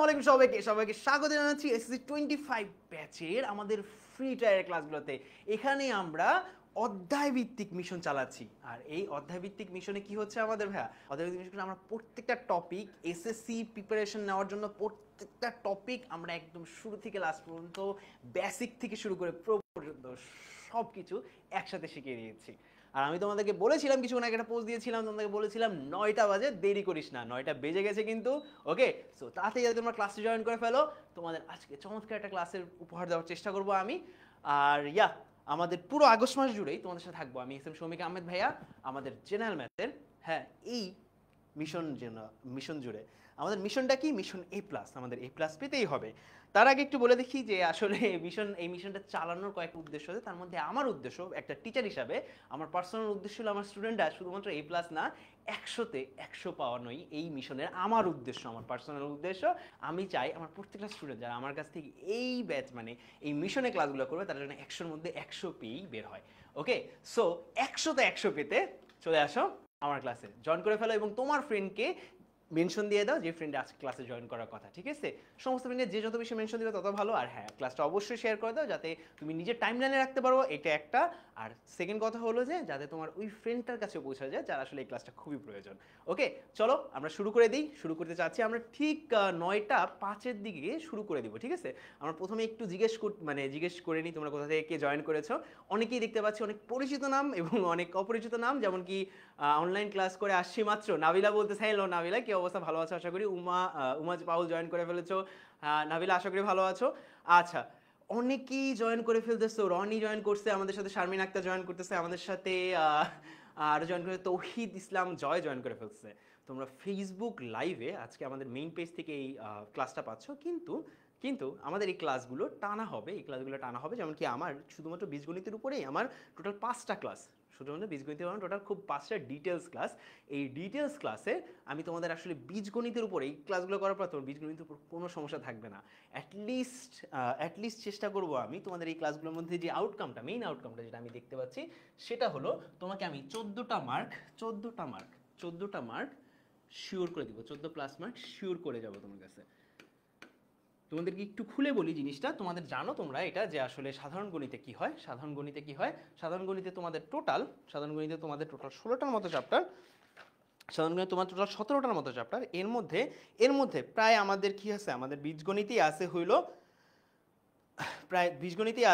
আলাইকুম সবাইকে সবাইকে স্বাগত জানাচ্ছি এসএসসি 25 ব্যাচের আমাদের ফ্রি ট্রায়াল ক্লাসগুলোতে। এখানে আমরা অধ্যায় ভিত্তিক মিশন চালাচ্ছি। আর এই অধ্যায় ভিত্তিক মিশনে কি হচ্ছে আমাদের ভাইয়া, অধ্যায় ভিত্তিক মিশনে আমরা প্রত্যেকটা টপিক এসএসসি প্রিপারেশন নেওয়ার জন্য প্রত্যেকটা টপিক আমরা একদম শুরু থেকে লাস্ট পর্যন্ত বেসিক থেকে শুরু করে প্রো পর্যন্ত সব কিছু একসাথে শিখিয়ে দিয়েছি। আর আমি তোমাদেরকে বলেছিলাম, কিছুক্ষণ আগে একটা পোস্ট দিয়েছিলাম, তোমাদেরকে বলেছিলাম 9টা বাজে, দেরি করিস না, 9টা বেজে গেছে কিন্তু। ওকে, সো তাড়াতাড়ি যাতে তোমরা ক্লাসে জয়েন করে ফেলো। তোমাদের আজকে চমৎকার একটা ক্লাসের উপহার দেওয়ার চেষ্টা করবো আমি। আর আমাদের পুরো আগস্ট মাস জুড়েই তোমাদের সাথে থাকবো আমি, এস এম শৌমিক আহমেদ ভাইয়া, আমাদের জেনারেল ম্যাথের এই মিশন জুড়ে। আমাদের মিশনটা কি? Mission A+। আমাদের A+ পেতেই হবে। তার আগে একটু বলে দেখি যে আসলে এই মিশনটা চালানোর কয়েকটা উদ্দেশ্য আছে। তার মধ্যে আমার উদ্দেশ্য একটা টিচার হিসাবে, আমার পার্সোনাল উদ্দেশ্য হলো আমার স্টুডেন্টরা শুধুমাত্র A+ না, 100তে 100 পাওয়ানোই এই মিশনের আমার উদ্দেশ্য, আমার পার্সোনাল উদ্দেশ্য। আমি চাই আমার প্রত্যেকটা স্টুডেন্ট যারা আমার কাছ থেকে এই ব্যাচ এই মিশনে ক্লাসগুলো করবে, তারা যেন 100-র মধ্যে 100 পেয়েই বের হয়। ওকে, সো 100তে 100 পেতে চলে আসো আমার ক্লাসে, জয়েন করে ফেলো এবং তোমার ফ্রেন্ডকে মেনশন দিয়ে দাও যে ফ্রেন্ড আজকে ক্লাসে জয়েন করার কথা। ঠিক আছে, সমস্ত ফ্রেন্ডে যে যত বেশি মেনশন দিবে তত ভালো। আর ক্লাসটা অবশ্যই শেয়ার করে দাও যাতে তুমি নিজের টাইম লাইনে রাখতে পারো, এটা একটা। আর সেকেন্ড কথা হলো যে যাতে তোমার ওই ফ্রেন্ডটার কাছে পৌঁছা যায় যার আসলে এই ক্লাসটা খুবই প্রয়োজন। ওকে, চলো আমরা শুরু করে দিই। শুরু করতে চাচ্ছি আমরা ঠিক 9টা 5-এর দিকে শুরু করে দিব। ঠিক আছে, আমরা প্রথমে একটু জিজ্ঞেস করে নিই তোমরা কোথা থেকে কে জয়েন করেছো। অনেকেই দেখতে পাচ্ছি অনেক পরিচিত নাম এবং অনেক অপরিচিত নাম, যেমন কি অনলাইন ক্লাস করে আসছি মাত্র নাবিলা বলতে চাই। হ্যালো নাবিলা, কি অবস্থা? ভালো আছো আশা করি। উমা পাউল জয়েন করে ফেলেছো। নাবিলা আশা করি ভালো আছো। আচ্ছা, অনেকেই জয়েন করে ফেলতেছো। রনি জয়েন করছে আমাদের সাথে, শারমিন আক্তার জয়েন করতেছে আমাদের সাথে, আর জয়েন করে তৌহিদ ইসলাম জয় জয়েন করে ফেলছে। তোমরা ফেসবুক লাইভে আজকে আমাদের মেইন পেজ থেকে এই ক্লাসটা পাচ্ছ, কিন্তু আমাদের এই ক্লাসগুলো টানা হবে, যেমন কি আমার শুধুমাত্র বীজগণিতের উপরেই আমার টোটাল 5টা ক্লাস, শুধুমাত্র বীজগণিতের টোটাল খুব 5টা ডিটেলস ক্লাস। এই ডিটেলস ক্লাসে আমি তোমাদের আসলে বীজগণিতের উপরে এই ক্লাসগুলো করার পর তোমার বীজগণিতের উপর কোনো সমস্যা থাকবে না। অ্যাটলিস্ট চেষ্টা করবো আমি তোমাদের এই ক্লাসগুলোর মধ্যে যে মেইন আউটকামটা যেটা আমি দেখতে পাচ্ছি, সেটা হলো তোমাকে আমি 14টা মার্ক শিওর করে দিব। 14+ মার্ক শিওর করে যাবো তোমার কাছে। তোমাদেরকে একটু খুলে বলি জিনিসটা, তোমাদের জানো তোমরা এটা যে আসলে সাধারণ গণিতে কি হয়। সাধারণ গণিতে তোমাদের টোটাল 16টার মতো চ্যাপ্টার, সাধারণ গণিতে তোমার টোটাল 17টার মতো চ্যাপ্টার। এর মধ্যে প্রায় আমাদের কি আছে, আমাদের বীজগণিতেই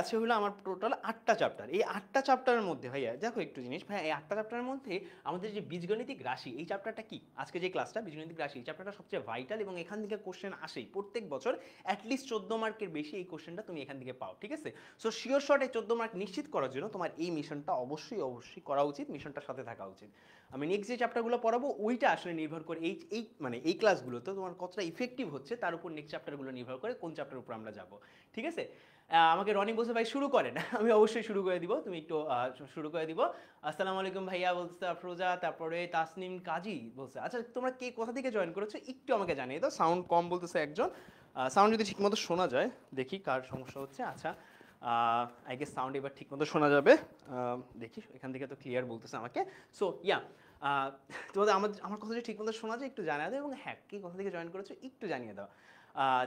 আছে হলো আমার টোটাল 8টা চ্যাপ্টার। এই 8টা চ্যাপ্টারের মধ্যে ভাইয়া দেখো একটু জিনিস, ভাইয়া এই 8টা চ্যাপ্টারের মধ্যে আমাদের যে বীজগণিতিক রাশি এই চ্যাপ্টারটা কি, আজকে যে ক্লাসটা বীজগণিতিক রাশি এই চ্যাপ্টারটা সবচেয়ে ভাইটাল, এবং এখান থেকে কোশ্চেন আসেই প্রত্যেক বছর। অ্যাটলিস্ট 14 মার্কের বেশি এই কোশ্চেনটা তুমি এখান থেকে পাও। ঠিক আছে, সো শিওর শট এই 14 মার্ক নিশ্চিত করার জন্য তোমার এই মিশনটা অবশ্যই করা উচিত, মিশনটার সাথে থাকা উচিত। আমি নেক্সট যে চ্যাপ্টারগুলো পড়াবো ওইটা আসলে নির্ভর করে এই ক্লাসগুলোতে তোমার কতটা ইফেক্টিভ হচ্ছে তার উপর নেক্সট চ্যাপ্টারগুলো নির্ভর করে কোন চ্যাপ্টারের উপর আমরা যাব। ঠিক আছে, আমাকে রনি বলছে ভাই শুরু করেন। আমি অবশ্যই শুরু করে দিব, তুমি একটু শুরু করে দিব। আসসালামু আলাইকুম ভাইয়া বলছে আফরোজা, তারপরে তাসনিম কাজী বলছে। আচ্ছা, তোমরা কে কোথা থেকে জয়েন করেছো একটু আমাকে জানিয়ে দাও। সাউন্ড কম বলতেছে একজন, সাউন্ড যদি ঠিকমতো শোনা যায়, দেখি কার সমস্যা হচ্ছে। আচ্ছা, আই গেস সাউন্ড এবার ঠিকমতো শোনা যাবে, দেখি এখান থেকে তো ক্লিয়ার বলতেছে আমাকে। সো তোমাদের আমার কথা যদি ঠিকমতো শোনা যায় একটু জানিয়ে দাও, এবং কে কোথা থেকে জয়েন করেছো একটু জানিয়ে দাও।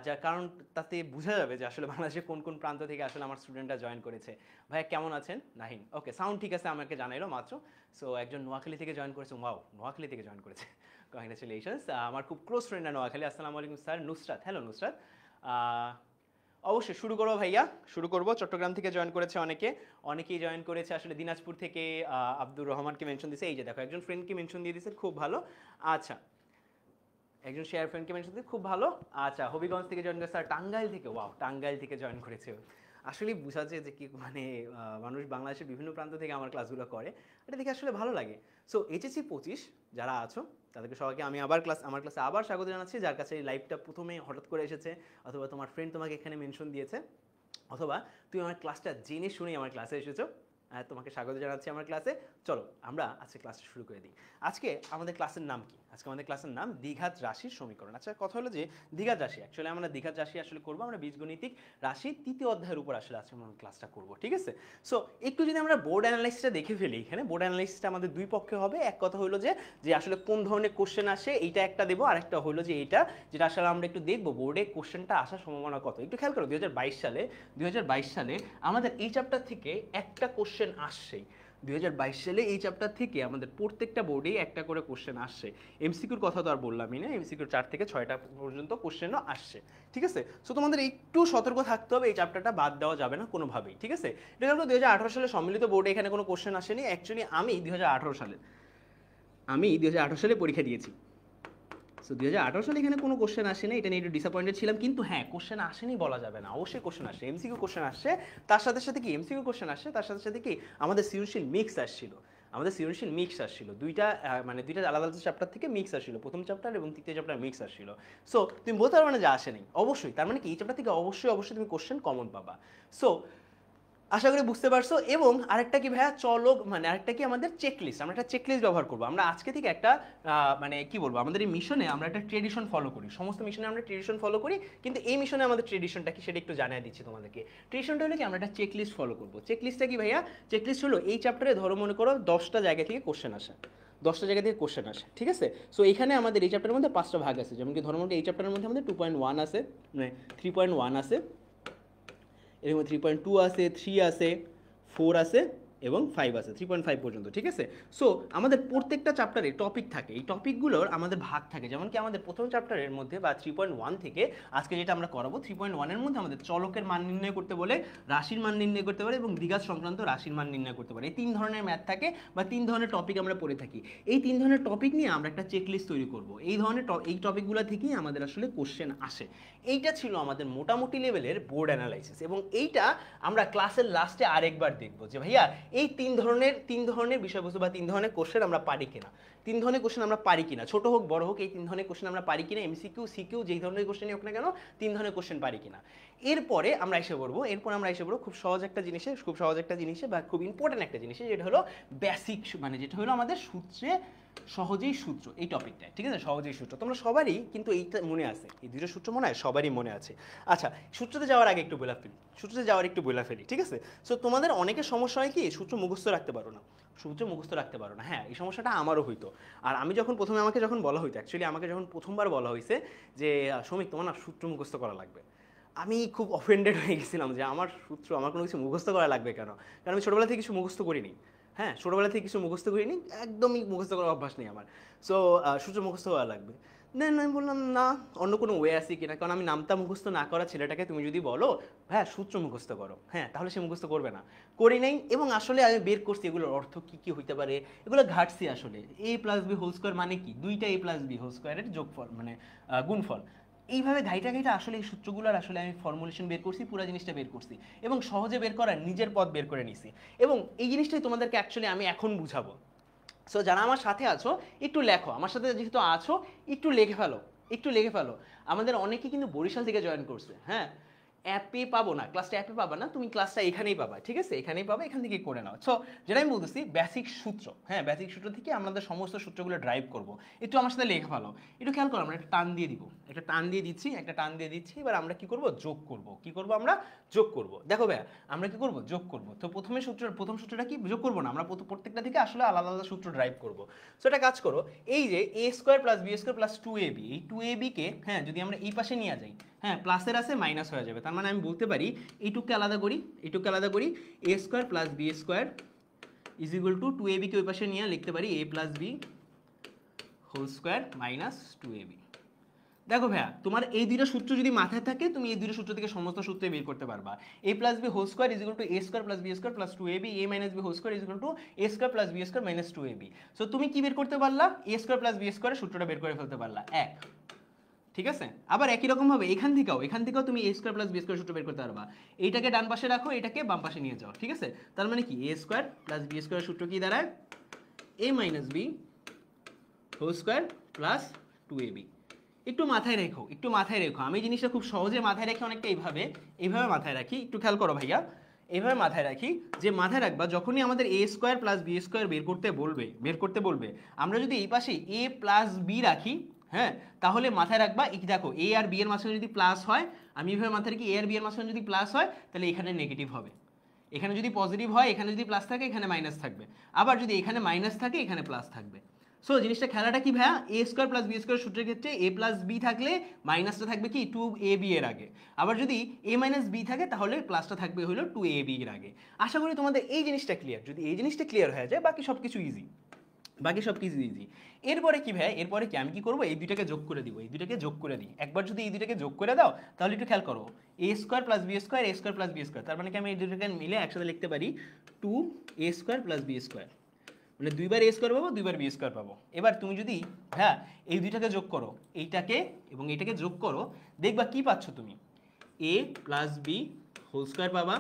যার কারণ তাতে বোঝা যাবে যে আসলে বাংলাদেশে কোন কোন প্রান্ত থেকে আসলে আমার স্টুডেন্টরা জয়েন করেছে। ভাইয়া কেমন আছেন? নাহিন, ওকে, সাউন্ড ঠিক আছে আমাকে জানাইলো মাত্র। সো একজন নোয়াখালী থেকে জয়েন করেছে, ওয়াও, নোয়াখালী থেকে জয়েন করেছে, কংগ্রেচুলেশনস। আমার খুব ক্লোজ ফ্রেন্ড নোয়াখালী। আসসালামু আলাইকুম স্যার। নুসরাত, হ্যালো নুসরাত। অবশ্যই শুরু করবো ভাইয়া, শুরু করবো। চট্টগ্রাম থেকে জয়েন করেছে অনেকেই জয়েন করেছে আসলে। দিনাজপুর থেকে আব্দুর রহমানকে মেনশন দিয়েছে, এই যে দেখো একজন ফ্রেন্ডকে মেনশন দিয়ে দিয়েছে, খুব ভালো। আচ্ছা, একজন শেয়ার ফ্রেন্ডকে মেনশন দিয়ে খুব ভালো। আচ্ছা, হবিগঞ্জ থেকে জয়েন করেছে। আর টাঙ্গাইল থেকে, ওয়াও, টাঙ্গাইল থেকে জয়েন করেছে। আসলেই বোঝা যায় যে কি মানুষ বাংলাদেশের বিভিন্ন প্রান্ত থেকে আমার ক্লাসগুলো করে, এটা দেখে আসলে ভালো লাগে। সো HSC 25 যারা আছো তাদেরকে সবাইকে আমি আমার ক্লাসে আবার স্বাগত জানাচ্ছি। যার কাছে এই লাইভটা প্রথমে হঠাৎ করে এসেছে, অথবা তোমার ফ্রেন্ড তোমাকে এখানে মেনশন দিয়েছে, অথবা তুমি আমার ক্লাসটা জেনে শুনেই আমার ক্লাসে এসেছো, তোমাকে স্বাগত জানাচ্ছি আমার ক্লাসে। চলো আমরা আজকে ক্লাসটা শুরু করে দিই। আজকে আমাদের ক্লাসের নাম কি? আজকে আমাদের ক্লাসের নাম দ্বিঘাত রাশির সমীকরণ। আচ্ছা, কথা হলো যে দ্বিঘাত রাশি, অ্যাকচুয়ালি আমরা দ্বিঘাত রাশি আসলে করবো, আমরা বীজগণিতিক রাশি তৃতীয় অধ্যায়ের উপর আসলে আজকে আমরা ক্লাসটা করবো, ঠিক আছে? সো একটু যদি আমরা বোর্ড অ্যানালাইসিসটা দেখে ফেলি, এখানে বোর্ড অ্যানালাইসিসটা আমাদের দুই পক্ষে হবে। এক কথা হলো যে আসলে কোন ধরনের কোশ্চেন আসে এইটা একটা দেবো, আর একটা হলো যে এইটা যেটা আসলে আমরা একটু দেখবো বোর্ডে কোশ্চেনটা আসার সম্ভাবনা কত। একটু খেয়াল করো 2022 সালে আমাদের এই চ্যাপ্টার থেকে একটা কোশ্চেন আসছেই। 2022 সালে এই চ্যাপ্টার থেকে আমাদের প্রত্যেকটা বোর্ডেই একটা করে কোশ্চেন আসছে। এমসিকিউর কথা তো আর বললামই না, এমসিকিউর 4 থেকে 6টা পর্যন্ত কোশ্চেনও আসছে, ঠিক আছে? সো তোমাদের একটু সতর্ক থাকতে হবে, এই চ্যাপ্টারটা বাদ দেওয়া যাবে না কোনোভাবেই, ঠিক আছে? এটা হলো 2018 সালে সম্মিলিত বোর্ডে এখানে কোনো কোশ্চেন আসেনি। অ্যাকচুয়ালি আমি 2018 সালে পরীক্ষা দিয়েছি। সো 2018 সালে এখানে কোনো কোশ্চেন আসেনি, এটা নিয়ে একটু ডিসঅ্যাপয়েন্টেড ছিলাম। কিন্তু হ্যাঁ, কোশ্চেন আসেনি বলা যাবে না, অবশ্যই কোশ্চেন আসে, এমসিকিউ কোশ্চেন আসছে। তার সাথে সাথে কি এমসিকিউ কোশ্চেন আসছে, তার সাথে সাথে কি আমাদের সৃজনশীল মিক্স আসছিল। দুইটা আলাদা আলাদা চ্যাপ্টার থেকে মিক্স আসছিল, প্রথম চ্যাপ্টার এবং তৃতীয় চ্যাপ্টার মিক্স আসছিল। সো তুমি বলতে পারবে না যে আসেনি, অবশ্যই। তার মানে কি এই চ্যাপ্টার থেকে অবশ্যই তুমি কোশ্চেন কমন পাবা। সো আশা করি বুঝতে পারছো। এবং আরেকটা কি ভাইয়া, আরেকটা কি আমাদের চেকলিস্ট, আমরা একটা চেকলিস্ট ব্যবহার করবো। আমরা আজকে থেকে একটা আমাদের এই মিশনে আমরা একটা ট্রেডিশন ফলো করি, সমস্ত মিশনে আমরা ট্রেডিশন ফলো করি, কিন্তু এই মিশনে আমাদের ট্রেডিশনটা কি সেটা একটু জানিয়ে দিচ্ছি তোমাদেরকে। ট্রেডিশনটা হলো কি, আমরা একটা চেকলিস্ট ফলো করবো। চেকলিস্টটা কি ভাইয়া? চেকলিস্ট হলো এই চ্যাপ্টারে ধরো মনে করো 10টা জায়গা থেকে কোশ্চেন আসে, ঠিক আছে? সো এখানে আমাদের এই চ্যাপ্টারের মধ্যে 5টা ভাগ আছে, যেমন কি ধরো এই চ্যাপ্টারের মধ্যে আমাদের 2.1 আছে, 3.1 আছে, এরকম 3.2 আছে, 3 আছে, 4 আছে এবং 5 আছে, 3.5 পর্যন্ত, ঠিক আছে? সো আমাদের প্রত্যেকটা চ্যাপ্টারে টপিক থাকে, এই টপিকগুলোর আমাদের ভাগ থাকে। যেমন কি আমাদের প্রথম চ্যাপ্টারের মধ্যে বা 3.1 থেকে আজকে যেটা আমরা করাবো, 3.1 এর মধ্যে আমাদের চলকের মান নির্ণয় করতে বলে, রাশির মান নির্ণয় করতে পারে এবং দ্বিঘাত সংক্রান্ত রাশির মান নির্ণয় করতে পারে। এই 3 ধরনের ম্যাথ থাকে বা 3 ধরনের টপিক আমরা পড়ে থাকি। এই 3 ধরনের টপিক নিয়ে আমরা একটা চেকলিস্ট তৈরি করব। এই টপিকগুলো থেকেই আমাদের আসলে কোশ্চেন আসে। এইটা ছিল আমাদের মোটামুটি লেভেলের বোর্ড অ্যানালাইসিস, এবং এইটা আমরা ক্লাসের লাস্টে আরেকবার দেখবো যে ভাইয়া এই তিন ধরনের বিষয়বস্তু বা 3 ধরনের কোশ্চেন আমরা পারি কিনা, 3 ধরনের কোশ্চেন আমরা পারি কিনা, ছোট হোক বড় হোক, এই 3 ধরনের কোশ্চেন আমরা পারি কিনা, এমসিকিউ সিকিউ যেই ধরনের কোশ্চেনই হোক না কেন, 3 ধরনের কোশ্চেন পারি কিনা। এরপরে আমরা এসে পড়বো খুব সহজ একটা জিনিসে বা খুব ইম্পর্টেন্ট একটা জিনিসে, যেটা হলো বেসিক, যেটা হলো আমাদের সহজেই সূত্র, এই টপিকটা, ঠিক আছে? সহজেই সূত্র তোমরা সবারই কিন্তু এইটা মনে আছে, এই দুটো সূত্র মনে হয় সবারই মনে আছে। আচ্ছা, সূত্রতে যাওয়ার আগে একটু বলে ফেলি, ঠিক আছে? সো তোমাদের অনেকের সমস্যা হয় কি, সূত্র মুখস্থ রাখতে পারো না। হ্যাঁ, এই সমস্যাটা আমারও হইতো। আর আমি আমাকে যখন বলা হইতো, অ্যাকচুয়ালি আমাকে যখন প্রথমবার বলা হয়েছে যে শ্রমিক তোমার না সূত্র মুখস্থ করা লাগবে, আমি খুব অফেন্ডেড হয়ে গেছিলাম যে আমার কোনো কিছু মুখস্থ করা লাগবে কেন? কারণ আমি ছোটোবেলা থেকে কিছু মুখস্থ করিনি। একদমই মুখস্থ করার অভ্যাস নেই আমার। সো সূত্র মুখস্থ করা লাগবে। দেন আমি বললাম না, অন্য কোনো ওয়ে আছে কিনা, কারণ আমি নামটা মুখস্থ না করা ছেলেটাকে তুমি যদি বলো হ্যাঁ সূত্র মুখস্থ করো, হ্যাঁ, তাহলে সে মুখস্থ করবে না। করি নাই, এবং আসলে আমি বের করছি এগুলোর অর্থ কী কী হইতে পারে, এগুলো ঘাটছি আসলে। a+b² মানে কি, 2টা a+b² যোগফল, গুণফল। এইভাবে ঘাইটা আসলে এই সূত্রগুলোর আসলে আমি ফর্মুলেশন বের করছি, পুরো জিনিসটা বের করছি, এবং সহজে বের করার নিজের পথ বের করে নিছি। এবং এই জিনিসটাই তোমাদেরকে অ্যাকচুয়ালি আমি এখন বুঝাবো। সো যারা আমার সাথে আছো একটু লেখো, আমার সাথে যেহেতু আছো একটু লিখে ফেলো। আমাদের অনেকেই কিন্তু বরিশাল থেকে জয়েন করছে। হ্যাঁ, অ্যাপে পাবো না, ক্লাসটা অ্যাপে পাবা না, তুমি ক্লাসটা এখানেই পাবা, ঠিক আছে? এখানেই পাবা, এখান থেকে করে নাও। সো যেটা আমি বলতেছি বেসিক সূত্র, হ্যাঁ, বেসিক সূত্র থেকে আমাদের সমস্ত সূত্রগুলো ড্রাইভ করবো। একটু আমার সাথে লেখা ফেলো, একটু খেয়াল করো। আমরা একটা টান দিয়ে দিচ্ছি। এবার আমরা কি করব, যোগ করব। দেখো ভাইয়া, আমরা কি করব, যোগ করব। তো প্রথম সূত্রটা কি, যোগ করবো না, আমরা প্রত্যেকটা থেকে আসলে আলাদা আলাদা সূত্র ড্রাইভ করব। সো এটা কাজ করো, এই যে a² + b² + 2ab, এই 2ab কে হ্যাঁ যদি আমরা এই পাশে নিয়ে যাই, হ্যাঁ, প্লাসের আছে মাইনাস হয়ে যাবে। তার মানে আমি বলতে পারি এইটুকু আলাদা করি, a² + b² = 2ab কে ওই পাশে নিয়ে লিখতে পারি a + b² - 2ab। দেখো ভাইয়া, তোমার এই দুইটা সূত্র যদি মাথায় থাকে, তুমি এই দুইটা সূত্র থেকে সমস্ত সূত্র বের করতে পারবা। a + b² = a² + b² + 2ab, a - b² = a² + b² - 2ab। So তুমি কি বের করতে পারলা, a² + b² সূত্রটা বের করে ফেলতে পারলা, 1, ঠিক আছে? আবার একই রকম ভাবে এখান থেকেও তুমি a² + b² সূত্র বের করতে পারবা। এইটাকে ডান পাশে রাখো, এটাকে বাম পাশে নিয়ে যাও, ঠিক আছে? তার মানে কি, a² + b² সূত্র কি দাঁড়ায়, a - b² + 2ab। একটু মাথায় রেখো, আমি জিনিসটা খুব সহজে মাথায় রেখে অনেকটা এইভাবে মাথায় রাখি। একটু খেয়াল করো ভাইয়া, এইভাবে মাথায় রাখি যে মাথায় রাখবা যখনই আমাদের a square plus B square বের করতে বলবে আমরা যদি এই পাশে a প্লাস বি রাখি, হ্যাঁ, তাহলে মাথায় রাখবা এই দেখো a আর b এর মাঝখানে যদি প্লাস হয়, আমি এইভাবে মাথায় রাখি a আর b এর মাঝখানে যদি প্লাস হয় তাহলে এখানে নেগেটিভ হবে, এখানে যদি পজিটিভ হয় এখানে যদি প্লাস থাকে এখানে মাইনাস থাকবে, আবার যদি এখানে মাইনাস থাকে এখানে প্লাস থাকবে। সো জিনিসটা খেলাটা কি ভাইয়া, A square plus B square সূত্রের ক্ষেত্রে এ প্লাস বি থাকলে মাইনাসটা থাকবে কি টু এ বি এর আগে, আবার যদি এ মাইনাস বি থাকে তাহলে প্লাসটা থাকবে হলো টু এ বি এর আগে। আশা করি তোমাদের এই জিনিসটা ক্লিয়ার। যদি এই জিনিসটা ক্লিয়ার হয়ে যায় বাকি সব কিছু ইজি, এরপরে কি ভাই, এরপরে কি আমি কি করবো, এই দুইটাকে যোগ করে দিব, এই দুইটাকে যোগ করে দিই। একবার যদি এই দুইটাকে যোগ করে দাও তাহলে একটু খেয়াল করো, এ স্কোয়ার প্লাস বি স্কোয়ার, এ স্কোয়ার প্লাস বি স্কোয়ার, তার মানে কি আমি এই দুইটাকে মিলে একসাথে লিখতে পারি টু এ স্কোয়ার প্লাস বি স্কোয়ার, মানে দুইবার এ স্কোয়ার পাবো দুইবার বি স্কোয়ার পাবো। এবার তুমি যদি হ্যাঁ এই দুইটাকে যোগ করো, এইটাকে এবং এইটাকে যোগ করো, দেখবা কি পাচ্ছ তুমি, এ প্লাস বি হোল স্কোয়ার পাবা।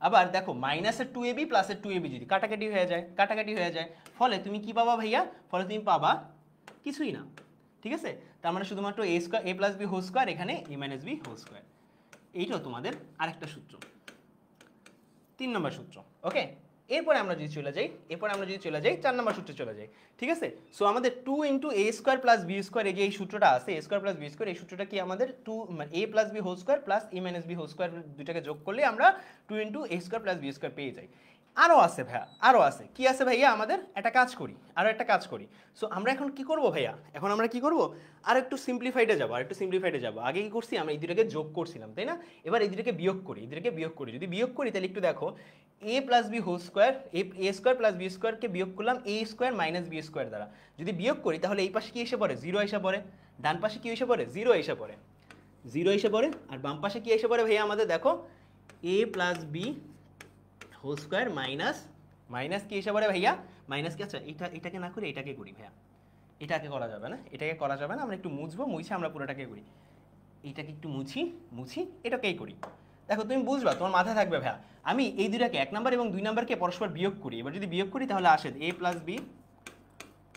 আবার দেখো মাইনাসের টু এ বি প্লাসের টু এ বি যদি কাটাকাটি হয়ে যায়, ফলে তুমি কি পাবা ভাইয়া, ফলে তুমি পাবা কিছুই না, ঠিক আছে। তার মানে শুধুমাত্র এ স্কোয়ার এ প্লাস বি হোল স্কোয়ার, এখানে এ মাইনাস বি হোল স্কোয়ার। এইটাও তোমাদের আরেকটা সূত্র, 3 নম্বর সূত্র। ওকে, এরপরে আমরা যদি চলে যাই 4 নম্বর সূত্রে চলে যাই, ঠিক আছে। সো আমাদের 2 into A square plus B square, এই যে এই সূত্রটা আছে A square plus B square, এই সূত্রটা কি আমাদের 2 মানে A plus B whole square plus A minus B whole square, দুইটাকে যোগ করলে আমরা 2 into A square plus B square পেয়ে যাই। আরও আছে ভাইয়া, আরও আছে, কি আছে ভাইয়া, আমাদের একটা কাজ করি। সো আমরা এখন কি করব ভাইয়া, এখন আমরা কি করব, আর একটু সিম্পলিফাইডে যাবো। আগে কি করছি, আমরা এই দুটাকে যোগ করছিলাম তাই না, এবার এই দুটাকে বিয়োগ করি, যদি বিয়োগ করি তাহলে একটু দেখো, A plus B whole square, A square plus B স্কোয়ারকে বিয়োগ করলাম এ স্কোয়ার মাইনাস বি স্কোয়ার দ্বারা, যদি বিয়োগ করি তাহলে এই পাশে কি এসে পড়ে, জিরো এসে পড়ে, ডান পাশে কি এসে পড়ে, জিরো এসে পড়ে, আর বাম পাশে কি এসে পড়ে ভাইয়া আমাদের, দেখো A plus B whole square minus কি এসে পড়ে ভাইয়া, মাইনাস কি, আচ্ছা এটাকে না করে এটাকে করি ভাইয়া, এটাকে করা যাবে না, আমরা একটু মুছে আমরা পুরোটাকে করি, এইটাকে একটু মুছি এটাকেই করি। দেখো তুমি বুঝবা, তোমার মাথায় থাকবে ভাইয়া, আমি এই দুইটাকে 1 নম্বর এবং 2 নম্বরকে পরস্পর বিয়োগ করি, এবার যদি বিয়োগ করি তাহলে আসে A plus B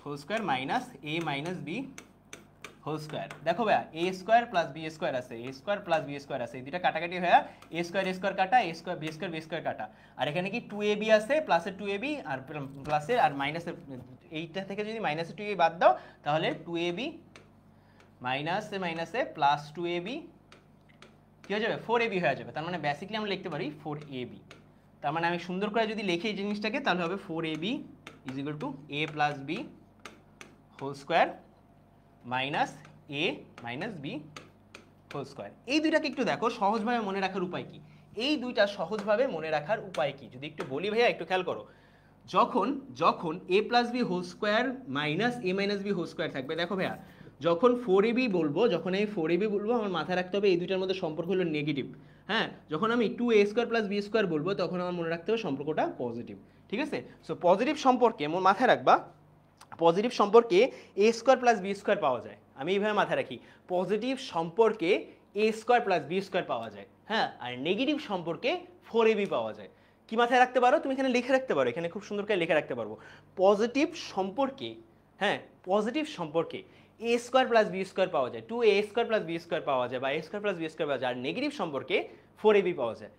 whole square minus A minus B whole square. দেখো ভাইয়া A square plus B square আছে, এই দুইটা কাটাকাটি হয়ে এ স্কোয়ার কাটা, এ স্কোয়ার বি স্কোয়ার কাটা, আর এখানে কি টু এ বি আছে, প্লাসের টু এ বি আর প্লাসের আর মাইনাসের, এইটা থেকে যদি মাইনাসের টু এ বাদ দাও তাহলে টু এ বি মাইনাসে প্লাস টু এ বি কি হয়ে যাবে, 4ab হয়ে যাবে। তার মানে বেসিক্যালি আমরা লিখতে পারি 4ab। তার মানে আমি সুন্দর করে যদি লিখি এই জিনিসটাকে তাহলে হবে 4ab is equal to a plus B whole square minus a minus B whole square. এই দুইটাকে একটু দেখো সহজভাবে মনে রাখার উপায় কি, যদি একটু বলি ভাইয়া একটু খেয়াল করো, যখন a plus B whole square minus a minus B whole square থাকবে, দেখো ভাইয়া যখন 4ab বলবো, আমার মাথায় রাখতে হবে এই দুইটার মধ্যে সম্পর্ক হলো নেগেটিভ, হ্যাঁ। যখন আমি 2a square plus B square বলবো তখন আমার মনে রাখতে হবে সম্পর্কটা পজিটিভ, ঠিক আছে। সো পজিটিভ সম্পর্কে মাথায় রাখবা, পজিটিভ সম্পর্কে a square plus B square পাওয়া যায়, আমি এইভাবে মাথায় রাখি, পজিটিভ সম্পর্কে a square plus B square পাওয়া যায়, হ্যাঁ, আর নেগেটিভ সম্পর্কে 4ab পাওয়া যায়। কি মাথায় রাখতে পারো তুমি, এখানে লিখে রাখতে পারো, এখানে খুব সুন্দর করে লিখে রাখতে পারবো, পজিটিভ সম্পর্কে, হ্যাঁ, পজিটিভ সম্পর্কে a square plus B square পাওয়া যায়, 2a square plus B square পাওয়া যায়, বা a square plus B square পাওয়া যায়, আর নেগেটিভ সম্পর্কে 4ab পাওয়া যায়,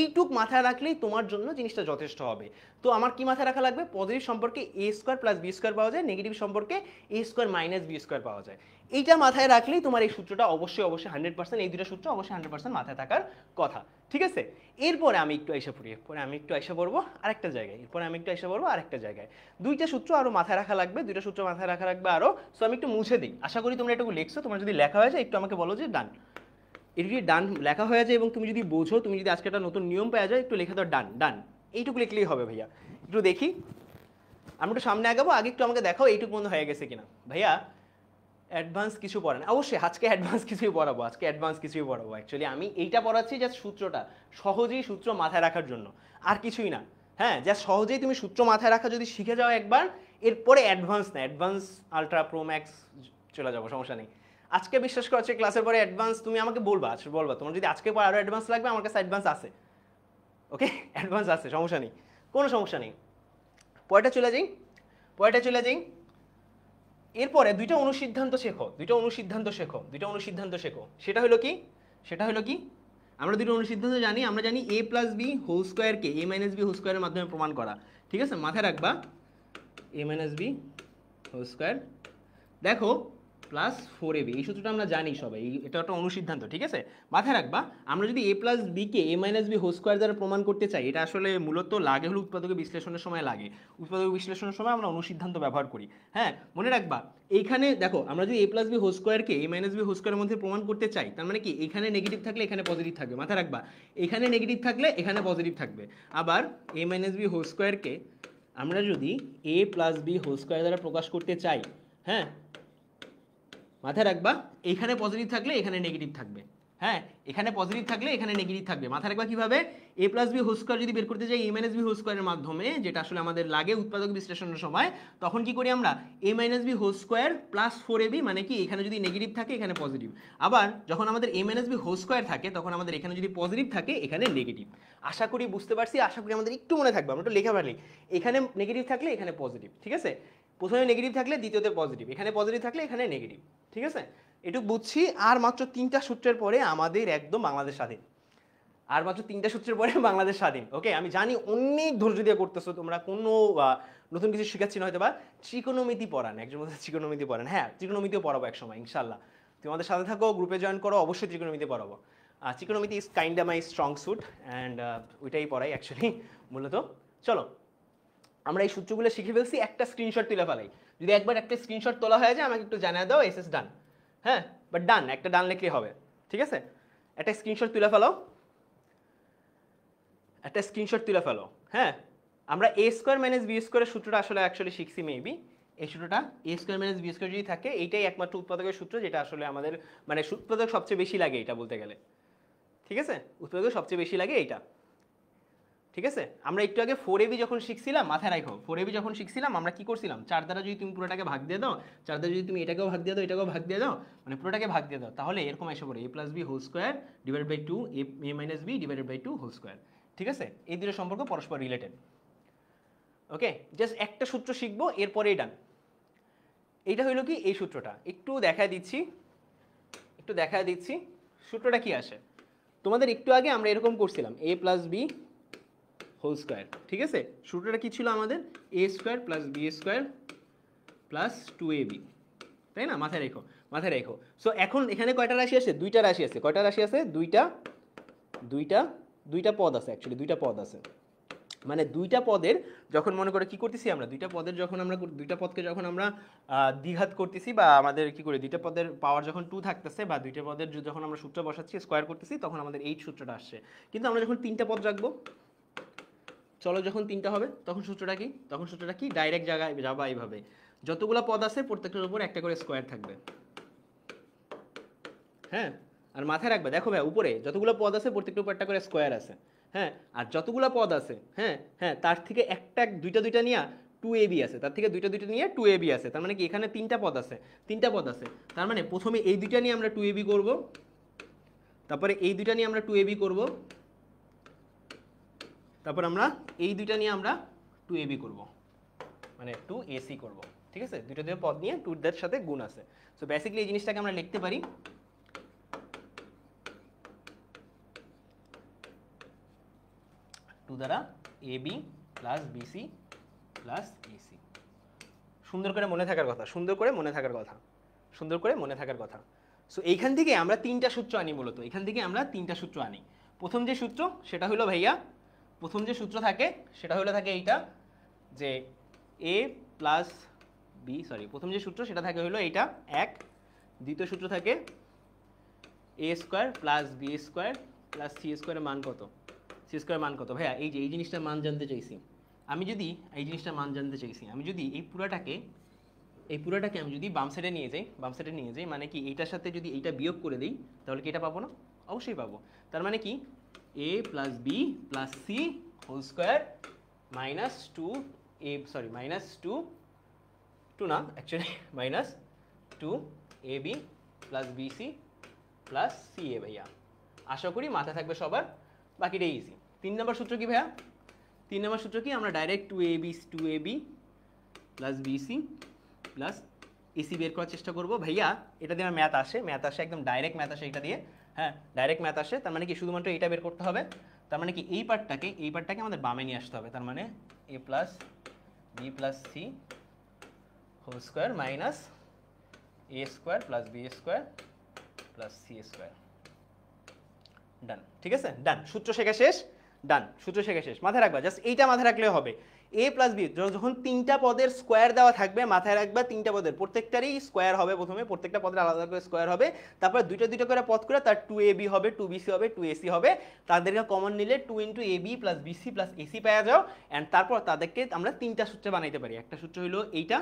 এইটুক মাথায় রাখলেই তোমার জন্য জিনিসটা যথেষ্ট হবে। তো আমার কি মাথায় রাখা লাগবে, পজিটিভ সম্পর্কে a square plus B square পাওয়া যায়, নেগেটিভ সম্পর্কে a square minus B square পাওয়া যায়। এইটা মাথায় রাখলেই তোমার এই সূত্রটা অবশ্যই 100%, এই দুটো সূত্র অবশ্যই 100% মাথায় থাকার কথা, ঠিক আছে। এরপরে আমি একটু এসে পড়বো আরেকটা জায়গায়, দুইটা সূত্র আরো মাথায় রাখা লাগবে, আরো। সো আমি একটু মুছে দিই, আশা করি তোমরা এটুকু লিখছো, তোমরা যদি লেখা হয়ে যায় একটু আমাকে বলো যে ডান, এটা যদি ডান লেখা হয়ে যায় এবং তুমি যদি বোঝো, তুমি যদি আজকে একটা নতুন নিয়ম পেয়ে যাও, একটু লিখে দাও ডান, এইটুকু লিখলেই হবে ভাইয়া। একটু দেখি, আমি একটু সামনে আগাবো, আগে একটু আমাকে দেখাও এইটুকু বন্ধ হয়ে গেছে কিনা। ভাইয়া অ্যাডভান্স কিছু পড়ে না, অবশ্যই আজকে অ্যাডভান্স কিছুই পড়াবো, অ্যাকচুয়ালি আমি এইটা পড়াচ্ছি জাস্ট সূত্রটা, সহজেই সূত্র মাথায় রাখার জন্য, আর কিছুই না, হ্যাঁ। জাস্ট সহজেই তুমি সূত্র মাথায় রাখা যদি শিখে যাও একবার, এরপরে অ্যাডভান্স আলট্রা প্রো ম্যাক্স চলে যাবো, সমস্যা নেই। আজকে বিশ্বাস করছে ক্লাসের পরে অ্যাডভান্স তুমি আমাকে বলবা তোমার যদি আজকে পরে আরো অ্যাডভান্স লাগবে, আমার কাছে অ্যাডভান্স আছে, ওকে, অ্যাডভান্স আছে, সমস্যা নেই, কোনো সমস্যা নেই। পরেরটা চলে যাই। এরপরে দুইটা অনুসিদ্ধান্ত শেখো, সেটা হলো কি আমরা দুটো অনুসিদ্ধান্ত জানি, আমরা জানি a প্লাস বি হোল স্কোয়ারকে a মাইনাস বি হোল স্কোয়ারের মাধ্যমে প্রমাণ করা। ঠিক আছে, মাথায় রাখবা a minus B whole square দেখো প্লাস 4ab, এই সূত্রটা আমরা জানি সবাই, এটা একটা অনুসিদ্ধান্ত। ঠিক আছে, মাথায় রাখবা আমরা যদি a প্লাস বিকে a minus B whole square দ্বারা প্রমাণ করতে চাই, এটা আসলে মূলত লাগে হলো উৎপাদকের বিশ্লেষণের সময় লাগে। উৎপাদক বিশ্লেষণের সময় আমরা অনুসিদ্ধান্ত ব্যবহার করি। হ্যাঁ, মনে রাখবা এইখানে দেখো আমরা যদি a প্লাস বি হোল স্কোয়ারকে a মাইনাস বি হোল স্কোয়ারের মধ্যে প্রমাণ করতে চাই, তার মানে কি এখানে নেগেটিভ থাকলে এখানে পজিটিভ থাকবে। মাথায় রাখবা এখানে নেগেটিভ থাকলে এখানে পজিটিভ থাকবে। আবার a মাইনাস বি হোল স্কোয়ারকে আমরা যদি a plus B whole square দ্বারা প্রকাশ করতে চাই, হ্যাঁ মাথায় রাখবা এখানে পজিটিভ থাকলে এখানে নেগেটিভ থাকবে। হ্যাঁ, এখানে পজিটিভ থাকলে এখানে নেগেটিভ থাকবে। মাথায় রাখবা কিভাবে a plus B whole square যদি বের করতে যাই a মাইনাস বি হোল স্কোয়ারের মাধ্যমে, যেটা আসলে আমাদের লাগে উৎপাদক বিশ্লেষণের সময়, তখন কি করি আমরা a minus B whole square plus 4ab, মানে কি এখানে যদি নেগেটিভ থাকে এখানে পজিটিভ। আবার যখন আমাদের a minus B whole square থাকে তখন আমাদের এখানে যদি পজিটিভ থাকে এখানে নেগেটিভ। আশা করি বুঝতে পারছি, আশা করি আমাদের একটু মনে থাকবে। আমরা একটু লেখা পারি, এখানে নেগেটিভ থাকলে এখানে পজিটিভ। ঠিক আছে, প্রথমে নেগেটিভ থাকলে দ্বিতীয়তে পজিটিভ, এখানে পজিটিভ থাকলে এখানে নেগেটিভ। ঠিক আছে, এটুকু বুঝছি। আর মাত্র 3টা সূত্রের পরে আমাদের একদম বাংলাদেশ স্বাধীন। আর মাত্র 3টা সূত্রের পরে বাংলাদেশ স্বাধীন। ওকে, আমি জানি অনেক ধৈর্য দিয়ে করতেছো তোমরা, কোনো নতুন কিছু শেখাচ্ছি না হয়তো, বা ত্রিকোণমিতি পড়ান, একজন মধ্যে ত্রিকোণমিতি পড়ান। হ্যাঁ, ত্রিকোণমিতিও পড়াবো এক সময় ইনশাল্লাহ। তোমাদের সাথে থাকো, গ্রুপে জয়েন করো, অবশ্যই ত্রিকোণমিতি পড়াবো। ত্রিকোণমিতি is kind my strong suit and ওইটাই পড়াই অ্যাকচুয়ালি মূলত। চলো আমরা এই সূত্রগুলো শিখে ফেলছি, একটা স্ক্রিনশট তুলে ফেলাই। যদি একবার একটা স্ক্রিনশট তোলা হয়ে যায় আমাকে একটু জানিয়ে দাও, এসএস ডান। হ্যাঁ, বাট ডান, একটা ডান লিখলেই হবে। ঠিক আছে, একটা স্ক্রিনশট তুলে ফেলো, একটা স্ক্রিনশট তুলে ফেলো। হ্যাঁ, আমরা a স্কোয়ার মাইনাস বি স্কোয়ারের সূত্রটা আসলে অ্যাকচুয়ালি শিখছি মেবি। এই সূত্রটা a square minus B square যদি থাকে, এইটাই একমাত্র উৎপাদকের সূত্র যেটা আসলে আমাদের মানে উৎপাদক সবচেয়ে বেশি লাগে এটা বলতে গেলে। ঠিক আছে, উৎপাদক সবচেয়ে বেশি লাগে এইটা। ঠিক আছে, আমরা একটু আগে 4ab যখন শিখছিলাম, মাথায় রাখো 4ab যখন শিখছিলাম আমরা কি করছিলাম, 4 দ্বারা যদি তুমি পুরোটাকে ভাগ দিয়ে দাও, 4 দ্বারা যদি তুমি এটাকেও ভাগ দিয়ে দাও, এটাকেও ভাগ দিয়ে দাও, মানে পুরোটাকে ভাগ দিয়ে দাও, তাহলে এরকম এসে পড়ে a plus B whole square divided by 2 a minus B divided by 2 whole square. ঠিক আছে, এই দুটো সম্পর্ক পরস্পর রিলেটেড। ওকে, জাস্ট একটা সূত্র শিখবো, এরপরেই ডান। এইটা হইলো কি, এই সূত্রটা একটু দেখায় দিচ্ছি, একটু দেখায় দিচ্ছি সূত্রটা কি আসে। তোমাদের একটু আগে আমরা এরকম করছিলাম a plus B whole square. ঠিক আছে, সূত্রটা কি ছিল আমাদের, a square plus B square plus 2ab, তাই না? মাথায় রেখো, মাথায় রেখো। সো এখন এখানে কয়টা রাশি আছে, দুইটা রাশি আছে। কয়টা রাশি আছে, দুইটা দুইটা দুইটা পদ আছে, অ্যাকচুয়ালি দুইটা পদ আছে। মানে দুইটা পদের যখন মনে করে কি করতেছি আমরা, দুইটা পদের যখন আমরা দুইটা পদকে যখন আমরা দ্বিঘাত করতেছি, বা আমাদের কি করে দুইটা পদের পাওয়ার যখন 2 থাকতেছে, বা দুইটা পদের যখন আমরা সূত্র বসাচ্ছি স্কোয়ার করতেছি, তখন আমাদের এই সূত্রটা আসছে। কিন্তু আমরা যখন 3টা পদ রাখবো, চলো যখন 3টা হবে তখন সূত্রটা কি, তখন সূত্রটা কি, ডাইরেক্ট জায়গায় যাবা এইভাবে, যতগুলো পদ আছে প্রত্যেকটার উপর একটা করে স্কোয়ার থাকবে। হ্যাঁ, আর মাথায় রাখবে, দেখো ভাই উপরে যতগুলো পদ আছে প্রত্যেকটার উপর একটা করে স্কোয়ার আছে। হ্যাঁ, আর যতগুলো পদ আছে, হ্যাঁ হ্যাঁ, তার থেকে একটা দুইটা নিয়ে 2ab আছে, তার থেকে দুইটা নিয়ে 2ab আছে। তার মানে কি এখানে 3টা পদ আছে, 3টা পদ আছে। তার মানে প্রথমে এই দুইটা নিয়ে আমরা 2ab করব, তারপরে এই দুইটা নিয়ে আমরা 2ab করব, তারপর আমরা এই দুইটা নিয়ে আমরা 2ab করব, মানে 2ac করব। ঠিক আছে, দুটো পদ নিয়ে 2 সাথে গুণ আছে। সো বেসিক্যালি এই জিনিসটাকে আমরা লিখতে পারি 2 দ্বারা ab plus bc plus ac। সুন্দর করে মনে থাকার কথা, সুন্দর করে মনে থাকার কথা, সুন্দর করে মনে থাকার কথা। সো এইখান থেকে আমরা 3টা সূত্র আনি, মূলত এখান থেকে আমরা 3টা সূত্র আনি। প্রথম যে সূত্র সেটা হলো ভাইয়া, প্রথম যে সূত্র থাকে সেটা হলো থাকে এইটা, যে a প্লাস বি, সরি প্রথম যে সূত্র সেটা থাকে হলো এইটা 1। দ্বিতীয় সূত্র থাকে a square plus B square plus C স্কোয়ারের মান কত, সি স্কোয়ারের মান কত। ভাইয়া এই যে এই জিনিসটার মান জানতে চাইছি আমি, যদি এই জিনিসটার মান জানতে চাইছি আমি, যদি এই পুরাটাকে আমি যদি বাম সাইডে নিয়ে যাই, বাম সাইডে নিয়ে যাই, মানে কি এইটার সাথে যদি এইটা বিয়োগ করে দিই তাহলে কি এটা পাবো না? অবশ্যই পাবো। তার মানে কি a plus B plus C whole square minus 2a, sorry minus 2 না actually minus 2ab plus BC plus CA. ভাইয়া আশা করি মাথায় থাকবে সবার, বাকিটা ইজি। 3 নম্বর সূত্র কি ভাইয়া, 3 নম্বর সূত্র কি, আমরা direct 2ab plus BC plus AC বের করার চেষ্টা করবো। ভাইয়া এটা দিয়ে আমার ম্যাথ আসে, একদম ডাইরেক্ট ম্যাথ আসে এটা দিয়ে। হ্যাঁ ডাইরেক্ট ম্যাথ আসে, তার মানে কি শুধুমাত্র এইটা বের করতে হবে, তার মানে কি এই পার্টটাকে আমাদের বামে নিয়ে আসতে হবে, তার মানে a plus B plus C whole square minus A square plus B square plus C square. Done, ঠিক আছে, ডান, সূত্র শেখা শেষ, ডান, সূত্র শেখা শেষ। মাথায় রাখবা, জাস্ট এইটা মাথায় রাখলেও হবে। এ প্লাস বি যখন তিনটা পদের স্কোয়ার দেওয়া থাকবে, মাথায় রাখবা তিনটা পদের প্রত্যেকটারই স্কোয়ার হবে, প্রথমে প্রত্যেকটা পদের আলাদা করে স্কোয়ার হবে, তারপর দুইটা দুইটা করে পদ করে তার 2ab হবে, 2bc হবে, 2ac হবে, তাদেরকে কমন নিলে 2 × ab plus BC plus AC পাওয়া যাও, অ্যান্ড তারপর তাদেরকে আমরা তিনটা সূত্রে বানাইতে পারি। একটা সূত্র হলো এইটা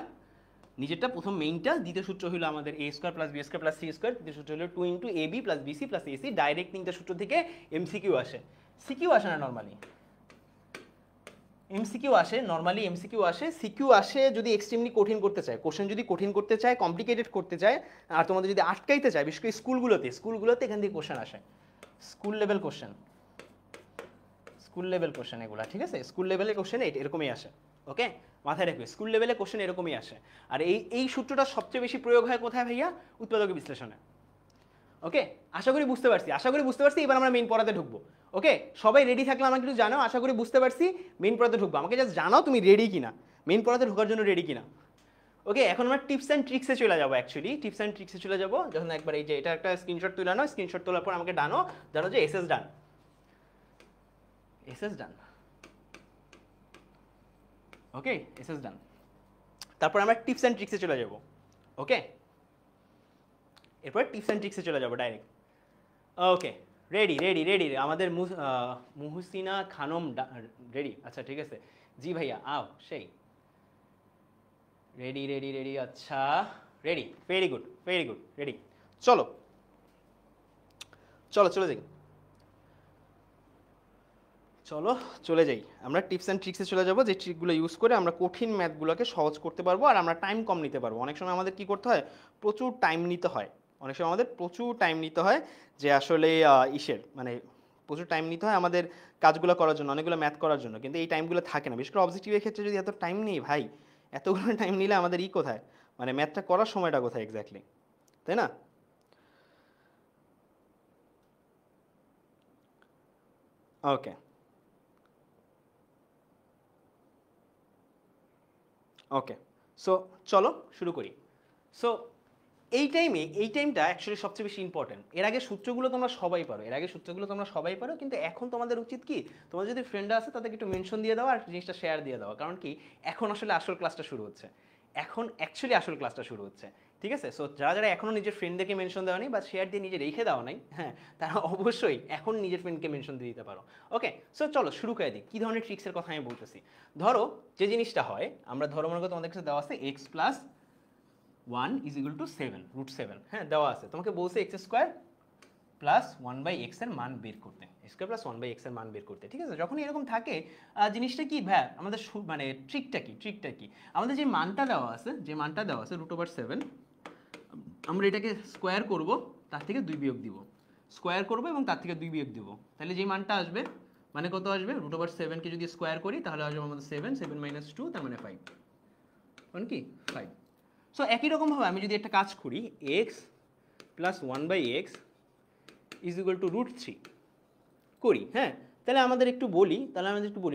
নিজেরটা, প্রথম মেইনটা, দ্বিতীয় সূত্র হলো আমাদের a square plus B square plus C square, তৃতীয় সূত্র হলো 2 × ab plus BC plus AC. Direct তিনটা সূত্র থেকে এমসিকিউ আসে, সিকিউ আসে না নর্মালি, এমসিকিউ আসে নর্মালি, এমসিকিউ আসে, সিকিউ আসে যদি এক্সট্রিমলি কঠিন করতে চায়, কোশ্চেন যদি কঠিন করতে চায়, কমপ্লিকেটেড করতে চায়, আর তোমাদের যদি আটকাইতে চায়, বিশেষ করে স্কুলগুলোতে এখান থেকে কোশ্চেন আসে, স্কুল লেভেল কোশ্চেন এগুলা, ঠিক আছে, স্কুল লেভেলের কোশ্চেন এরকমই আসে। ওকে, মাথায় রাখবে স্কুল লেভেলে কোশ্চেন এরকমই আসে। আর এই সূত্রটা সবচেয়ে বেশি প্রয়োগ হয় কোথায় ভাইয়া? উৎপাদক বিশ্লেষণে। ওকে, আশা করি বুঝতে পারছি। এবার আমরা মেইন পড়াতে ঢুকবো। ওকে, সবাই রেডি থাকলে আমাকে একটু জানাও, আশা করি বুঝতে পারছি, মেইন পড়াতে ঢুকবো। আমাকে জাস্ট জানাও তুমি রেডি কিনা, মেইন পড়াতে ঢোকার জন্য রেডি কিনা। ওকে, এখন আমরা টিপস অ্যান্ড ট্রিক্সে চলে যাবো। যখন একবার এই যে এটা একটা স্ক্রিনশট তুলে নাও, স্ক্রিনশট তোলার পর আমাকে জানো যে এসএস ডান। ওকে, এসএস ডান। তারপর আমরা টিপস অ্যান্ড ট্রিক্সে চলে যাব। ওকে, এরপর টিপস অ্যান্ড ট্রিক্সে চলে যাব ডাইরেক্ট। ওকে, রেডি। আমাদের মুহসিনা খানম রেডি? আচ্ছা ঠিক আছে, জি ভাইয়া আও সেই রেডি। আচ্ছা রেডি, ভেরি গুড রেডি। চলো চলে যাই। আমরা টিপস অ্যান্ড ট্রিক্সে চলে যাব, যে ট্রিকগুলো ইউজ করে আমরা কঠিন ম্যাথগুলোকে সহজ করতে পারবো, আর আমরা টাইম কম নিতে পারবো। অনেক সময় আমাদের কি করতে হয়, প্রচুর টাইম নিতে হয়, যে আসলে মানে প্রচুর টাইম নিতে হয় আমাদের কাজগুলো করার জন্য, অনেকগুলো ম্যাথ করার জন্য, কিন্তু এই টাইমগুলো থাকে না। বিশেষ করে অবজেক্টিভের ক্ষেত্রে যদি এত টাইম নেই ভাই, এতগুলো টাইম নিলে আমাদের কোথায়, মানে ম্যাথটা করার সময়টা কোথায় এক্স্যাক্টলি, তাই না? ওকে, সো চলো শুরু করি। সো এই টাইমটা অ্যাকচুয়ালি সবচেয়ে বেশি ইম্পর্টেন্ট। এর আগে সূত্রগুলো তোমরা সবাই পারো, কিন্তু এখন তোমাদের উচিত কি, তোমার যদি ফ্রেন্ডরা আছে তাদেরকে একটু মেনশন দিয়ে দাও আর জিনিসটা শেয়ার দিয়ে দাও। কারণ কি, এখন আসলে আসল ক্লাসটা শুরু হচ্ছে, ঠিক আছে? সো যারা এখনও নিজের ফ্রেন্ডদেরকে মেনশন দেওয়া নেই বা শেয়ার দিয়ে নিজে রেখে দেওয়া নাই, হ্যাঁ, তারা অবশ্যই এখন নিজের ফ্রেন্ডকে মেনশন দিয়ে দিতে পারো। ওকে, সো চলো শুরু করে দিই। কী ধরনের ট্রিক্সের কথা আমি বলতেছি, ধরো যে জিনিসটা হয়, আমরা ধরো মনে করো তোমাদের কাছে দেওয়া আছে x plus 1 is equal two 7 √7, হ্যাঁ দেওয়া আছে, তোমাকে বলছে x স্কোয়ার প্লাস 1/x এর মান বের করতে, স্কোয়ার প্লাস 1/x এর মান বের করতে, ঠিক আছে? যখন এরকম থাকে জিনিসটা কি ভাই, আমাদের মানে ট্রিকটা কি, আমাদের যে মানটা দেওয়া আছে √7, আমরা এটাকে স্কোয়ার করব, তার থেকে 2 বিয়োগ দিব, এবং তার থেকে 2 বিয়োগ দিব, তাহলে যে মানটা আসবে, মানে কত আসবে, √7 কে যদি স্কোয়ার করি তাহলে আসবে আমাদের 7 - 2, তার মানে 5, মানে কি 5। সো একই রকমভাবে আমি যদি একটা কাজ করি, x plus 1/x is equal two √3 করি, হ্যাঁ, তাহলে আমাদের একটু বলি,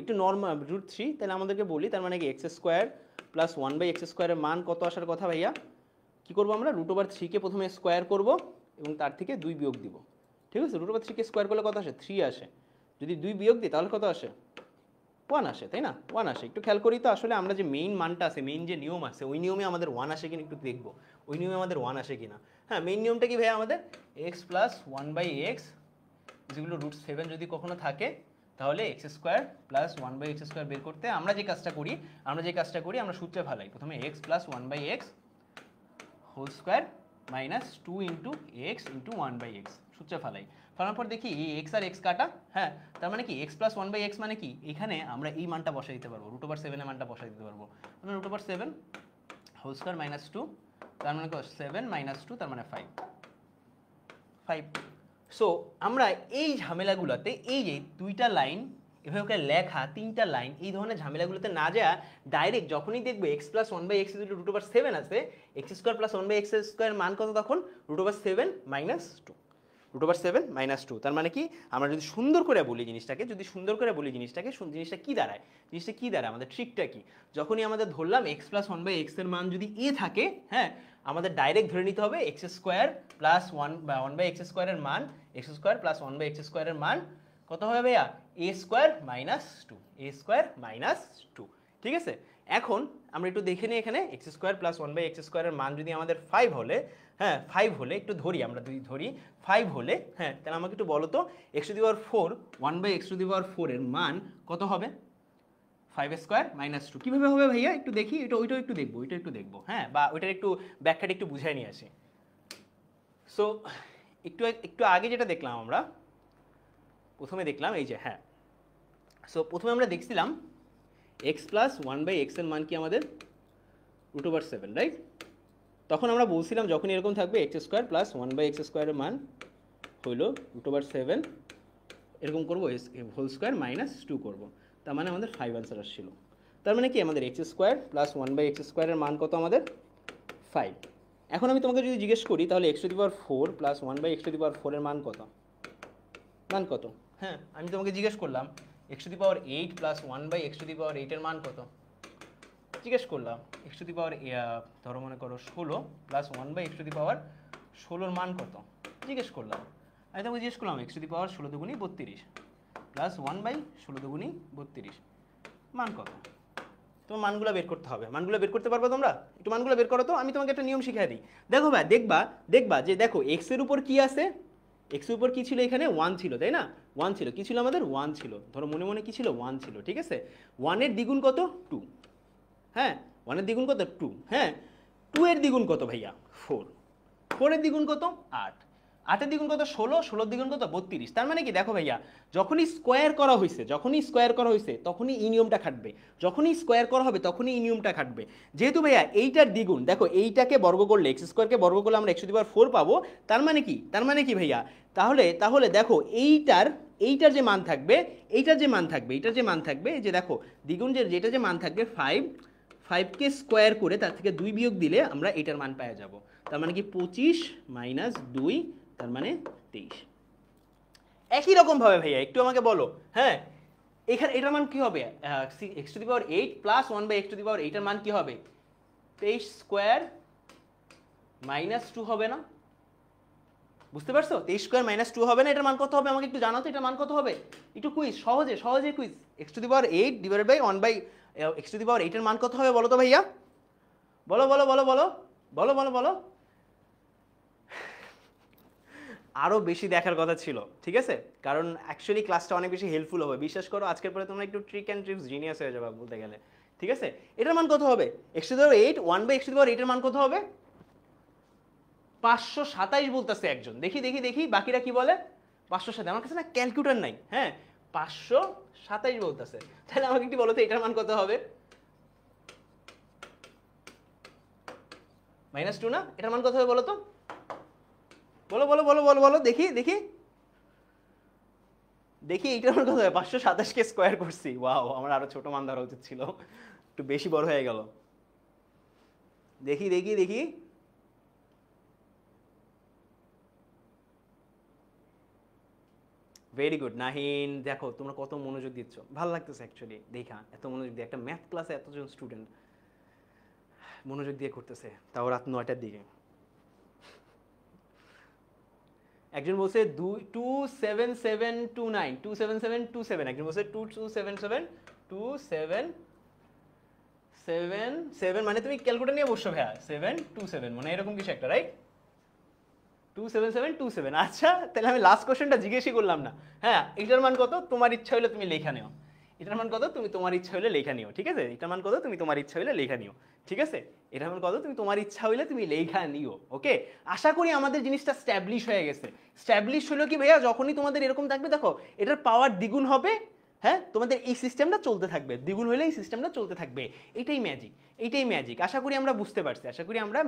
একটু নর্মাল √3, তাহলে আমাদেরকে বলি, তার মানে কি x স্কোয়ার প্লাস 1/x স্কোয়ারের মান কত আসার কথা ভাইয়া? কি করবো আমরা, √3 কে প্রথমে স্কোয়ার করব এবং তার থেকে 2 বিয়োগ দিব, ঠিক আছে? √3 কে স্কোয়ার করলে কত আসে, 3 আসে, যদি 2 বিয়োগ দিই তাহলে কত আসে, 1 আসে, তাই না? 1 আসে। একটু খেয়াল করি তো, আসলে আমরা যে মেইন মানটা আছে, মেইন যে নিয়ম আছে, ওই নিয়মে আমাদের 1 আসে কিনা একটু দেখবো, হ্যাঁ, মেইন নিয়মটা কি ভাইয়া আমাদের, x প্লাস 1/x যেগুলো √7 যদি কখনো থাকে, তাহলে x square plus 1/x square বের করতে আমরা যে কাজটা করি, আমরা সূত্রে ফেলাই, প্রথমে x plus 1/x whole square minus 2 × x × 1/x সূত্রে ফেলানোর পর দেখি এই x আর x কাটা, হ্যাঁ, তার মানে কি x প্লাস 1/x মানে কি, এখানে আমরা এই মানটা বসাই দিতে পারবো, √7 এর মানটা বসাই দিতে পারবো, মানে √7 হোল স্কোয়ার মাইনাস 2, তার মানে 7 - 2, তার মানে 5। সো আমরা এই ঝামেলাগুলোতে, এই যে দুইটা লাইন এভাবে লেখা, 3টা লাইন, এই ধরনের ঝামেলাগুলোতে না যায়, ডাইরেক্ট যখনই দেখবে x প্লাস 1/x √7 আছে, x square plus 1/x square মান কত তখন, √7 - 2, √7 - 2। তার মানে কি আমরা যদি সুন্দর করে বলি জিনিসটাকে, জিনিসটা কি দাঁড়ায়, আমাদের ট্রিকটা কি? যখনই আমাদের ধরলাম x + 1/x এর মান যদি a থাকে, হ্যাঁ, আমাদের ডাইরেক্ট ধরে নিতে হবে x² + 1/x² এর মান, x² + 1/x² এর মান কত হবে ভাইয়া? a² - 2, ঠিক আছে? এখন আমরা একটু দেখে নিই এখানে x² + 1/x² এর মান যদি আমাদের 5 হলে, হ্যাঁ 5 হলে, একটু ধরি আমরা ধরি 5 হলে, হ্যাঁ, তাহলে আমাকে একটু বলো তো x⁴ 1/x⁴ এর মান কত হবে? 5² - 2 কিভাবে হবে ভাইয়া? একটু দেখি, ওইটাও একটু দেখবো, হ্যাঁ, বা ওইটার একটু ব্যাখ্যাটা একটু বুঝাই নিয়ে আসি। সো একটু আগে যেটা দেখলাম আমরা, প্রথমে দেখলাম এই যে, হ্যাঁ, সো প্রথমে আমরা দেখছিলাম x + 1/x এর মান কি আমাদের? √7, রাইট? তখন আমরা বলছিলাম যখন এরকম থাকবে x² + 1/x² এর মান হইল √7, এরকম করবো (2) করবো, তার মানে আমাদের 5 আনসার আসছিল। তার মানে কি আমাদের x² + 1/x² এর মান কত আমাদের? 5। এখন আমি তোমাকে যদি জিজ্ঞেস করি তাহলে x⁴ + 1/x⁴ এর মান কত? হ্যাঁ, আমি তোমাকে জিজ্ঞেস করলাম x⁸ + 1/x⁸ এর মান কত? জিজ্ঞেস করলাম ধরো মনে করো 16 + 1/x⁴ এর মান কত? জিজ্ঞেস করলাম। আমি তোমাকে জিজ্ঞেস করলাম x⁴ 16 দুগুণী 32 + 1/16 32 মান কত? তোমার মানগুলো বের করতে হবে। মানগুলো বের করতে পারবে তোমরা? একটু মানগুলো বের করো তো, আমি তোমাকে একটা নিয়ম শিখিয়ে দিই। দেখো ভাই, দেখবা যে দেখো x এর উপর কি আছে? x এর উপর কি ছিল? এখানে 1 ছিল, তাই না? 1 ছিল। কি ছিল আমাদের? 1 ছিল। ধরো মনে কি ছিল? 1 ছিল, ঠিক আছে? 1 এর দ্বিগুণ কত? 2, হ্যাঁ, 1 এর দ্বিগুণ কত? 2, হ্যাঁ। 2 এর দ্বিগুণ কত ভাইয়া? 4, 4 এর দ্বিগুণ কত? 8, 8 এর দ্বিগুণ কত? 16, 16 এর দ্বিগুণ কত? 32। তার মানে কি দেখো ভাইয়া, যখনই স্কোয়ার করা হয়েছে তখনই এই নিয়মটা খাটবে। যখনই স্কোয়ার করা হবে তখনই এই নিয়মটা খাটবে। যেহেতু ভাইয়া এইটার দ্বিগুণ, দেখো এইটাকে বর্গ করলে, x² কে বর্গ করলে আমরা x⁴ পাবো। তার মানে কি ভাইয়া? তাহলে দেখো এইটার যে মান থাকবে, এইটার যে মান থাকবে, এই যে দেখো দ্বিগুণ যেটা যে মান থাকবে 5 কে স্কোয়ার করে তার থেকে 2 বিয়োগ দিলে আমরা এটার মান পেয়ে যাব। তার মানে কি 25 - 2, তার মানে 23। একই রকম ভাবে ভাইয়া একটু আমাকে বলো, হ্যাঁ, এখানে এটার মান কি হবে? x⁸ + 1/x⁴ এটার মান কি হবে? 23² - 2 হবে না? বুঝতে পারছো? 23² - 2 হবে না? এটার মান কত হবে? আমাকে একটু জানাও তো এটার মান কত হবে? একটু কুইজ, সহজে কুইজ। x⁴ / 1/x⁴ এর মান কত হবে বলো তো ভাইয়া? বলো। আরো বেশি দেখার কথা ছিল, ঠিক আছে? কারণ অ্যাকচুয়ালি ক্লাসটা অনেক বেশি হেল্পফুল হবে। বিশ্বাস করো, আজকের পরে তোমরা একটু ট্রিক অ্যান্ড ট্রিক্স জিনিয়াস হয়ে যাবে বলতে গেলে, ঠিক আছে? এটার মান কত হবে? x⁴ 1/x⁴ এটার মান কত হবে? 527 বলতেছে একজন। দেখি বাকিরা কি বলে। 527। আমার কাছে না ক্যালকুলেটর নাই, হ্যাঁ, 527 বলতেছে। তাহলে আমাকে একটু বলো তো এটার মান কত হবে? -2 না? এটার মান কত হবে বলো তো? বলো দেখি এইটার মান কত হবে? 527 কে স্কোয়ার করছি। ওয়াও, আমার আরো ছোট মান ধরা উচিত ছিল, একটু বেশি বড় হয়ে গেল। দেখি ভেরি গুড নাহিন, দেখো তোমরা কত মনোযোগ দিচ্ছ, ভালো লাগতেছে অ্যাকচুয়ালি দেখা, এত মনোযোগ দিয়ে একটা ম্যাথ ক্লাসে এতজন স্টুডেন্ট মনোযোগ দিয়ে করতেছে, তাও রাত 9টার দিকে। একজন বলছে 27729, 27727, একজন বলছে 27727, মানে তুমি ক্যালকুলেটর নিয়ে বসছো ভাইয়া, 727 মানে এরকম কিছু একটা, রাইট? 27727। আচ্ছা, তাহলে আমি লাস্ট কোশ্চেনটা জিজ্ঞেসই করলাম না। হ্যাঁ, এটার মান কত? তোমার ইচ্ছা হলে তুমি লেখা নিও। এটার মান কত? তুমি তোমার ইচ্ছা হলে লেখা নিও, ঠিক আছে? এটার মান কত? তুমি তোমার ইচ্ছা হলে লেখা নিও, ঠিক আছে? এটার মান কত? তুমি তোমার ইচ্ছা হলে তুমি লেখা নিও, ওকে? আশা করি আমাদের জিনিসটা স্ট্যাবলিশ হয়ে গেছে। স্ট্যাবলিশ হলো কি ভাইয়া, যখনই তোমাদের এরকম থাকবে, দেখো এটার পাওয়ার দ্বিগুণ হবে, হ্যাঁ, তোমাদের এই সিস্টেমটা চলতে থাকবে, দ্বিগুণ হলে এই সিস্টেমটা চলতে থাকবে। এটাই ম্যাজিক। আশা করি আমরা বুঝতে পারছি,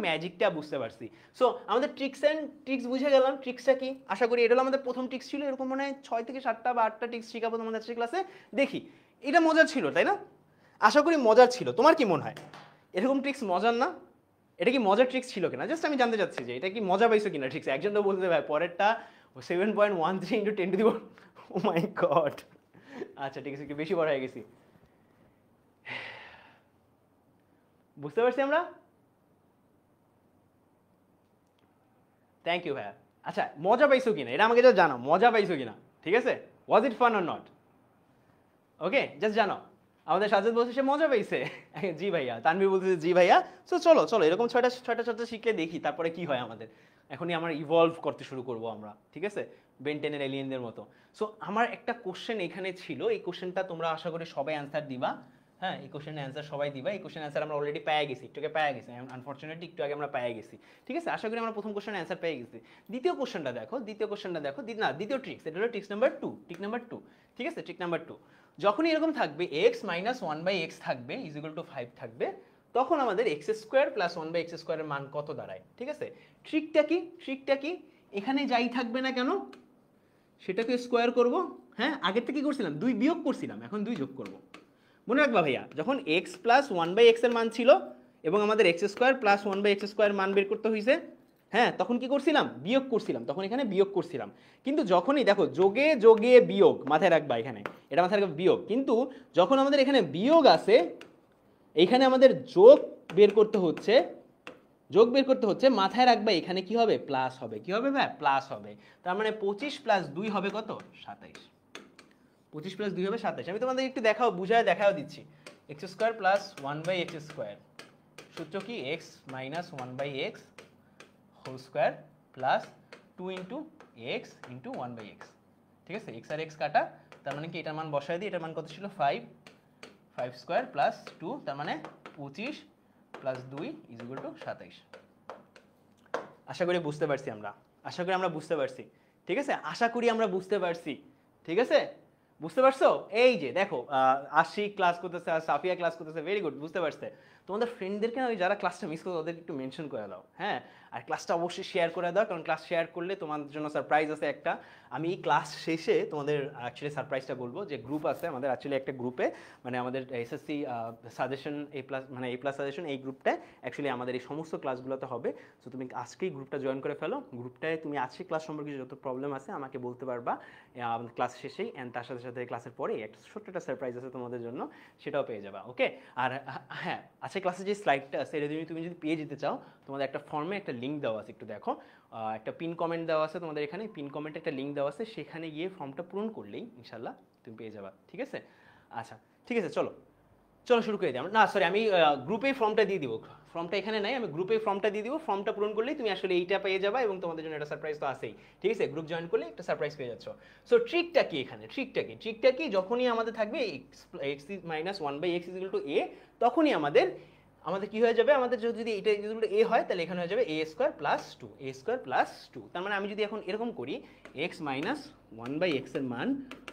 ম্যাজিকটা বুঝতে পারছি। সো আমাদের ট্রিক্স বুঝে গেলাম। ট্রিক্সটা কি? আশা করি এটা হলো আমাদের প্রথম ট্রিক্স ছিল। এরকম মনে হয় 6 থেকে 7টা বা 8টা ট্রিক্স শেখাবো তোমাদের আজকের ক্লাসে। দেখি, এটা মজার ছিল তাই না? আশা করি মজার ছিল। তোমার কি মনে হয় এরকম ট্রিক্স মজার না? এটা কি মজার ট্রিক্স ছিল কিনা জাস্ট আমি জানতে চাচ্ছি যে এটা কি মজা পাইছো কিনা ট্রিক্স। একজন তো বলতে ভাই পরেরটা 7.13 into 10 to the power, oh my God. আচ্ছা ঠিক আছে, একটু বেশি বড় হয়ে গেছি, বুঝতে পারছি আমরা। থ্যাংক ইউ ভাইয়া। আচ্ছা মজা পাইছো কিনা এটা আমাকে জাস্ট জানাও, মজা পাইছো কিনা, ঠিক আছে? Was it fun or not? Okay just জানাও। আমাদের সাজেদ বলছে সে মজা পেয়েছে। জি ভাইয়া। তানভীর বলতেছে জি ভাইয়া। সো চলো চলো এরকম ছয়টা শিখলে দেখি তারপরে কি হয় আমাদের। এখনই আমরা ইভলভ করতে শুরু করব আমরা, ঠিক আছে, বেনটেনের এলিয়েনদের মতো। সো আমার একটা কোশ্চেন এখানে ছিল, এই কোশ্চেনটা তোমরা আশা করি সবাই অ্যান্সার দিবা। হ্যাঁ এই কোশ্চেনের অ্যান্সার সবাই দিবা। এই কোশ্চেন অ্যান্সার আমরা অলরেডি পেয়ে গেছি, একটু আগে পেয়ে গেছি, আনফর্চুনেটলি একটু আগে আমরা পেয়ে গেছি, ঠিক আছে। আশা করি আমরা প্রথম কোশ্চেনের অ্যান্সার পেয়ে গেছি। দ্বিতীয় কোশ্চেনটা দেখো, দ্বিতীয় ট্রিক্স, এটা হলো ট্রিক্স নাম্বার 2, ঠিক আছে, ট্রিক নাম্বার 2। যখনই এরকম থাকবে x মাইনাস 1/x থাকবে ইজ ইকুয়াল টু 5 থাকবে, তখন আমাদের x স্কোয়ার প্লাস 1/x স্কোয়ারের মান কত দাঁড়ায়, ঠিক আছে। ট্রিকটা কি এখানে যাই থাকবে না কেন সেটাকে স্কোয়ার করব। হ্যাঁ আগের থেকে কি করছিলাম, 2 বিয়োগ করছিলাম, এখন 2 যোগ করব। মনে রাখবা ভাইয়া, যখন x প্লাস 1/x এর মান ছিল এবং আমাদের x square plus 1/x square মান বের করতে হয়েছে, হ্যাঁ তখন কি করছিলাম, বিয়োগ করছিলাম, তখন এখানে বিয়োগ করছিলাম। কিন্তু যখনই দেখো যোগে যোগে বিয়োগ, মাথায় রাখবা এখানে, এটা মাথায় রাখবা বিয়োগ, কিন্তু যখন আমাদের এখানে বিয়োগ আছে এইখানে আমাদের যোগ বের করতে হচ্ছে, মাথায় রাখবা এখানে কি হবে, প্লাস হবে। কি হবে ভাই, প্লাস হবে। তার মানে 25 প্লাস 2 হবে কত, 27। 25 প্লাস 2 হবে 27। আমি তোমাদের একটু দেখাও দিচ্ছি। x square plus 1/x square সূত্র কি, x minus 1/x whole square plus 2 into x into 1/x, ঠিক আছে। x আর x কাটা, তার মানে কি এটার মান বসায় দিই, এটার মান কত ছিল 5 স্কোয়ার প্লাস 2, তার মানে 25 প্লাস 2 ইজ ইকুয়াল টু 27। আশা করি বুঝতে পারছি আমরা, বুঝতে পারছি, ঠিক আছে, আশা করি আমরা বুঝতে পারছি, ঠিক আছে। বুঝতে পারছো? এই যে দেখো আশিক ক্লাস করতেছে আর সাফিয়া ক্লাস করতেছে, ভেরি গুড, বুঝতে পারছে। তোমাদের ফ্রেন্ডদেরকে না ওই যারা ক্লাসটা মিস করছে ওদেরকে একটু মেনশন করে দাও, হ্যাঁ। আর ক্লাসটা অবশ্যই শেয়ার করে দাও, কারণ ক্লাস শেয়ার করলে তোমাদের জন্য সারপ্রাইজ আছে একটা। আমি এই ক্লাস শেষে তোমাদের অ্যাকচুয়ালি সারপ্রাইজটা বলবো, যে গ্রুপ আছে আমাদের অ্যাকচুয়ালি একটা গ্রুপে, মানে আমাদের এসএসসি সাজেশন এ প্লাস সাজেশন, এই গ্রুপটায় অ্যাকচুয়ালি আমাদের এই সমস্ত ক্লাসগুলোতে হবে। সো তুমি আজকেই গ্রুপটা জয়েন করে ফেলো। গ্রুপটায় তুমি আজকে ক্লাস সম্পর্কে যত প্রবলেম আছে আমাকে বলতে পারবা আমাদের ক্লাস শেষেই, অ্যান্ড তার সাথে সাথে ক্লাসের পরে একটা ছোট্ট একটা সারপ্রাইজ আছে তোমাদের জন্য, সেটাও পেয়ে যাবা, ওকে। আর হ্যাঁ আজকে ক্লাসে যে স্লাইডটা আছে এটা তুমি যদি পেয়ে যেতে চাও, তোমাদের একটা ফর্মে একটা লিঙ্ক দেওয়া আছে, একটু দেখো, একটা পিন কমেন্ট দেওয়া আছে তোমাদের এখানে, পিন কমেন্টে একটা লিঙ্ক দেওয়া আছে, সেখানে গিয়ে ফর্মটা পূরণ করলেই ইনশাল্লাহ তুমি পেয়ে যাবা, ঠিক আছে। আচ্ছা ঠিক আছে, চলো শুরু করে দিই আমরা। না সরি, আমি গ্রুপেই ফর্মটা দিয়ে দিব, ফর্মটা এখানে নাই, আমি গ্রুপেই ফর্মটা দিয়ে দিব। ফর্মটা পূরণ করলেই তুমি আসলে এইটা পেয়ে যাবা, এবং তোমাদের জন্য একটা সারপ্রাইজ তো আছেই, ঠিক আছে। গ্রুপ জয়েন করলে একটা সারপ্রাইজ পেয়ে যাচ্ছ। সো ট্রিকটা কি এখানে, ট্রিকটা কি যখনই আমাদের থাকবে x minus 1/x is equal to a, তখনই আমাদের কি হয়ে যাবে, আমাদের যদি এটা যদি a হয় তাহলে এখানে হয়ে যাবে a স্কোয়ার প্লাস 2, তার মানে আমি যদি এখন এরকম করি x মাইনাস 1/x এর মান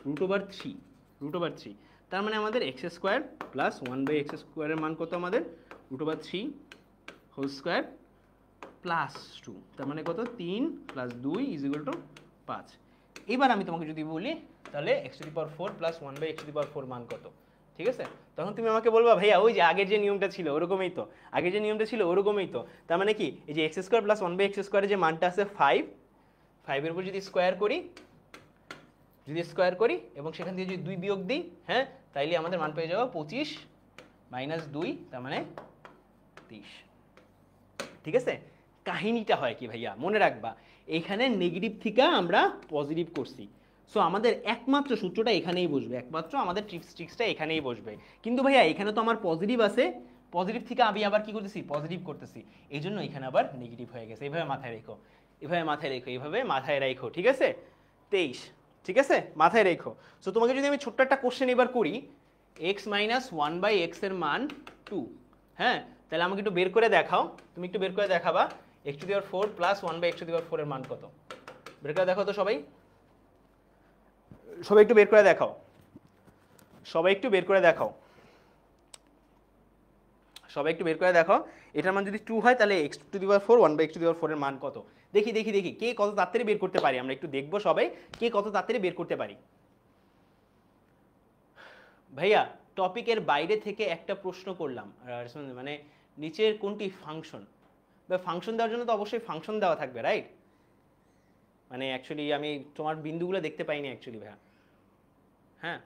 √3, তার মানে আমাদের x স্কোয়ার প্লাস 1/x স্কোয়ারের মান কত, আমাদের √3 হোল স্কোয়ার প্লাস 2, তার মানে কত 3 প্লাস 2 ইজ ইকুয়াল টু 5। এবার আমি তোমাকে যদি বলি তাহলে x⁴ প্লাস 1/x⁴ মান কত, ঠিক আছে। তখন তুমি আমাকে বলবা ভাইয়া ওই যে আগের যে নিয়মটা ছিল ওরকমই তো, তার মানে কি এই যে x স্কোয়ার প্লাস 1/x স্কোয়ারের যে মানটা আছে 5 এর উপর যদি স্কোয়ার করি এবং সেখান থেকে যদি 2 বিয়োগ দিই, হ্যাঁ তাইলে আমাদের মান পেয়ে যাবো 25 মাইনাস 2, তার মানে 30, ঠিক আছে। কাহিনীটা হয় কি ভাইয়া, মনে রাখবা এখানে নেগেটিভ থেকে আমরা পজিটিভ করছি, সো আমাদের একমাত্র সূত্রটা এখানেই বসবে, আমাদের ট্রিক্সটা এখানেই বসবে। কিন্তু ভাইয়া এখানে তো আমার পজিটিভ আছে, পজিটিভ থেকে আমি আবার কি করতেছি, পজিটিভ করতেছি, এই জন্য এখানে আবার নেগেটিভ হয়ে গেছে। এইভাবে মাথায় রেখো, ঠিক আছে। 23, ঠিক আছে, মাথায় রেখো। সো তোমাকে যদি আমি ছোট্ট একটা কোশ্চেন এবার করি, x মাইনাস 1/x এর মান 2, হ্যাঁ তাহলে আমাকে একটু বের করে দেখাও, তুমি একটু বের করে দেখাবা x⁴ প্লাস 1/x⁴ এর মান কত, বের করে দেখাও তো সবাই একটু বের করে দেখাও, এটার মান যদি 2 হয় তাহলে x⁴ 1/x⁴ এর মান কত, দেখি কে কত তাড়াতাড়ি বের করতে পারি, আমরা একটু দেখবো সবাই কে কত তাড়াতাড়ি বের করতে পারি। ভাইয়া টপিকের বাইরে থেকে একটা প্রশ্ন করলাম, মানে নিচের কোনটি ফাংশন, বা ফাংশন দেওয়ার জন্য তো অবশ্যই ফাংশন দেওয়া থাকবে, রাইট। মানে অ্যাকচুয়ালি আমি তোমার বিন্দুগুলো দেখতে পাইনি অ্যাকচুয়ালি ভাইয়া। হ্যাঁ,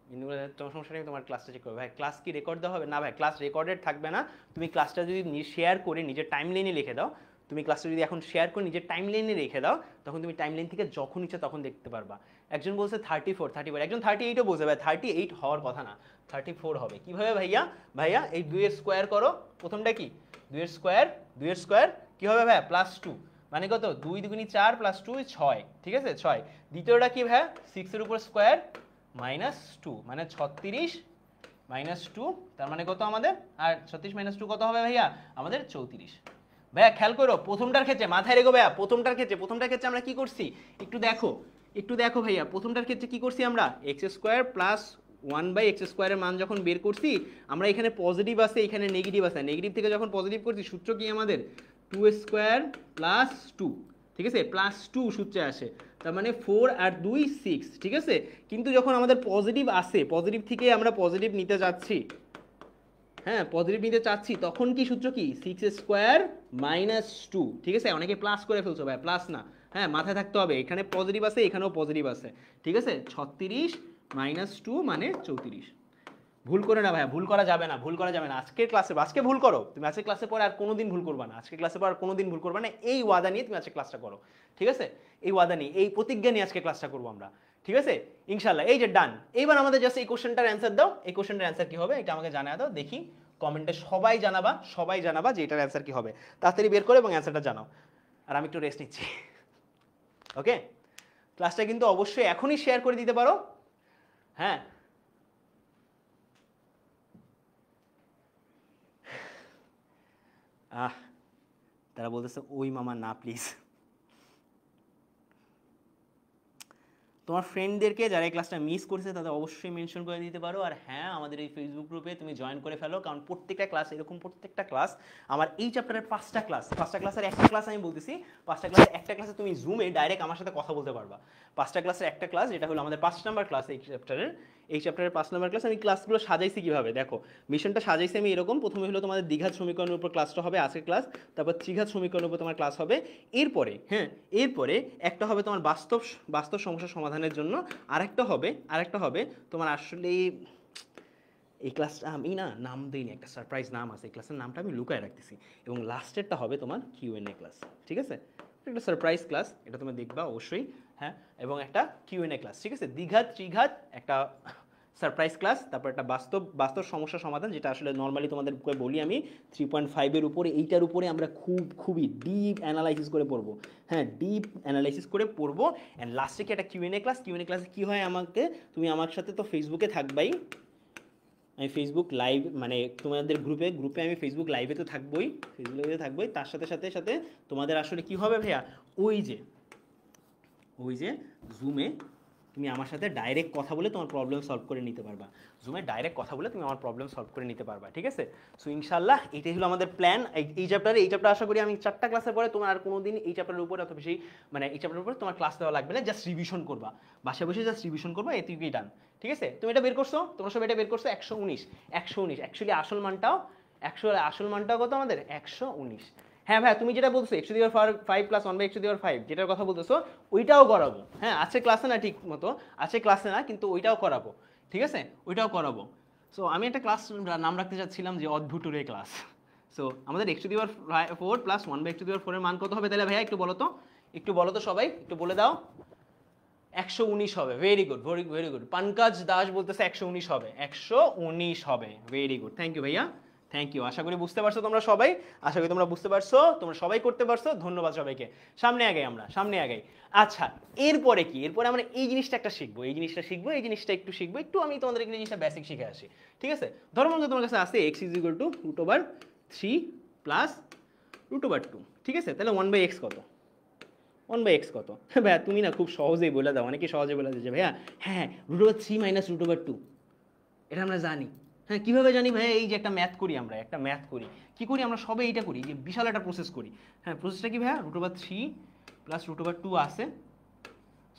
বিন্দুগুলো তোমার সমস্যা নেই, তোমার ক্লাসটা চেক করবে। ভাই ক্লাস কি রেকর্ড দেওয়া হবে? না ভাই, ক্লাস রেকর্ডেড থাকবে না। তুমি ক্লাসটা যদি শেয়ার করে নিজের টাইম লাইনে লিখে দাও, তুমি ক্লাসটা যদি এখন শেয়ার করে নিজের টাইম লাইনে রেখে দাও, তখন তুমি টাইম লাইন থেকে যখন ইচ্ছা তখন দেখতে পারবা। একজন বলছে 34, 34, একজন 38ও বলছে। ভাই 38 হওয়ার কথা না, 34 হবে। কীভাবে ভাইয়া? ভাইয়া এই 2 এর স্কোয়ার করো। প্রথমটা কি 2 এর স্কোয়ার, 2 এর স্কোয়ার কী হবে ভাইয়া? +2, মানে কত? 2 দুগুণী 4 +2 6, ঠিক আছে 6। দ্বিতীয়টা কি ভাইয়া? 6 এর উপর স্কোয়ার -2, মানে 36 -2, তার মানে কত আমাদের? আর 36 -2 কত হবে ভাইয়া? আমাদের 34। ভাইয়া খেয়াল করো, প্রথমটার ক্ষেত্রে মাথায় রেখো ভাইয়া, প্রথমটার ক্ষেত্রে আমরা কি করছি একটু দেখো ভাইয়া। প্রথমটার ক্ষেত্রে কি করছি আমরা? x² + 1/x² এর মান যখন বের করছি, আমরা এখানে পজিটিভ আছে, এখানে নেগেটিভ আছে। নেগেটিভ থেকে যখন পজিটিভ করছি, সূত্র কি আমাদের? 2² + 2, ঠিক আছে, +2 সূত্রে আসে। তার মানে 4 আর 2 6, ঠিক আছে। কিন্তু যখন আমাদের পজিটিভ আসে, পজিটিভ থেকে আমরা পজিটিভ নিতে যাচ্ছি, হ্যাঁ পজিটিভ নিতে চাচ্ছি, তখন কি সূত্র কি? 6² - 2, ঠিক আছে। অনেকে প্লাস করে ফেলছো ভাই, প্লাস না, হ্যাঁ মাথায় থাকতে হবে, এখানে পজিটিভ আছে, এখানেও পজিটিভ আছে, ঠিক আছে। 36 - 2 মানে 34। ভুল করে না ভাইয়া, ভুল করা যাবে না, ভুল করা যাবে না। আজকের ক্লাসে আজকে ভুল করো তুমি, আজকে ক্লাসে পরে আর কোনোদিন ভুল করবা না। আজকে ক্লাসে পরে আর কোনোদিন ভুল করবা না, এই ওয়াদা নিয়ে তুমি আজকে ক্লাসটা করো, ঠিক আছে। এই ওয়াদা নিয়ে, এই প্রতিজ্ঞা নিয়ে আজকে ক্লাসটা করবো আমরা, ঠিক আছে ইনশাল্লাহ। এই যে ডান, এইবার আমাদের জাস্ট এই কোশ্চেনটার অ্যান্সার দাও। এই কোশ্চেনটার অ্যান্সার কি হবে এটা আমাকে জানা দাও, দেখি কমেন্টে সবাই জানাবা যে এটার অ্যান্সার কি হবে। তাড়াতাড়ি বের করো এবং অ্যান্সারটা জানাও। আর আমি একটু রেস্ট নিচ্ছি, ওকে। ক্লাসটা কিন্তু অবশ্যই এখনই শেয়ার করে দিতে পারো, হ্যাঁ। তারা বলতেছে ওই মামা না প্লিজ। তোমার ফ্রেন্ডদেরকে যারা এই ক্লাসটা মিস করছে তাদের অবশ্যই মেনশন করে দিতে পারো। আর হ্যাঁ, আমাদের এই ফেসবুক গ্রুপে তুমি জয়েন করে ফেলো, কারণ প্রত্যেকটা ক্লাস এরকম, প্রত্যেকটা ক্লাস আমার এই চ্যাপ্টারের 5টা ক্লাসের একটা ক্লাস আমি বলতেছি, 5টা ক্লাসের একটা ক্লাসে তুমি জুমে ডাইরেক্ট আমার সাথে কথা বলতে পারবা। 5টা ক্লাসের একটা ক্লাস, যেটা হলো আমাদের 5 নাম্বার ক্লাস এই চ্যাপ্টারের 5 নাম্বার ক্লাস। আমি ক্লাসগুলো সাজাইছি কীভাবে দেখো, মিশনটা সাজাইছি আমি এরকম। প্রথমে হলো তোমাদের দ্বিঘাত সমীকরণের উপর ক্লাসটা হবে আজকের ক্লাস, তারপর ত্রিঘাত সমীকরণের উপর তোমার ক্লাস হবে। এরপরে একটা হবে তোমার বাস্তব সমস্যা সমাধানের জন্য, আরেকটা হবে তোমার আসলে এই ক্লাসটা আমি না নাম দিইনি, একটা সারপ্রাইজ নাম আছে, এই ক্লাসের নামটা আমি লুকায় রাখতেছি। এবং লাস্টেরটা হবে তোমার Q&A ক্লাস, ঠিক আছে। একটা সারপ্রাইজ ক্লাস, এটা তুমি দেখবা অবশ্যই, হ্যাঁ। এবং একটা Q&A ক্লাস, ঠিক আছে। দ্বিঘাত ত্রিঘাত একটা সারপ্রাইজ ক্লাস, তারপর একটা বাস্তব সমস্যা সমাধান, যেটা আসলে নর্মালি তোমাদের বলি আমি 3.5 উপরে, এইটার উপরে আমরা খুবই ডিপ অ্যানালাইসিস করে পড়বো, হ্যাঁ ডিপ অ্যানালাইসিস করে পড়বো। অ্যান্ড লাস্টে কি একটা Q&A ক্লাসে কী হয়, তুমি আমার সাথে তো ফেসবুকে থাকবাই, আমি ফেসবুক লাইভ মানে তোমাদের গ্রুপে আমি ফেসবুক লাইভে তো থাকবোই, তার সাথে তোমাদের আসলে কি হবে ভাইয়া, ওই যে জুমে তুমি আমার সাথে ডাইরেক্ট কথা বলে তোমার প্রবলেম সলভ করে নিতে পারবা, তুমি আমার প্রবলেম সলভ করে নিতে পারবা, ঠিক আছে। সো ইনশাল্লাহ এটাই হলো আমাদের প্ল্যান। এই চ্যাপ্টার আশা করি আমি 4টা ক্লাসের পরে তোমার আর কোনো দিন এই চ্যাপ্টারের উপরে অত বেশি এই চ্যাপ্টারের উপরে তোমার ক্লাস দেওয়া লাগবে না, জাস্ট রিভিশন করবা, বাসায় বসে জাস্ট রিভিশন করবা, এটুকুই ডান, ঠিক আছে। তুমি এটা বের করছো, তোমরা সব এটা বের করছো 119 অ্যাকচুয়ালি আসল মানটাও কত আমাদের 119। হ্যাঁ ভাই, তুমি যেটা বলছো x⁵ + 1/x⁵, যেটার কথা বলতেছো ওইটাও করাবো, হ্যাঁ আজকে ক্লাসে না, ঠিক মতো আজকে ক্লাসে না, কিন্তু ওইটাও করাবো, ঠিক আছে, ওইটাও করাবো। সো আমি একটা ক্লাস নাম রাখতে চাচ্ছিলাম যে অদ্ভুতুরে ক্লাস। সো আমাদের x⁴ + 1/x⁴ এর মান কত হবে তাহলে ভাইয়া একটু বলো তো সবাই, একটু বলে দাও। 119 হবে, ভেরি গুড। পঙ্কজ দাস বলতেছে 119 হবে, ভেরি গুড, থ্যাংক ইউ ভাইয়া, থ্যাংক ইউ। আশা করি বুঝতে পারছো তোমরা সবাই, তোমরা সবাই করতে পারছো, ধন্যবাদ সবাইকে। সামনে আগাই। আচ্ছা, এরপরে আমরা এই জিনিসটা শিখবো, একটু আমি তোমাদের এই জিনিসটা বেসিক শিখে আসি, ঠিক আছে। ধরো তোমার কাছে আছে x = √3 + √2, ঠিক আছে। তাহলে 1/x কত? 1/x কত? ভাইয়া তুমি না খুব সহজেই বলে দাও, অনেকে সহজে বলে যে ভাইয়া হ্যাঁ √3 - √2, এটা আমরা জানি। হ্যাঁ কীভাবে জানি ভাইয়া? এই যে একটা ম্যাথ করি, কী করি আমরা সবাই এইটা করি, যে বিশাল একটা প্রসেস করি। হ্যাঁ প্রসেসটা কি ভাইয়া? √3 + √2 আছে।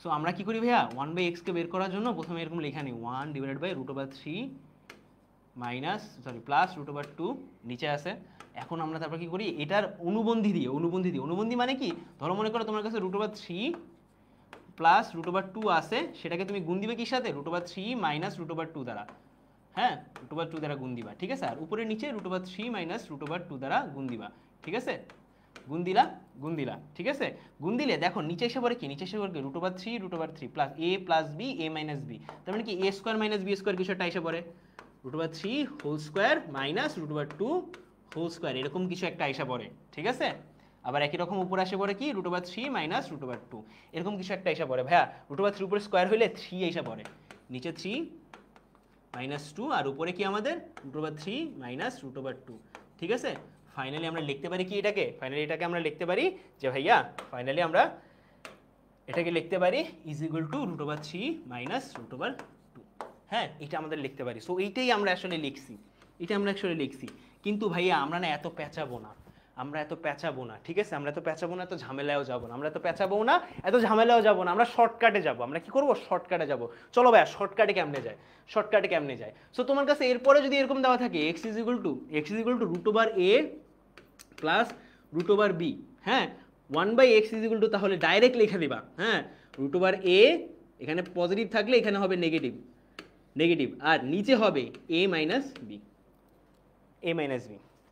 সো আমরা কি করি ভাইয়া, 1/x-কে বের করার জন্য প্রথমে এরকম লেখা নিই, 1/√3 + √2 নিচে আছে। এখন আমরা তারপর কি করি, এটার অনুবন্ধী মানে কি, ধরো মনে করো তোমার কাছে √3 প্লাস রুট ওভার 2 আছে, সেটাকে তুমি গুণ দিবে কি সাথে, root over 3 minus root over 2 দ্বারা, হ্যাঁ রুট ওভার 2 দ্বারা গুণ দিবা, ঠিক আছে। আর উপরে নিচে root over 3 minus root over 2 দ্বারা গুণ দিবা, ঠিক আছে। গুণ দিলা, ঠিক আছে। গুণ দিলে দেখো নিচে এসে পড়ে কি, নিচে এসে পড়ে root over 3 plus A plus B A minus B, তার মানে কি A square minus B square কিছু একটা এসে পড়ে, root over 3 whole square minus root over 2 whole square, এরকম কিছু একটা এসে পড়ে, ঠিক আছে। আবার একই রকম উপরে আসে পড়ে কি root over 3 minus root over 2, এরকম কিছু একটা এসে পড়ে। ভাইয়া রুট ওভার 3 উপরে স্কোয়ার হইলে 3 এসে পড়ে, নিচে 3 মাইনাস 2 আর উপরে কি আমাদের root over 3 minus root over 2, ঠিক আছে। ফাইনালি আমরা লিখতে পারি কি এটাকে, ফাইনালি এটাকে আমরা লিখতে পারি যে ভাইয়া ফাইনালি আমরা এটাকে লিখতে পারি is equal to root over 3 minus root over 2, হ্যাঁ এটা আমাদের লিখতে পারি। সো এইটাই আমরা আসলে লিখছি, এটা আমরা অ্যাকচুয়ালি লিখছি। কিন্তু ভাইয়া আমরা না এত পেঁচাবো না, আমরা এত পেঁচাবো না, ঠিক আছে। আমরা এত পেঁচাবো না, এত ঝামেলায়ও যাবো না, আমরা এত পেঁচাবো না, এত ঝামেলাও যাবো না, আমরা শর্টকাটে যাবো। আমরা কি করবো, শর্টকাটে যাবো। চলো ভাইয়া শর্টকাটে কেমনে যায়, শর্টকাটে কেমনে যায়। সো তোমার কাছে এরপরে যদি এরকম দেওয়া থাকে x is equal to root over A plus root over B, হ্যাঁ 1/x ইজ ইকুয়াল টু, তাহলে ডাইরেক্ট লিখে দিবা, হ্যাঁ রুট ওভার এ এখানে পজিটিভ থাকলে এখানে হবে নেগেটিভ, আর নিচে হবে এ মাইনাস বি,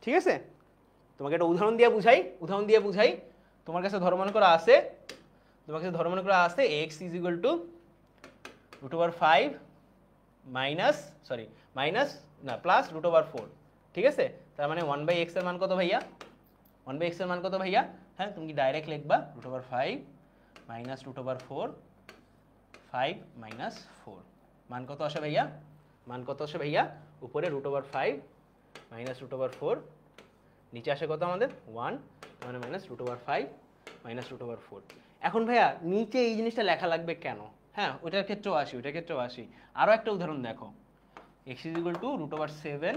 ঠিক আছে। তোমাকে একটা উদাহরণ দিয়ে বুঝাই, তোমার কাছে ধর্ম মনে করা আছে, x is equal to root over 5 plus root over 4, ঠিক আছে। তার মানে 1/x এর মান কত ভাইয়া, 1/x এর মান কত ভাইয়া, হ্যাঁ তুমি কি ডাইরেক্ট লিখবা root over 5 minus root over 4, 5 minus 4, মান কত আসে ভাইয়া, উপরে root over 5 minus root over 4, নিচে আসে কত আমাদের 1, মানে minus root over 5 minus root over 4। এখন ভাইয়া নিচে এই জিনিসটা লেখা লাগবে কেন, হ্যাঁ ওটার ক্ষেত্রেও আসি। আরও একটা উদাহরণ দেখো, x is equal to root over 7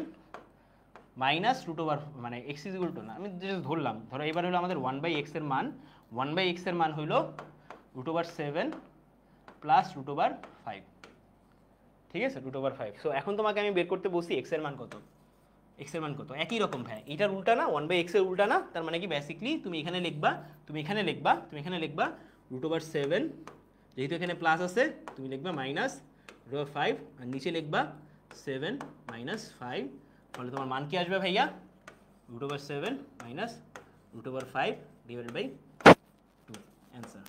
minus root over, মানে এক্স ইজ ইকুয়াল টু না, আমি ধরলাম, ধরো এবার হলো আমাদের 1/x এর মান হইল root over 7 plus root over 5, ঠিক আছে, রুট ওভার 5। সো এখন তোমাকে আমি বের করতে বলছি এক্স এর মান কত, একই রকম ভাই, এটার উল্টা না, 1/x এর উল্টা না, তার মানে কি বেসিকলি তুমি এখানে লিখবা রুট ওভার 7, যেহেতু এখানে প্লাস আছে তুমি লিখবা মাইনাস রুট ওভার 5, আর নিচে লিখবা 7 মাইনাস 5, তাহলে তোমার মান কি আসবে ভাইয়া, root over 7 minus root over 5 divided by 2, answer.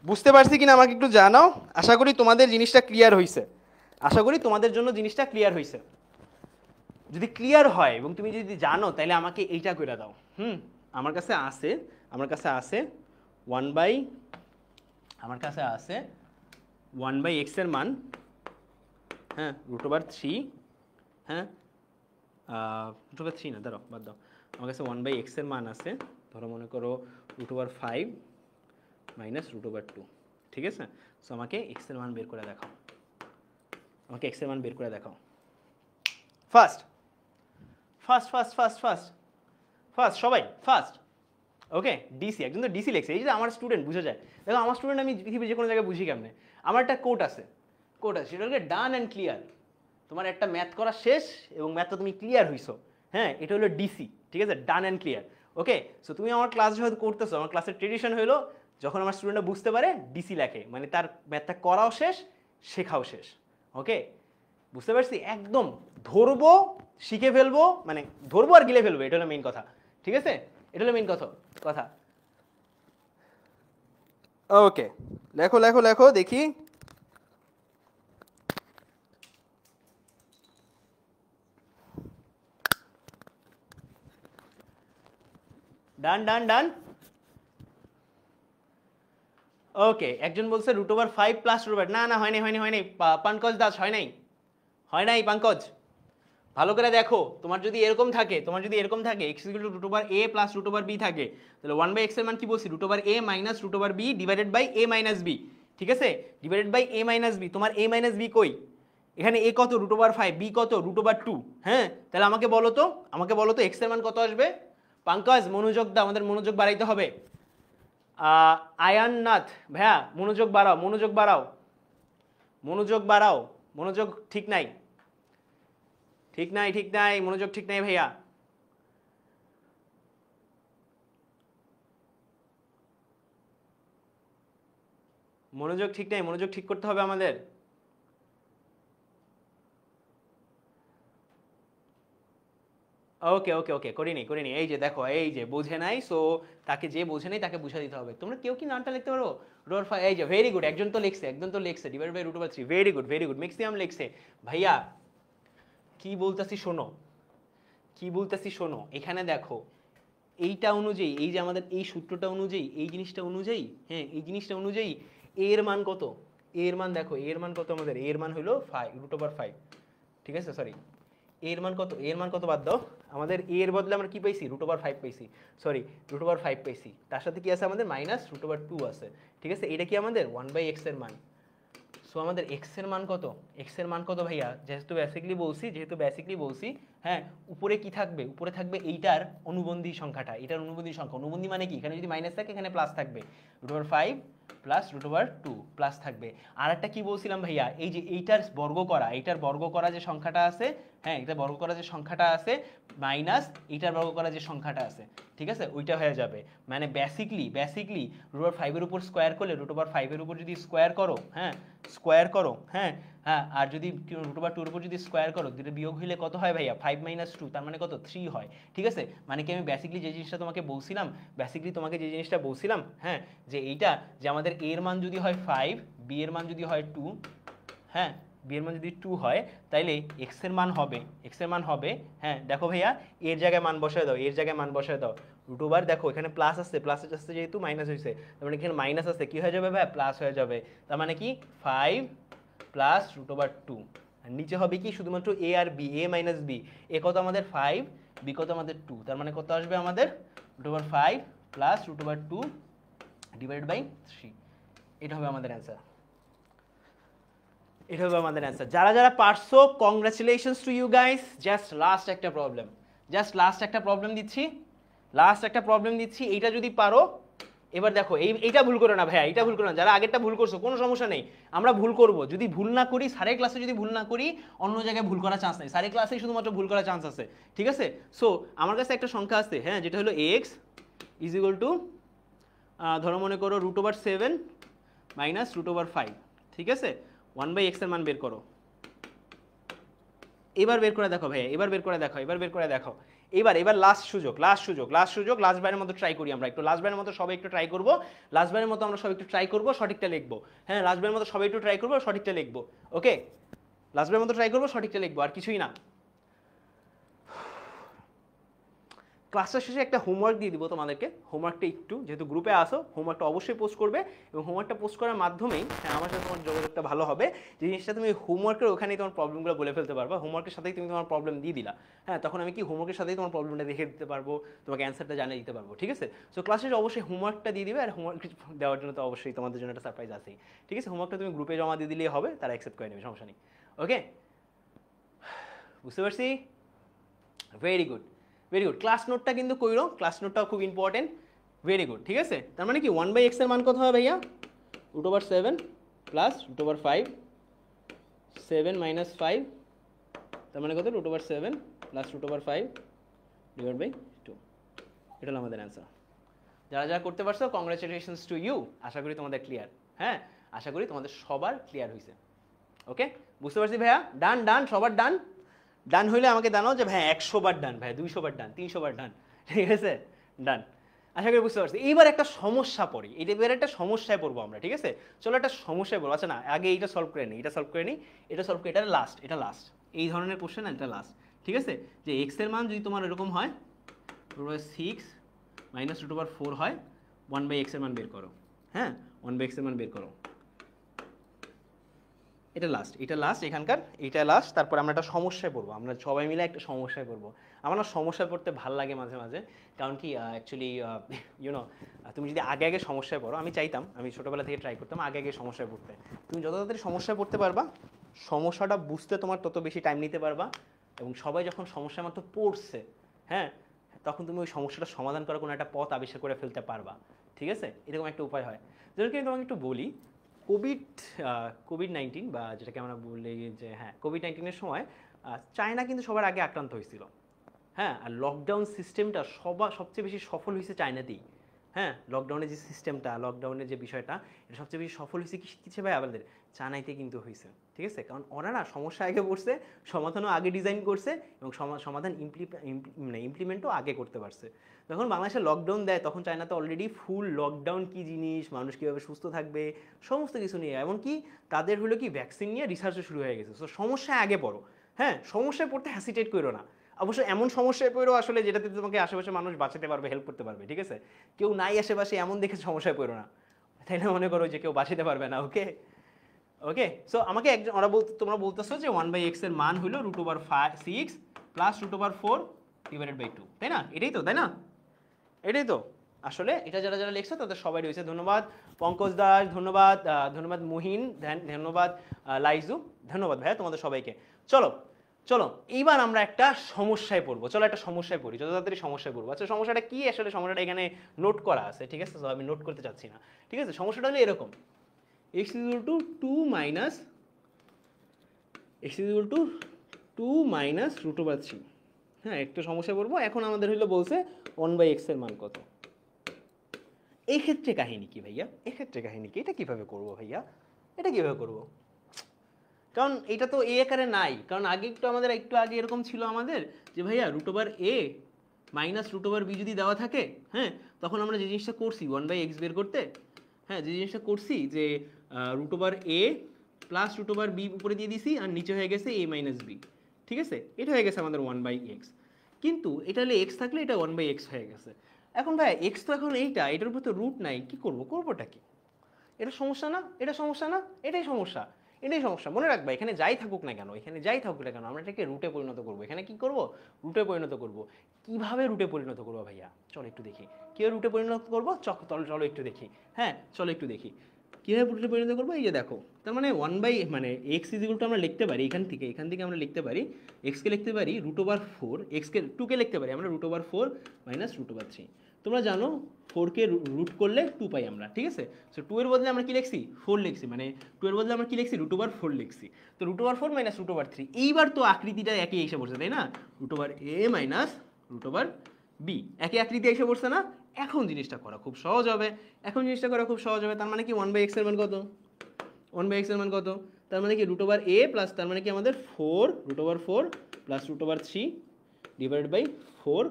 বুঝতে পারছি কিনা আমাকে একটু জানাও। আশা করি তোমাদের জিনিসটা ক্লিয়ার হয়েছে, তোমাদের জন্য জিনিসটা ক্লিয়ার হয়েছে। যদি ক্লিয়ার হয় এবং তুমি যদি জানো তাহলে আমাকে এইটা করে দাও। আমার কাছে আছে 1/x এর মান, হ্যাঁ রুট ওভার 3, হ্যাঁ রুট ওভার 3 না, ধরো বাদ দাও, আমার কাছে 1/x এর মান আছে, ধরো মনে করো root over 5 minus root over 2, ঠিক আছে। সো আমাকে x এর মান বের করে দেখাও, ফার্স্ট সবাই ফার্স্ট, ওকে। ডিসি, একজন তো ডিসি লেখছে, এই যে আমার স্টুডেন্ট, বুঝে যায়। দেখো আমার স্টুডেন্ট আমি পৃথিবীর যে কোনো জায়গায় বুঝি কেমনে, আমার একটা কোড আছে, সেটা হলো ডান অ্যান্ড ক্লিয়ার। তোমার একটা ম্যাথ করা শেষ এবং ম্যাথটা তুমি ক্লিয়ার হইছো, হ্যাঁ এটা হলো ডিসি, ঠিক আছে, ডান অ্যান্ড ক্লিয়ার, ওকে। সো তুমি আমার ক্লাস হয়তো করতেছো, আমার ক্লাসের ট্রেডিশন হলো যখন আমার স্টুডেন্টরা বুঝতে পারে ডিসি লেখে, মানে তার ম্যাথটা করাও শেষ, শেখাও শেষ, ওকে। বুঝতে পারছি, একদম ধরবো, শিখে ফেলবো, মানে ধরবো আর গিলে ফেলবো, এটা হলো মেইন কথা, ঠিক আছে, এটা হলো মেইন কথা। ওকে, লেখো দেখি। ডান। ওকে, একজন বলছে root over 5 plus root over, না হয়নি পঙ্কজ দাস, হয় নাই পঙ্কজ। ভালো করে দেখো, তোমার যদি এরকম থাকে x equal to root over a plus root over b থাকে, তাহলে 1/x এর মান কি বলছি, root over a minus root over b divided by a minus b, ঠিক আছে, divided by a minus b। তোমার a মাইনাস b কই, এখানে a কত, রুট ওভার 5, b কত, রুট ওভার 2, হ্যাঁ। তাহলে আমাকে বলো তো x এর মান কত আসবে। পঙ্কজ মনোযোগ দাও, আমাদের মনোযোগ বাড়াইতে হবে। আয়াননাথ ভাইয়া মনোযোগ বাড়াও, মনোযোগ ঠিক নাই, মনোযোগ ঠিক নাই ভাইয়া। মনোযোগ ঠিক নাই, মনোযোগ ঠিক করতে হবে আমাদের। ওকে ওকে ওকে, করিনি করিনি, এই যে দেখো, এই যে বোঝে নাই, সো তাকে, যে বোঝে নাই তাকে বুঝা দিতে হবে। তোমরা কেউ কি নামটা লিখতে পারো? রুট ওভার 5, এই যে ভেরি গুড, একজন তো লিখছে, একজন তো লিখছে, divide by root over 3, very good very good, maximum লিখছে। ভাইয়া কি বলতাছি শোনো, কি বলতাছি শোনো, এখানে দেখো এইটা অনুযায়ী, এই যে আমাদের এই সূত্রটা অনুযায়ী, এই জিনিসটা অনুযায়ী, হ্যাঁ এই জিনিসটা অনুযায়ী এর মান কত, এর মান দেখো, এর মান কত আমাদের, এর মান হলো 5 রুট ওভার 5, ঠিক আছে, সরি এর মান কত, এর মান কত বাদ দাও, আমাদের এর বদলে আমরা কি পাইছি, রুট ওভার 5 পাইছি, সরি রুট ওভার 5 পাইছি, তার সাথে কি আছে আমাদের মাইনাস রুট ওভার 2 আছে, ঠিক আছে, এটা কি আমাদের 1/x এর মান। সো আমাদের x এর মান কত, x এর মান কত ভাইয়া, যেহেতু বেসিকলি বলছি, হ্যাঁ উপরে কি থাকবে, উপরে থাকবে এইটার অনুবন্ধী সংখ্যাটা, এটার অনুবন্ধী সংখ্যা, অনুবন্ধী মানে কি, এখানে যদি মাইনাস থাকে এখানে প্লাস থাকবে, root over 5 plus root over 2 plus থাকবে। আর একটা কি বলছিলাম ভাইয়া, এই যে এইটার বর্গ করা, এইটার বর্গ করা যে সংখ্যাটা আছে, হ্যাঁ এটা বর্গ করা যে সংখ্যাটা আছে মাইনাস এইটার বর্গ করা যে সংখ্যাটা আছে, ঠিক আছে, ওইটা হয়ে যাবে। মানে বেসিকলি রুট ওভার 5 এর উপর স্কোয়ার করলে, রুট ওভার 5 এর উপর যদি স্কোয়ার করো, হ্যাঁ স্কোয়ার করো, হ্যাঁ হ্যাঁ, আর যদি রুট ওভার 2 এর উপর যদি স্কোয়ার করো, দুটো বিয়োগ হইলে কত হয় ভাইয়া, 5 মাইনাস 2, তার মানে কত 3 হয়, ঠিক আছে। মানে কি আমি বেসিকলি যে জিনিসটা তোমাকে বলছিলাম, হ্যাঁ যে এইটা, যে আমাদের এর মান যদি হয় 5, বি এর মান যদি হয় 2, হ্যাঁ বি এর মান যদি 2 হয়, তাইলে এক্স এর মান হবে, হ্যাঁ দেখো ভাইয়া এর জায়গায় মান বসায় দাও, এর জায়গায় মান বসায় দাও, রুট ওভার দেখো এখানে প্লাস আসছে, প্লাস আসছে যেহেতু মাইনাস হয়েছে, তার মানে এখানে মাইনাস আসছে, কি হয়ে যাবে ভাইয়া, প্লাস হয়ে যাবে, তার মানে কি 5 প্লাস রুট ওভার 2, আর নিচে হবে কি শুধুমাত্র এ আর বি, এ মাইনাস বি, এ কত আমাদের 5, বি কত আমাদের 2, তার মানে কত আসবে আমাদের root over 5 plus root over 2 divide by 3, এটা হবে আমাদের অ্যান্সার, এটা হবে আমাদের অ্যান্সার। যারা যারা পারছো congratulations to you guys. Just last একটা প্রবলেম দিচ্ছি, এইটা যদি পারো, এবার দেখো এইটা ভুল করো না ভাইয়া, এইটা ভুল করো না, যারা আগেরটা ভুল করছো কোনো সমস্যা নেই, আমরা ভুল করব, যদি ভুল না করি স্যারের ক্লাসে, যদি ভুল না করি অন্য জায়গায় ভুল করার চান্স নেই, স্যারের ক্লাসেই শুধুমাত্র ভুল করার চান্স আছে, ঠিক আছে। সো আমার কাছে একটা সংখ্যা আছে, হ্যাঁ যেটা হলো এক্স ইজ ইকুয়াল টু, ধরো মনে করো root over 7 minus root over 5, ঠিক আছে, 1/x এর মান বের করো, এবার বের করে দেখো ভাইয়া, এবার বের করে দেখো, এবার লাস্ট সুযোগ, লাস্ট বারের মতো ট্রাই করি আমরা, একটু লাস্ট বারের মতো সবাই একটু ট্রাই করবো, সঠিকটা লিখবো, হ্যাঁ লাস্ট বারের মতো সবাই একটু ট্রাই করবো, সঠিকটা লিখবো, ওকে লাস্ট বারের মতো ট্রাই করবো, সঠিকটা লিখবো, আর কিছুই না। ক্লাসের শেষে একটা হোমওয়ার্ক দিয়ে দিব তোমাদেরকে, হোমওয়ার্কটা একটু, যেহেতু গ্রুপে আসো, হোমওয়ার্কটা অবশ্যই পোস্ট করবে, এবং হোমওয়ার্কটা পোস্ট করার মাধ্যমেই, হ্যাঁ আমার সাথে তোমার যোগাযোগটা ভালো হবে, যে জিনিসটা তুমি হোমওয়ার্কের ওখানেই তোমার প্রবলেমগুলো বলে ফেলতে পারবা, হোমওয়ার্কের সাথেই তুমি তোমার প্রবলেম দিয়ে দিলা, হ্যাঁ তখন আমি কি হোমওয়ার্কের সাথেই তোমার প্রবলেমটা দেখে দিতে পারবো, তোমাকে অ্যান্সারটা জানিয়ে দিতে পারবো, ঠিক আছে। সো ক্লাস শেষে অবশ্যই হোমওয়ার্কটা দিয়ে দিবে, আর হোমওয়ার্ক দেওয়ার জন্য তো অবশ্যই তোমাদের জন্য একটা সারপ্রাইজ আছেই, ঠিক আছে। হোমওয়ার্কটা তুমি গ্রুপে জমা দিয়ে দিলেই হবে, তারা অ্যাকসেপ্ট করে নেবে, সমস্যা নেই, ওকে বুঝতে পারছি, ভেরি গুড। ক্লাস নোটটা কিন্তু কইরো, ক্লাস নোটটাও খুব ইম্পর্টেন্ট, ভেরি গুড, ঠিক আছে। তার মানে কি 1/x এর মান কত হবে ভাইয়া, root over 7 plus root over 5, 7 minus 5, তার মানে কত, root over 7 plus root over 5 divide by 2, এটা হলো আমাদের অ্যান্সার। যারা যারা করতে পারছো কংগ্রাচুলেশনস টু ইউ, আশা করি তোমাদের ক্লিয়ার, হ্যাঁ আশা করি তোমাদের সবার ক্লিয়ার হয়েছে, ওকে বুঝতে পারছি ভাইয়া, ডান সবার ডান হইলে আমাকে জানাও যে ভাই 100 বার ডান, ভাই 200 বার ডান, 300 বার ডান, ঠিক আছে ডান, আশা করি বুঝতে পারছি। এইবার একটা সমস্যা পড়ি, এবার একটা সমস্যায় পড়বো আমরা, ঠিক আছে, চলো একটা সমস্যায় পড়বো, আচ্ছা না আগে এইটা সলভ করে নিই, এটা সলভ করে, এটা লাস্ট এই ধরনের কোশ্চেন, এটা লাস্ট, ঠিক আছে। যে এক্স এর মান যদি তোমার এরকম হয়, root over 6 minus root over 4 হয়, 1/x এর মান বের করো, হ্যাঁ 1/x এর মান বের করো, এটা লাস্ট এখানকার, এটা লাস্ট। তারপর আমরা একটা সমস্যায় পড়বো, আমরা সবাই মিলে একটা সমস্যায় পড়বো। আমার না সমস্যায় পড়তে ভাল লাগে মাঝে মাঝে, কারণ কি অ্যাকচুয়ালি ইউনো, তুমি যদি আগে সমস্যায় পড়ো, আমি চাইতাম, আমি ছোটোবেলা থেকে ট্রাই করতাম আগে সমস্যায় পড়তে, তুমি যত তাড়াতাড়ি সমস্যায় পড়তে পারবা, সমস্যাটা বুঝতে তোমার তত বেশি টাইম নিতে পারবা, এবং সবাই যখন সমস্যার মতো পড়ছে, হ্যাঁ তখন তুমি ওই সমস্যাটা সমাধান করার কোনো একটা পথ আবিষ্কার করে ফেলতে পারবা, ঠিক আছে, এরকম একটা উপায় হয়। যেমন কি আমি তোমাকে একটু বলি, কোভিড-19 বা যেটাকে আমরা বলি যে হ্যাঁ কোভিড-19 সময় চায়না কিন্তু সবার আগে আক্রান্ত হয়েছিল, হ্যাঁ আর লকডাউন সিস্টেমটা সবচেয়ে বেশি সফল হয়েছে চায়নাতেই, হ্যাঁ, লকডাউনের যে সিস্টেমটা, লকডাউনের যে বিষয়টা, এটা সবচেয়ে বেশি সফল হয়েছে কিসে ভাই আমাদের? চায়নাতে কিন্তু হয়েছে, ঠিক আছে? কারণ ওরা না সমস্যা আগে পড়ছে, সমাধানও আগে ডিজাইন করছে এবং সমাধান মানে ইমপ্লিমেন্টও আগে করতে পারছে। যখন বাংলাদেশে লকডাউন দেয় তখন চায়নাতে অলরেডি ফুল লকডাউন কী জিনিস, মানুষ কীভাবে সুস্থ থাকবে, সমস্ত কিছু নিয়ে, এমনকি তাদের হলো কি ভ্যাকসিন নিয়ে রিসার্চও শুরু হয়ে গেছে। তো সমস্যায় আগে পড়ো, হ্যাঁ, সমস্যায় পড়তে হ্যাসিটেট করো না। অবশ্য এমন সমস্যায় পড়ো আসলে যেটাতে তোমাকে আশেপাশে মানুষ বাঁচাতে পারবে, হেল্প করতে পারবে, ঠিক আছে? কেউ নাই আশেপাশে এমন দেখে সমস্যায় পড়ো না, তাই না? মনে করো যে কেউ বাঁচাতে পারবে না, ওকে ওকে। সো আমাকে একজন তোমরা বলতেছো যে 1/x এর মান হলো √6 প্লাস √4 ডিভাইডেড বাই 2, তাই না? এটাই তো, তাই না? এটাই তো আসলে এটা যারা যারা লিখছো তাদের সবাই রয়েছে। ধন্যবাদ পঙ্কজ দাস, ধন্যবাদ ধন্যবাদ মুহিন, ধন্যবাদ লাইজু, ধন্যবাদ ভাইয়া তোমাদের সবাইকে। চলো চলো এইবার আমরা একটা সমস্যায় পড়বো। চলো একটা সমস্যায় পড়ি, যত তাড়াতাড়ি সমস্যায় পড়বো। আচ্ছা সমস্যাটা কি? আসলে সমস্যাটা এখানে নোট করা আছে, ঠিক আছে? তো আমি নোট করতে চাচ্ছি না, ঠিক আছে? সমস্যাটা হলো এরকম, x = 2 মাইনাস √3। হ্যাঁ, একটু সমস্যায় পড়বো। এখন আমাদের হলো বলছে 1/x এর মান কত। এই ক্ষেত্রে কাহিনী কি ভাইয়া? এক্ষেত্রে কাহিনী কি? এটা কিভাবে করবো ভাইয়া? এটা কিভাবে করবো? কারণ এটা তো এ আকারে নাই। কারণ আগে একটু আগে এরকম ছিল আমাদের যে ভাইয়া √a মাইনাস √b যদি দেওয়া থাকে, হ্যাঁ, তখন আমরা যে জিনিসটা করছি 1/x বের করতে, হ্যাঁ, যে জিনিসটা করছি যে √a প্লাস √b উপরে দিয়ে দিছি আর নিচে হয়ে গেছে a মাইনাস b, ঠিক আছে? এটা হয়ে গেছে আমাদের 1/x। কিন্তু এটা হলে x থাকলে এটা 1/x হয়ে গেছে। এখন ভাই x তো এখন এটার উপর তো রুট নাই, কি করবো? করবোটা কি? এটা সমস্যা না? এটা সমস্যা না? এটাই সমস্যা, এটাই সমস্যা। মনে রাখবা এখানে যাই থাকুক না কেন, এখানে যাই থাকুক না কেন, আমরা এটাকে রুটে পরিণত করবো। এখানে কি করবো? রুটে পরিণত করবো। কিভাবে রুটে পরিণত করবো ভাইয়া? চলো একটু দেখি কীভাবে রুটে পরিণত করবো। চলো একটু দেখি, হ্যাঁ চলো একটু দেখি কীভাবে রুটে পরিণত করবো। এই যে দেখো, তার মানে মানে x = আমরা লিখতে পারি এখান থেকে আমরা লিখতে পারি x-কে লিখতে পারি √4, x-কে 2-কে লিখতে পারি আমরা √4 মাইনাস √3। তোমরা জানো 4-কে রুট করলে 2 পাই আমরা, ঠিক আছে? সো 2 এর বদলে আমরা কি লিখছি? 4 লিখছি, মানে 2 এর বদলে আমরা কি লিখছি? √4 লিখছি। তো √4 মাইনাস √3, এইবার তো আকৃতিটা একই এসে পড়ছে, তাই না? √a মাইনাস √b একই আকৃতি এসে পড়ছে না? এখন জিনিসটা করা খুব সহজ হবে। তার মানে কি 1/x এর মান কত? 1/x এর মান কত? তার মানে কি √a প্লাস, তার মানে কি আমাদের √4 প্লাস √3 ডিভাইডেড বাই 4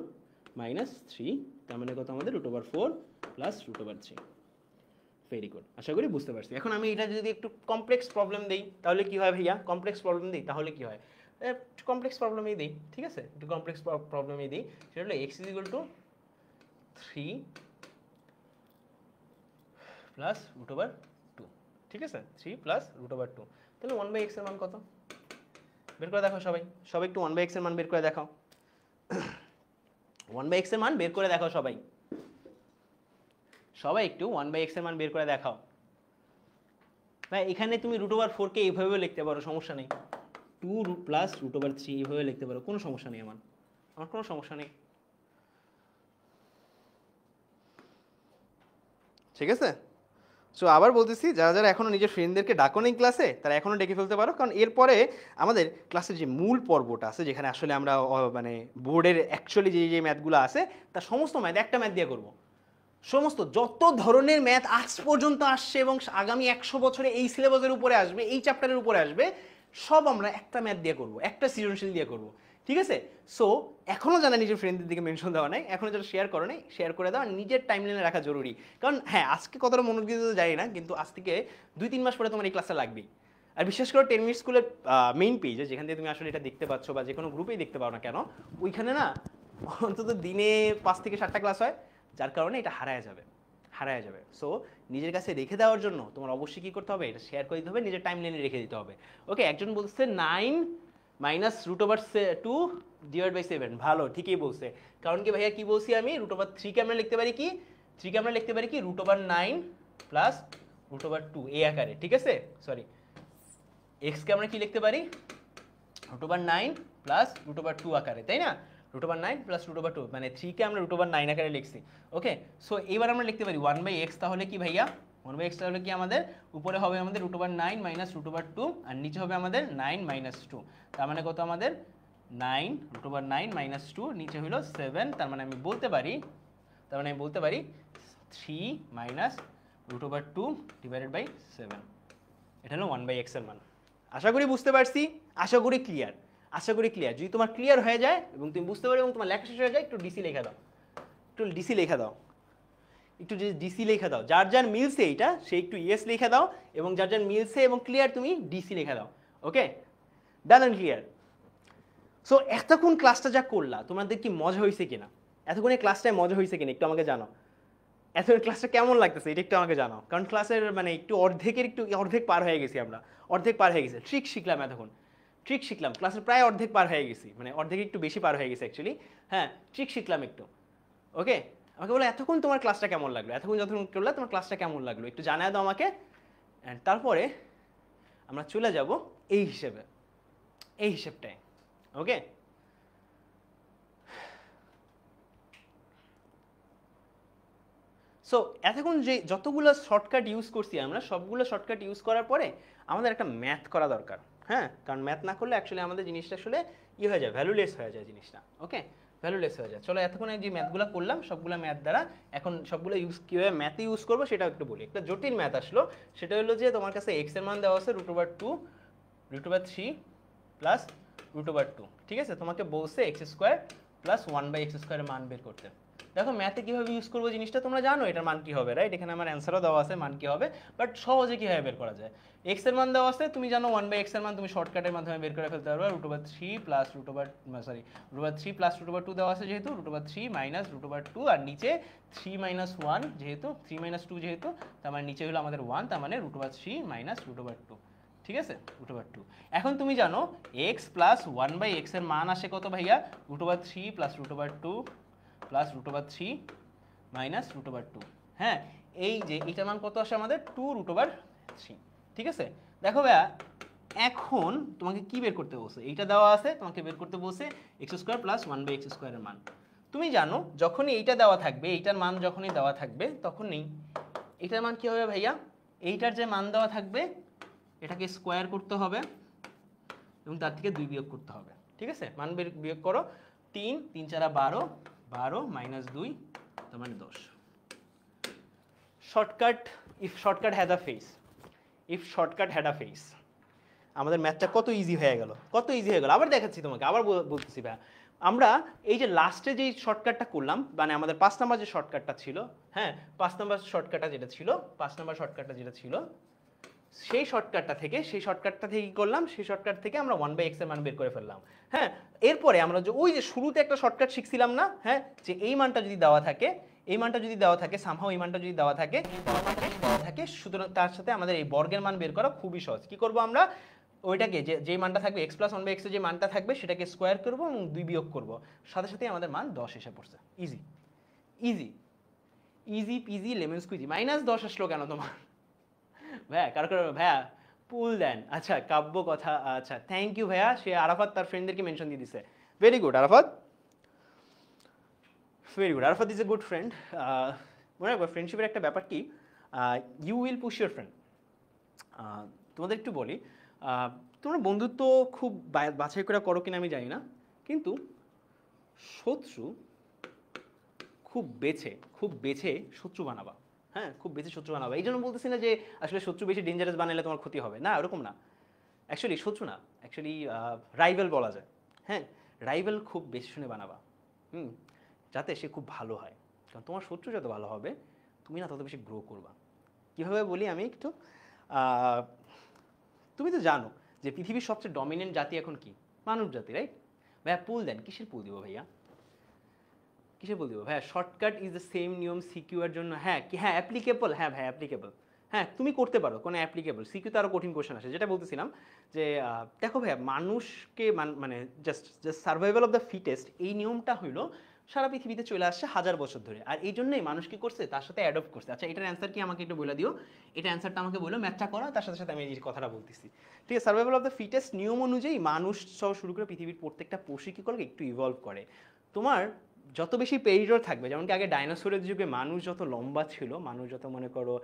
মাইনাস 3, তার মানে কত আমাদের √4 প্লাস √3। ভেরি গুড, আশা করি বুঝতে পারছি। এখন আমি এটা যদি একটু কমপ্লেক্স প্রবলেম দিই তাহলে কি হয় ভাইয়া? কমপ্লেক্স প্রবলেম দিই তাহলে কি হয়? কমপ্লেক্স প্রবলেমই দিই, ঠিক আছে? একটু কমপ্লেক্স প্রবলেমই দিই। সেটা হলো x = 3 প্লাস √2, ঠিক আছে? 3 প্লাস √2, তাহলে 1/x এর মান কত? বের করে দেখাও সবাই একটু 1/x এর মান বের করে দেখাও। 1/x এর মান বের করে দেখাও সবাই একটু 1/x এর মান বের করে দেখাও। ভাই এখানে তুমি √4-কে এইভাবেও লিখতে পারো, সমস্যা নেই। 2 প্লাস √3 এইভাবে লিখতে পারো, কোনো সমস্যা নেই। আমার কোনো সমস্যা নেই, ঠিক আছে? সো আবার বলতেছি, যারা যারা এখনও নিজের ফ্রেন্ডদেরকে ডাকো নেই ক্লাসে, তারা এখনও ডেকে ফেলতে পারো। কারণ এরপরে আমাদের ক্লাসের যে মূল পর্বটা আছে, যেখানে আসলে আমরা মানে বোর্ডের অ্যাকচুয়ালি যে ম্যাথগুলো আছে তার সমস্ত ম্যাথ একটা ম্যাথ দিয়ে করবো। সমস্ত যত ধরনের ম্যাথ আজ পর্যন্ত আসছে এবং আগামী 100 বছরে এই সিলেবাসের উপরে আসবে, এই চ্যাপ্টারের উপরে আসবে, সব আমরা একটা ম্যাথ দিয়ে করবো, একটা সৃজনশীল দিয়ে করবো, ঠিক আছে? সো এখনও জানা নিজের ফ্রেন্ডদের দিকে মেনশন দেওয়া নাই, এখনও যারা শেয়ার করো নাই শেয়ার করে দাও। নিজের টাইমলাইনে রাখা জরুরি। কারণ হ্যাঁ, আজকে কতটা মনোযোগ দিতে জানি না, কিন্তু আজ থেকে 2-3 মাস পরে তোমার এই ক্লাসটা লাগবেই। আর বিশেষ করে 10 মিনিট স্কুলের মেইন পেজে, যেখান থেকে তুমি আসলে এটা দেখতে পাচ্ছ বা যে কোনো গ্রুপেই দেখতে পাও না কেন, ওইখানে না অন্তত দিনে 5 থেকে 7টা ক্লাস হয়, যার কারণে এটা হারায় যাবে। সো নিজের কাছে রেখে দেওয়ার জন্য তোমার অবশ্যই কী করতে হবে? এটা শেয়ার করে দিতে হবে, নিজের টাইম লাইনে রেখে দিতে হবে। ওকে, একজন বলছে 9 মাইনাস √2 ডিভাইড বাই 7, ভালো, ঠিকই বলছে। কারণ কি ভাইয়া, কি বলছি আমি? √3-কে আমরা লিখতে পারি কি? √9 প্লাস √2 এই আকারে, ঠিক আছে? সরি, এক্সকে আমরা কি লিখতে পারি? √9 প্লাস √2 আকারে, তাই না? √9 প্লাস √2, মানে 3-কে আমরা √9 আকারে লিখছি। ওকে, সো এবার আমরা লিখতে পারি 1/x, তাহলে কি ভাইয়া? 1/x তাহলে কি আমাদের উপরে হবে আমাদের √9 মাইনাস √2 আর নিচে হবে আমাদের 9 মাইনাস 2, তার মানে কত আমাদের 9 √9 মাইনাস 2, নিচে হলো 7, তার মানে আমি বলতে পারি 3 মাইনাস √2 ডিভাইডেড বাই 7, এটা হলো 1/x এর মান। আশা করি বুঝতে পারছি, আশা করি ক্লিয়ার, আশা করি ক্লিয়ার। যদি তোমার ক্লিয়ার হয়ে যায় এবং তুমি বুঝতে পারো এবং তোমার লেখা শেষ হয়ে যায়, একটু ডিসি লেখা দাও, একটু ডিসি লেখা দাও, একটু ডিসি লেখা দাও। যার যার মিলছে এইটা সে একটু ইয়েস লেখা দাও, এবং যার যার মিলছে এবং ক্লিয়ার তুমি ডিসি লেখা দাও। ওকে, ডান অ্যান্ড ক্লিয়ার। সো এতক্ষণ ক্লাসটা যা করলা, তোমাদের কি মজা হয়েছে কিনা? এতক্ষণ এই ক্লাসটায় মজা হয়েছে কিনা একটু আমাকে জানাও। এতক্ষণ ক্লাসটা কেমন লাগতেছে এটা একটু আমাকে জানাও, কারণ ক্লাসের মানে একটু অর্ধেক পার হয়ে গেছি আমরা, অর্ধেক পার হয়ে গেছে। ট্রিক শিখলাম এতক্ষণ, ট্রিক শিখলাম, ক্লাসের প্রায় অর্ধেক পার হয়ে গেছি, মানে অর্ধেক একটু বেশি পার হয়ে গেছে অ্যাকচুয়ালি। হ্যাঁ, ট্রিক শিখলাম একটু। ওকে, আমাকে বলো এতক্ষণ তোমার ক্লাসটা কেমন লাগলো, এতক্ষণ যতক্ষণ করলে তোমার ক্লাসটা কেমন লাগলো একটু জানায় দাও আমাকে। অ্যান্ড তারপরে আমরা চলে যাব এই হিসেবটায়। ওকে, সো এতক্ষণ যে যতগুলো শর্টকাট ইউজ করছি আমরা, সবগুলো শর্টকাট ইউজ করার পরে আমাদের একটা ম্যাথ করা দরকার। হ্যাঁ, কারণ ম্যাথ না করলে অ্যাকচুয়ালি আমাদের জিনিসটা আসলে হয়ে যায়, ভ্যালুলেস হয়ে যায় জিনিসটা। ওকে, ভ্যালুলেস হয়ে যায়। চলো এতক্ষণ যে ম্যাথগুলো করলাম সবগুলো ম্যাথ দ্বারা এখন সবগুলো কীভাবে ম্যাথে ইউজ করবো সেটাও একটু বলি। একটা জটিল ম্যাথ আসলো, সেটা হলো যে তোমার কাছে এক্স এর মান দেওয়া আছে √2 √3 প্লাস √2। ঠিক আছে, তোমাকে বলছে x² প্লাস 1/x² এর মান বের করতে। দেখো ম্যাথে কীভাবে ইউজ করবো জিনিসটা তোমরা জানো, এটার মান কী হবে, রাইট? এখানে আমার অ্যান্সারও দেওয়া আছে মান কী হবে, বাট সহজে কীভাবে বের করা যায়। এক্স এর মান দেওয়া আছে, তুমি জানো 1/x এর মান তুমি শর্টকাটের মাধ্যমে বের করে ফেলতে পারবে। √3 প্লাস √2 দেওয়া আছে যেহেতু, √3 মাইনাস √2, আর নিচে 3 - 1 যেহেতু, 3 - 2 যেহেতু, তার মানে নিচে হলো আমাদের 1, তার মানে √3 মাইনাস √2। ঠিক আছে, √2। এখন তুমি জানো x প্লাস 1/x এর মান আসে কত ভাইয়া? √3 প্লাস √2 প্লাস √3 মাইনাস √2। হ্যাঁ, এই যে এটার মান কত আসে আমাদের? 2√3। ঠিক আছে, দেখো ভাইয়া এখন তোমাকে কি বের করতে বলছে? এইটা দেওয়া আছে, তোমাকে বের করতে বলছে x² প্লাস 1/x² এর মান। তুমি জানো যখনই এইটা দেওয়া থাকবে, এইটার মান যখনই দেওয়া থাকবে, তখনই এইটার মান কি হবে ভাইয়া? এইটার যে মান দেওয়া থাকবে এটাকে স্কোয়ার করতে হবে এবং তার থেকে 2 বিয়োগ করতে হবে। ঠিক আছে, মান বিয়োগ করো। 3 3 4 12, 12 মাইনাস 2 তার মানে 10। Shortcut, if shortcut had a face, if shortcut had a face, আমাদের ম্যাথটা কত ইজি হয়ে গেল, কত ইজি হয়ে গেল। আবার দেখাচ্ছি তোমাকে, আবার বলতেছি ভাই, আমরা এই যে লাস্টে যেই শর্টকাটটা করলাম, মানে আমাদের 5 নাম্বার যে শর্টকাটটা ছিল, হ্যাঁ 5 নাম্বার শর্টকাটটা যেটা ছিল, 5 নাম্বার শর্টকাটটা যেটা ছিল, সেই শর্টকাটটা থেকে কি করলাম, সেই শর্টকাট থেকে আমরা 1/x এর মান বের করে ফেললাম। হ্যাঁ, এরপরে আমরা যে ওই যে শুরুতে একটা শর্টকাট শিখছিলাম না, হ্যাঁ, যে এই মানটা যদি দেওয়া থাকে, এই মানটা যদি দেওয়া থাকে, সামহাও এই মানটা যদি দেওয়া থাকে, সুতরাং তার সাথে আমাদের এই বর্গের মান বের করা খুবই সহজ। কি করব আমরা? ওইটাকে যে মানটা থাকবে x প্লাস 1/x এর যে মানটা থাকবে সেটাকে স্কোয়ার করবো এবং 2 বিয়োগ করবো, সাথে সাথে আমাদের মান 10 এসে পড়ছে। Easy easy easy PG lemon squeegee. -10 আসলো কেন তোমার ভাইয়া? কারো ভাইয়া পুল দেন। আচ্ছা, কাব্য কথা, আচ্ছা থ্যাংক ইউ ভাইয়া। সে আরাফাত তার ফ্রেন্ডদেরকে মেনশন দিয়ে দিছে। Very good Arafat, very good. Arafat is a good friend. মনে রাখবো ফ্রেন্ডশিপের একটা ব্যাপার কি, you will push your friend. তোমাদের একটু বলি, তোমরা বন্ধুত্ব খুব বাছাই করে করো কিনা আমি জানি না, কিন্তু শত্রু খুব বেছে শত্রু বানাবা। হ্যাঁ, খুব বেশি শত্রু বানাবা। এই জন্য বলতেছি না যে আসলে শত্রু বেশি ডেঞ্জারাস বানালে তোমার ক্ষতি হবে, না ওরকম না। অ্যাকচুয়ালি শত্রু না, অ্যাকচুয়ালি রাইভেল বলা যায়। হ্যাঁ, রাইভেল খুব বেশি শুনে বানাবা, যাতে সে খুব ভালো হয়। কারণ তোমার শত্রু যত ভালো হবে তুমি না তত বেশি গ্রো করবা। কীভাবে বলি আমি একটু, তুমি তো জানো যে পৃথিবীর সবচেয়ে ডমিনেন্ট জাতি এখন কি? মানব জাতি, রাইট? ভাইয়া পুল দেন। কিসের পুল দিব ভাইয়া? কিসের পুল দিব ভাইয়া? শর্টকাট ইজ দ্য সেম নিয়ম সিকিউর জন্য। হ্যাঁ কি? হ্যাঁ অ্যাপ্লিকেবল। হ্যাঁ ভাই অ্যাপ্লিকেবল। হ্যাঁ তুমি করতে পারো, কোনো অ্যাপ্লিকেবল। সিকিউতে আরও কঠিন কোয়েশ্চেন আসে। যেটা বলতেছিলাম যে দেখো ভাইয়া, মানুষকে মানে just survival of the fittest, এই নিয়মটা হইলো সারা পৃথিবীতে চলে আসছে 1000 বছর ধরে। আর এই জন্যই মানুষ কি করছে, তার সাথে অ্যাডপ্ট করছে। আচ্ছা, এটার অ্যান্সার কি আমাকে একটু বলে দিও। এটা অ্যান্সারটা আমাকে বলো, ম্যাথটা করো, তার সাথে সাথে আমি এই কথাটা বলতেছি। ঠিক আছে, সার্ভাইভাল অফ দ্য ফিটেস্ট নিয়ম অনুযায়ী মানুষ সহ শুরু করে পৃথিবীর প্রত্যেকটা পশু কী করে একটু ইভলভ করে। তোমার যত বেশি পেরিয়ড থাকবে, যেমন কি আগে ডাইনোসরের যুগে মানুষ যত লম্বা ছিল, মানুষ যত মনে করো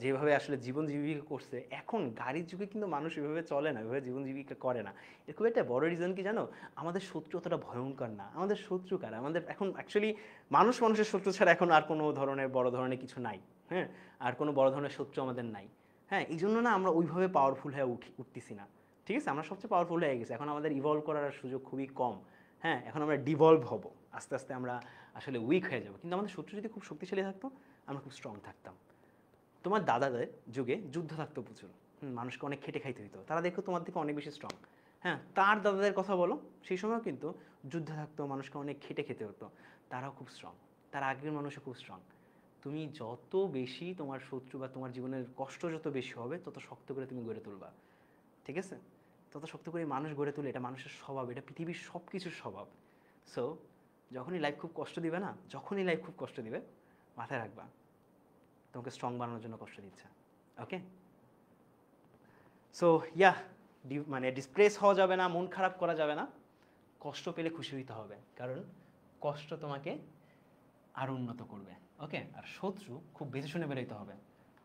যেভাবে আসলে জীবন জীবিকা করছে, এখন গাড়ির যুগে কিন্তু মানুষ এভাবে চলে না, এভাবে জীবন জীবিকা করে না। এর খুব একটা বড় রিজন কি জানো? আমাদের শত্রু অতটা ভয়ঙ্কর না। আমাদের শত্রু কারা? আমাদের এখন অ্যাকচুয়ালি মানুষের শত্রু ছাড়া এখন আর কোনো ধরনের বড় ধরনের কিছু নাই। হ্যাঁ, আর কোনো বড় ধরনের শত্রু আমাদের নাই। হ্যাঁ, এই জন্য না আমরা ওইভাবে পাওয়ারফুল হয়ে উঠতেছি না। ঠিক আছে, আমরা সবচেয়ে পাওয়ারফুল হয়ে গেছি, এখন আমাদের ইভলভ করার সুযোগ খুবই কম। হ্যাঁ, এখন আমরা ডিভলভ হব, আস্তে আস্তে আমরা আসলে উইক হয়ে যাব। কিন্তু আমাদের শত্রু যদি খুব শক্তিশালী থাকতো, আমরা খুব স্ট্রং থাকতাম। তোমার দাদাদের যুগে যুদ্ধ থাকতো প্রচুর, মানুষকে অনেক খেটে খাইতে হতো, তারা দেখো তোমার থেকে অনেক বেশি স্ট্রং। হ্যাঁ, তার দাদাদের কথা বলো, সেই সময় কিন্তু যুদ্ধ থাকতো, মানুষকে অনেক খেটে খেতে হতো, তারাও খুব স্ট্রং, তার আগের মানুষও খুব স্ট্রং। তুমি যত বেশি তোমার শত্রু বা তোমার জীবনের কষ্ট যত বেশি হবে, তত শক্ত করে তুমি গড়ে তুলবা। ঠিক আছে, তত শক্ত করে মানুষ গড়ে তুলে, এটা মানুষের স্বভাব, এটা পৃথিবীর সব কিছুর স্বভাব। সো যখনই লাইফ খুব কষ্ট দিবে না, যখনই লাইফ খুব কষ্ট দিবে, মাথায় রাখবা তোমাকে স্ট্রং বানানোর জন্য কষ্ট দিচ্ছে। ওকে, সো ইয়া, মানে ডিসপ্রেস হওয়া যাবে না, মন খারাপ করা যাবে না, কষ্ট পেলে খুশি হইতে হবে, কারণ কষ্ট তোমাকে আরও উন্নত করবে। ওকে, আর শত্রু খুব বেশি শুনে বেরোইতে হবে।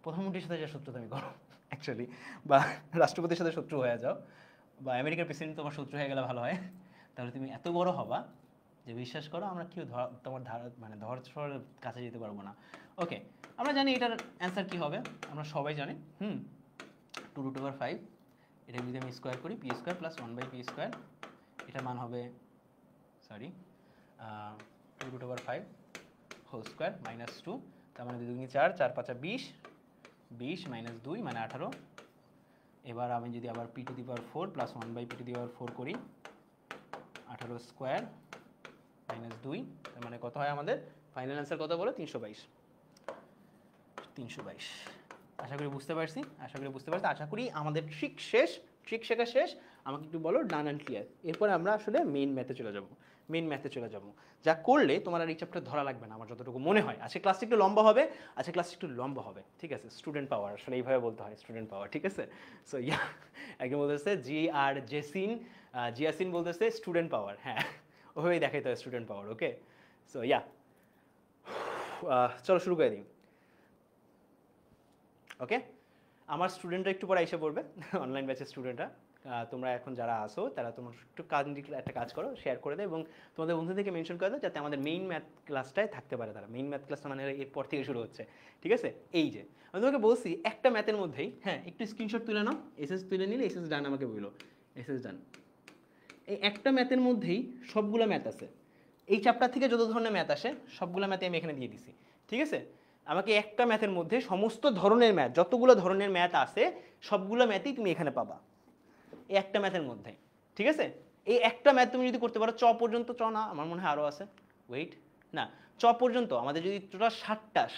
প্রধানমন্ত্রীর সাথে যে শত্রু তুমি করো অ্যাকচুয়ালি, বা রাষ্ট্রপতির সাথে শত্রু হয়ে যাও, বা আমেরিকার প্রেসিডেন্ট তোমার শত্রু হয়ে গেলে ভালো হয়, তাহলে তুমি এত বড় হবা যে বিশ্বাস করো আমরা কেউ তোমার মানে ধরার কাছে যেতে পারবো না। ওকে, আমরা জানি এটার অ্যান্সার কী হবে, আমরা সবাই জানি। 2√5, এটা যদি আমি স্কোয়ার করি, P square plus 1/p square, এটার মান হবে, সরি, 2√5 হোল স্কোয়ার মাইনাস 2, তার মানে 2 2 4, 4 5 20, 20 মাইনাস 2 মানে 18। এবার আমি যদি আবার p⁴ প্লাস 1/p⁴ করি, 18 স্কোয়ার মাইনাস 2, তার মানে কত হয় আমাদের ফাইনাল অ্যান্সার? কত বলো? 322। 322। আশা করি বুঝতে পারছি, আশা করি আমাদের ট্রিক শেখা শেষ। আমাকে একটু বলো ডান অ্যান্ড ক্লিয়ার। এরপরে আমরা আসলে মেইন ম্যাথে চলে যাব, যা করলে তোমার আর এই চ্যাপ্টার ধরা লাগবে না আমার যতটুকু মনে হয়। আজকে ক্লাসটা একটু লম্বা হবে, ঠিক আছে? স্টুডেন্ট পাওয়ার, আসলে এইভাবে বলতে হয়, স্টুডেন্ট পাওয়ার, ঠিক আছে? সো ইয়া, একজন বলতেছে জিয়াসিন বলতেছে স্টুডেন্ট পাওয়ার। হ্যাঁ, ওইভাবেই দেখাইতে হয় স্টুডেন্ট পাওয়ার। ওকে, সো ইয়া, চলো শুরু করে দিই। ওকে, আমার স্টুডেন্টরা একটু পরে এসে পড়বে, অনলাইন ব্যাচের স্টুডেন্টরা। তোমরা এখন যারা আসো, তারা তোমার একটু একটা কাজ করো, শেয়ার করে দেয় এবং তোমাদের বন্ধুদেরকে মেনশন করে দাও, যাতে আমাদের মেইন ম্যাথ ক্লাসটায় থাকতে পারে তারা। মেইন ম্যাথ ক্লাসটা মানে এরপর থেকে শুরু হচ্ছে, ঠিক আছে? এই যে আমি তোমাকে বলছি, একটা ম্যাথের মধ্যেই, হ্যাঁ, একটু স্ক্রিনশট তুলে নাও, এসএস তুলে নিলে, এসএস ডান আমাকে বললো, এসএস ডান। এই একটা ম্যাথের মধ্যেই সবগুলো ম্যাথ আছে, এই চ্যাপ্টার থেকে যত ধরনের ম্যাথ আসে সবগুলো ম্যাথই আমি এখানে দিয়ে দিছি, ঠিক আছে? আমাকে একটা ম্যাথের মধ্যে সমস্ত ধরনের ম্যাথ, যতগুলো ধরনের ম্যাথ আছে সবগুলো ম্যাথই তুমি এখানে পাবা এই একটা ম্যাথের মধ্যে, ঠিক আছে? এই একটা ম্যাথ তুমি যদি করতে পারো, পর্যন্ত, না আমার মনে হয় আরও আছে, ওয়েট, না, পর্যন্ত আমাদের যদি টোটাল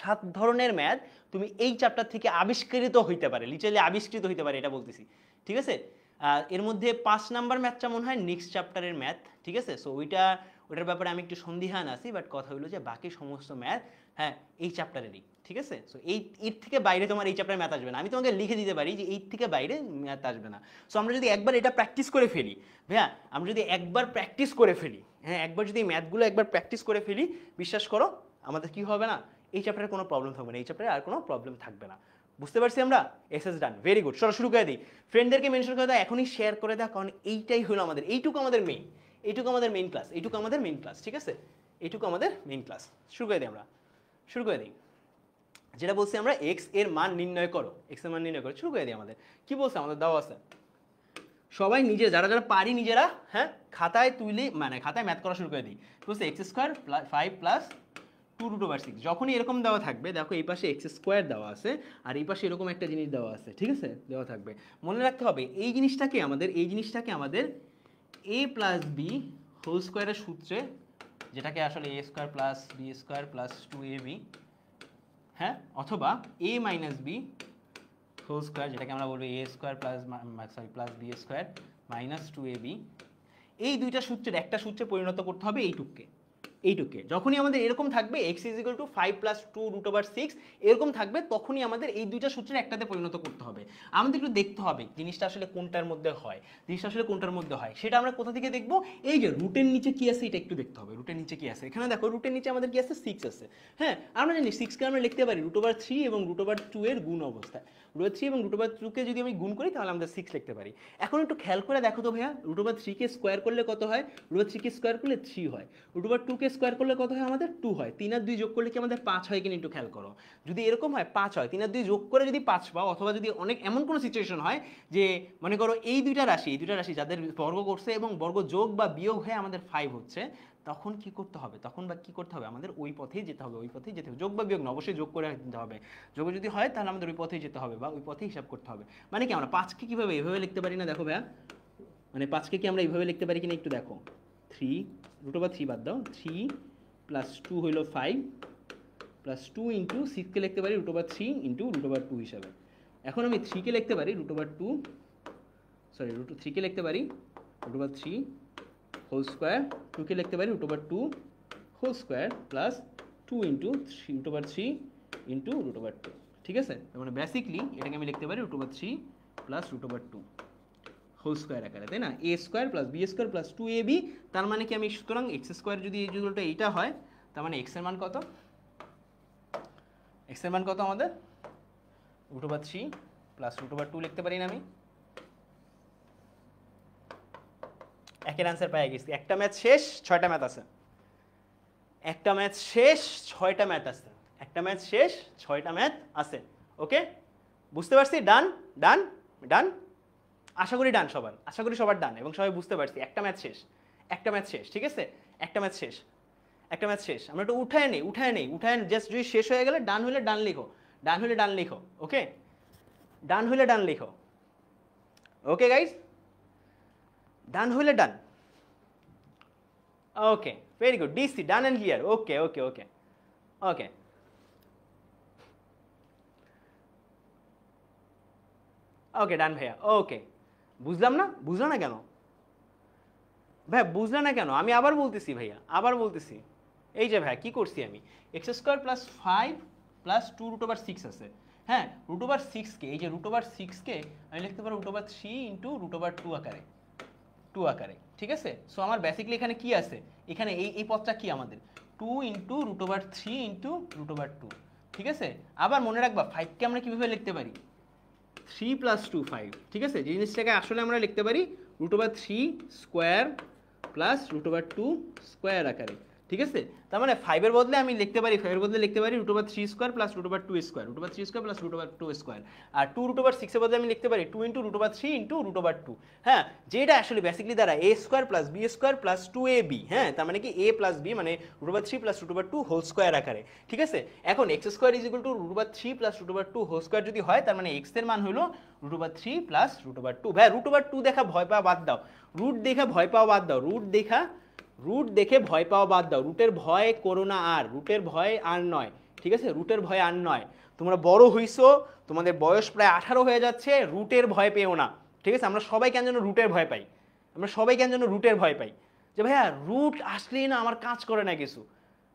7 ধরনের ম্যাথ তুমি এই চ্যাপ্টার থেকে আবিষ্কৃত হইতে পারে, লিটারালি আবিষ্কৃত হইতে পারে, এটা বলতেছি, ঠিক আছে? এর মধ্যে 5 নাম্বার ম্যাথটা মনে হয় নেক্সট চ্যাপ্টারের ম্যাথ, ঠিক আছে? সো ওইটার ব্যাপারে আমি একটু সন্দিহান আছি, বাট কথা হলো যে বাকি সমস্ত ম্যাথ, হ্যাঁ, এই চ্যাপ্টারেরই, ঠিক আছে? সো এর থেকে বাইরে তোমার এই চ্যাপ্টারে ম্যাথ আসবে না। আমি তোমাকে লিখে দিতে পারি যে এই থেকে বাইরে ম্যাথ আসবে না। সো আমরা যদি একবার এটা প্র্যাকটিস করে ফেলি, ভাইয়া, আমরা যদি একবার প্র্যাকটিস করে ফেলি, হ্যাঁ, একবার যদি ম্যাথগুলো একবার প্র্যাকটিস করে ফেলি, বিশ্বাস করো আমাদের কি হবে না, এই চ্যাপ্টারে কোনো প্রবলেম থাকবে না, এই চ্যাপ্টারে আর কোনো প্রবলেম থাকবে না। বুঝতে পারছি আমরা? এসএস ডান, ভেরি গুড। চলো শুরু করে দিই। ফ্রেন্ডদেরকে মেনশন করে দাও, এখনই শেয়ার করে দাও, কারণ এইটাই হলো আমাদের, এইটুকু আমাদের মেইন ক্লাস, ঠিক আছে? এইটুকু আমাদের মেইন ক্লাস। শুরু করে দিই আমরা, যেটা বলছি আমরা, এক্স এর মান নির্ণয় করো, শুরু করে দিই। আমাদের কি বলছে? আমাদের দেওয়া আছে, সবাই যারা পারি নিজেরা, হ্যাঁ, খাতায় তুলি, মানে খাতায় ম্যাথ করা শুরু করে দিই। বলছে x² 5 প্লাস 2√6। যখনই এরকম দেওয়া থাকবে, দেখো এই পাশে x² দেওয়া আছে আর এই পাশে এরকম একটা জিনিস দেওয়া আছে, ঠিক আছে? দেওয়া থাকবে, মনে রাখতে হবে এই জিনিসটাকে আমাদের a প্লাস বি হোল স্কোয়ারের সূত্রে, যেটাকে আসলে a² plus b² plus 2ab, হ্যাঁ, অথবা a minus B whole square, যেটাকে আমরা বলবো a² plus b² minus 2ab, এই দুইটা সূত্রের একটা সূত্রে পরিণত করতে হবে এইটুককে, এইটুকে যখনই আমাদের এরকম থাকবে x is equal to 5 plus 2 root over 6 এরকম থাকবে, তখনই আমাদের এই দুইটা সূত্রের একটাতে পরিণত করতে হবে। আমাদের একটু দেখতে হবে জিনিসটা আসলে কোনটার মধ্যে হয়, সেটা আমরা কোথা থেকে দেখবো? এই যে রুটের নিচে কি আছে এটা একটু দেখতে হবে। রুটের নিচে কি আছে, এখানে দেখো রুটের নিচে আমাদের কি আছে, 6 আছে। হ্যাঁ, আমরা জানি 6 কে আমরা লিখতে পারি রুট ওভার 3 এবং রুট ওভার 2 এর গুণ অবস্থায়। রুট ওভার 3 এবং রুট ওভার 2 কে যদি আমি গুণ করি তাহলে আমরা 6 লিখতে পারি। এখন একটু খেয়াল করে দেখো তো ভাইয়া, রুট ওভার 3 কে স্কোয়ার করলে কত হয়? রুট ওভার 3 কে স্কোয়ার করলে 3 হয়। রুট ওভার 2 কে স্কোয়ার করলে কত হয়? আমাদের 2 হয়। 3 আর 2 যোগ করলে কি আমাদের 5 হয় কিনা একটু খেয়াল করো। যদি এরকম হয় 5 হয়, 3 আর 2 যোগ করে যদি 5 পাও, অথবা যদি অনেক এমন কোনো সিচুয়েশন হয় যে মনে করো এই দুইটা রাশি যাদের বর্গ করছে এবং বর্গ যোগ বা বিয়োগ হয়ে আমাদের 5 হচ্ছে, তখন কি করতে হবে? আমাদের ওই পথেই যেতে হবে, যোগ বা বিয়োগ না, অবশ্যই যোগ করে দিতে হবে। যোগ যদি হয় তাহলে আমাদের ওই পথেই যেতে হবে বা ওই পথে হিসাব করতে হবে। মানে কি আমরা 5 কে কিভাবে এভাবে লিখতে পারি না? দেখো ভাইয়া, মানে 5 কে কি আমরা এইভাবে লিখতে পারি কিনা একটু দেখো। 3 রুট ওভার 3 বাদ দাও, 3 প্লাস 2 হইল 5 প্লাস 2 ইন্টু 6 কে লিখতে পারি root over 3 into root over 2 হিসাবে। এখন আমি 3 কে লিখতে পারি রুট ওভার 3 কে লিখতে পারি রুট ওভার 3 হোল স্কোয়ার, 2 কে লিখতে পারি root over 2 whole square plus 2 into root over 3 into root over 2। ঠিক আছে, মানে বেসিকলি এটাকে আমি লিখতে পারি root over 3 plus root over 2 whole square আকারে, তাই না? A square plus B square plus 2ab। তার মানে কি আমি, সুতরাং এক্স স্কোয়ার যদি এই যুগলটা এইটা হয়, তার মানে এক্স এর মান কত? আমাদের root over 3 plus root over 2 লিখতে পারি না আমি? একের আনসার পেয়ে গেছি। একটা ম্যাথ শেষ, 6টা ম্যাথ আছে। ওকে, বুঝতে পারছি? ডান। আশা করি সবার ডান এবং সবাই বুঝতে পারছি। একটা ম্যাথ শেষ, ঠিক আছে? একটা ম্যাথ শেষ। আমরা একটু উঠায় নেই, জাস্ট যদি শেষ হয়ে গেলে ডান হলে ডান লিখো। ওকে, ডান হলে ডান লিখো। ওকে গাইজ, ডান হলে done. Okay, very good. DC, done and clear. Okay. Done ভাইয়া। ওকে, বুঝলাম না কেন ভাইয়া? বুঝলাম না কেন? আমি আবার বলতেছি ভাইয়া, এই যে ভাইয়া কি করছি আমি, x square plus 5 plus 2 root over 6 আছে। হ্যাঁ, রুট ওভার 6 কে, এই যে রুট ওভার 6 কে আমি লিখতে পারি root over 3 into root over 2 আকারে। ঠিক আছে, সো আমার বেসিক্যালি এখানে কি আছে? এখানে এই পদটা কি আমাদের? 2 into root over 3 into root over 2। ঠিক আছে, আবার মনে রাখবা 5 কে আমরা কিভাবে লিখতে পারি? 3 প্লাস 2 5। ঠিক আছে, জিনিসটাকে আসলে আমরা লিখতে পারি root over 3 square plus root over 2 square আকারে। ঠিক আছে, তার মানে 5 এর বদলে আমি লিখতে পারি root over 3 square plus root over 2 square, plus root over 2 square. আর 2 রুট ওভার 6 এর বদলে আমি লিখতে পারি 2 into root over 3 into root over 2। হ্যাঁ, যেটা আসলে বেসিক্যালি দ্বারা a square plus B square plus 2ab। হ্যাঁ, তার মানে কি a প্লাস b মানে root over 3 plus root over 2 whole square আকারে। ঠিক আছে, এখন x square is equal to root over 3 plus root over 2 whole square যদি হয়, তার মানে এক্স এর মান হলো root over 3 plus root over 2। ভাই, রুট ওভার 2 দেখা ভয় পাওয়া বাদ দাও, রুট দেখে ভয় পাওয়া বাদ দাও, রুটের ভয় করো না আর, রুটের ভয় আর নয়। ঠিক আছে, তোমরা বড় হইছো, তোমাদের বয়স প্রায় 18 হয়ে যাচ্ছে, রুটের ভয় পেও না। ঠিক আছে, আমরা সবাই কেন যেন রুটের ভয় পাই, যে ভাইয়া রুট আসলেই না আমার কাজ করে না কিছু,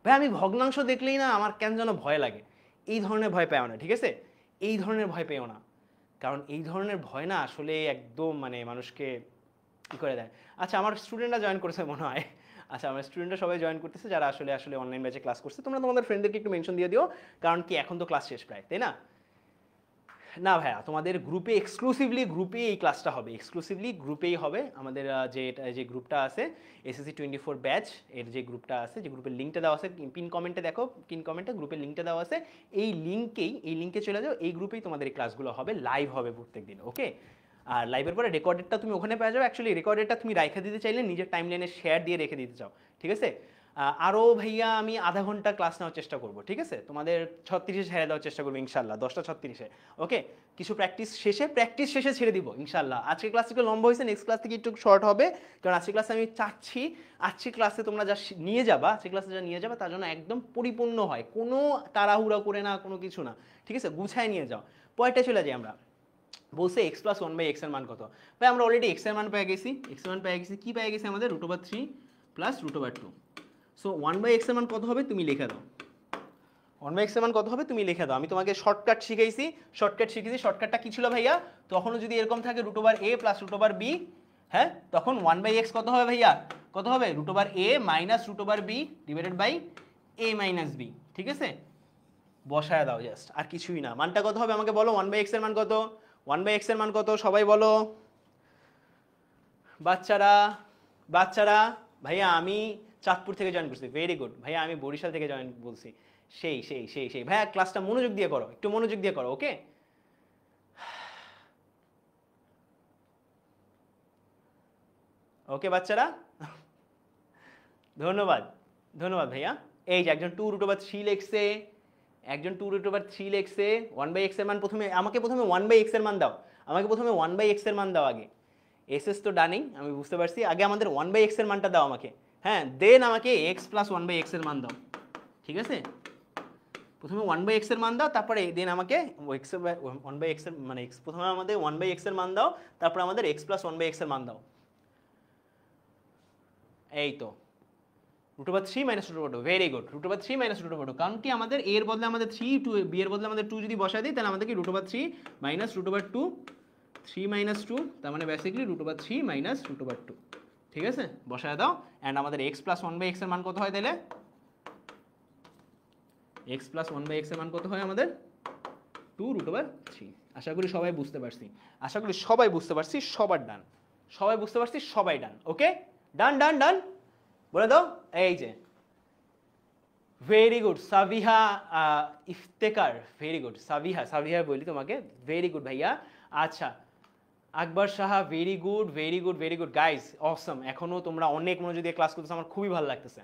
ভাই আমি ভগ্নাংশ দেখলেই না আমার কেন যেন ভয় লাগে। এই ধরনের ভয় পেও না। ঠিক আছে, এই ধরনের ভয় পেও না, কারণ এই ধরনের ভয় না আসলে একদম মানে মানুষকে কি করে দেয়। আচ্ছা, আমার স্টুডেন্টরা জয়েন করেছে মনে হয়। আমার স্টুডেন্টরা সবাই জয়েন করতেছে, যারা আসলে অনলাইন ব্যাচে ক্লাস করছে। তোমরা তোমাদের ফ্রেন্ডদেরকে একটু মেনশন দিয়ে দিও, কারণ কি এখন তো ক্লাস শেষ প্রায়, তাই না? না ভাইয়া, তোমাদের এক্সক্লুসিভলি গ্রুপে এই ক্লাসটা হবে, গ্রুপেই হবে। আমাদের যে গ্রুপটা আছে এসএসসি 24 ব্যাচ এর যে গ্রুপটা আছে, যে গ্রুপের লিঙ্কটা দেওয়া আছে পিন কমেন্টে, দেখো পিন কমেন্টে গ্রুপের লিঙ্কটা দেওয়া আছে। এই লিঙ্কে চলে যাও, এই গ্রুপেই তোমাদের এই ক্লাসগুলো হবে, লাইভ হবে প্রত্যেকদিন। ওকে, আর লাইভের পরে রেকর্ডেডটা তুমি ওখানে পেয়ে যাও। অ্যাকচুয়ালি রেকর্ডেডটা তুমি রেখে দিতে চাইলে নিজের টাইমলাইনে শেয়ার দিয়ে রেখে দিতে চাও। ঠিক আছে, আরও ভাইয়া আমি আধা ঘন্টা ক্লাস নেওয়ার চেষ্টা করবো। ঠিক আছে, তোমাদের 36-এ ছেড়ে দেওয়ার চেষ্টা করবো ইনশাল্লাহ, 10টা 36-এ। ওকে, কিছু প্র্যাকটিস শেষে ছেড়ে দিব ইনশাল্লাহ। আজকে ক্লাস একটু লম্বা হয়েছে, নেক্সট ক্লাস থেকে একটু শর্ট হবে, কারণ আজকে ক্লাসে আমি চাচ্ছি আজকের ক্লাসে তোমরা যা নিয়ে যাবা, তার জন্য একদম পরিপূর্ণ হয়, কোনো তাড়াহুড়া করে না, কোনো কিছু না। ঠিক আছে, গুছায় নিয়ে যাও। পয়েন্টে চলে যাই আমরা। বলছে x প্লাস 1/x এর মান কত? ভাই আমরা অলরেডি x এর মান পেয়ে গেছি, কি পেয়ে গেছি আমাদের? Root over 3 plus root over 2। So 1/x এর মান কত হবে তুমি লিখে দাও। 1/x এর মান কত হবে তুমি লিখে দাও। আমি তোমাকে শর্টকাট শিখাইছি, শর্টকাটটা কি ছিল ভাইয়া? তখনও যদি এরকম থাকে √a প্লাস √b, হ্যাঁ, তখন 1/x কত হবে ভাইয়া? কত হবে? √a minus √b divided by a minus b। ঠিক আছে, বসায় দাও জাস্ট, আর কিছুই না। মানটা কত হবে আমাকে বলো? 1/x এর মান কত? 1/x এর মান কত সবাই বলো। বাচ্চারা ভাইয়া আমি চাঁদপুর থেকে জয়েন করছি, ভেরি গুড। ভাইয়া আমি বরিশাল থেকে জয়েন বলছি। সেই ভাইয়া ক্লাসটা মনোযোগ দিয়ে করো, একটু মনোযোগ দিয়ে করো, ওকে? ওকে বাচ্চারা, ধন্যবাদ ভাইয়া। এই যে একজন 2√3 লিখছে, 2√3 লিখছে। 1/x এর মান আমাকে প্রথমে 1/x এর মান দাও, এর মান দাও আগে। এসএস তো ডানিং, আমি বুঝতে পারছি। আগে আমাদের 1/x এর মানটা দাও আমাকে, হ্যাঁ, দেন আমাকে x প্লাস 1/x এর মান দাও। ঠিক আছে, প্রথমে 1/x এর মান দাও, তারপরে দেন আমাকে 1/x এর মানে প্রথমে আমাদের 1/x এর মান দাও, তারপর আমাদের x প্লাস 1/x এর মান দাও। এই তো √3 মাইনাস √2, ভেরি গুড। √3 মাইনাস √2, কারণ কি আমাদের a এর বদলে আমাদের 3, 2 b এর বদলে আমাদের 2 যদি বসাই দিই, তাহলে আমাদের কি √3 মাইনাস √2, 3 মাইনাস 2, তার মানে বেসিক্যালি √3 মাইনাস √2। ঠিক আছে, বসায় দাও। অ্যান্ড আমাদের x প্লাস 1/x এর মান কত হয় তাহলে? x প্লাস 1/x এর মান কত হয় আমাদের? 2√3। আশা করি সবাই বুঝতে পারছি, সবার ডান, সবাই বুঝতে পারছি, সবাই ডান। ওকে, ডান বলে দাও। এই যে very good Sabiha Iftekhar, very good Sabiha বলি তোমাকে, ভেরি গুড ভাইয়া। আচ্ছা Akbar Saha, very good guys, awesome. এখনো তোমরা অনেক মনোযোগ দিয়ে ক্লাস করতেছো, আমার খুবই ভালো লাগতেছে।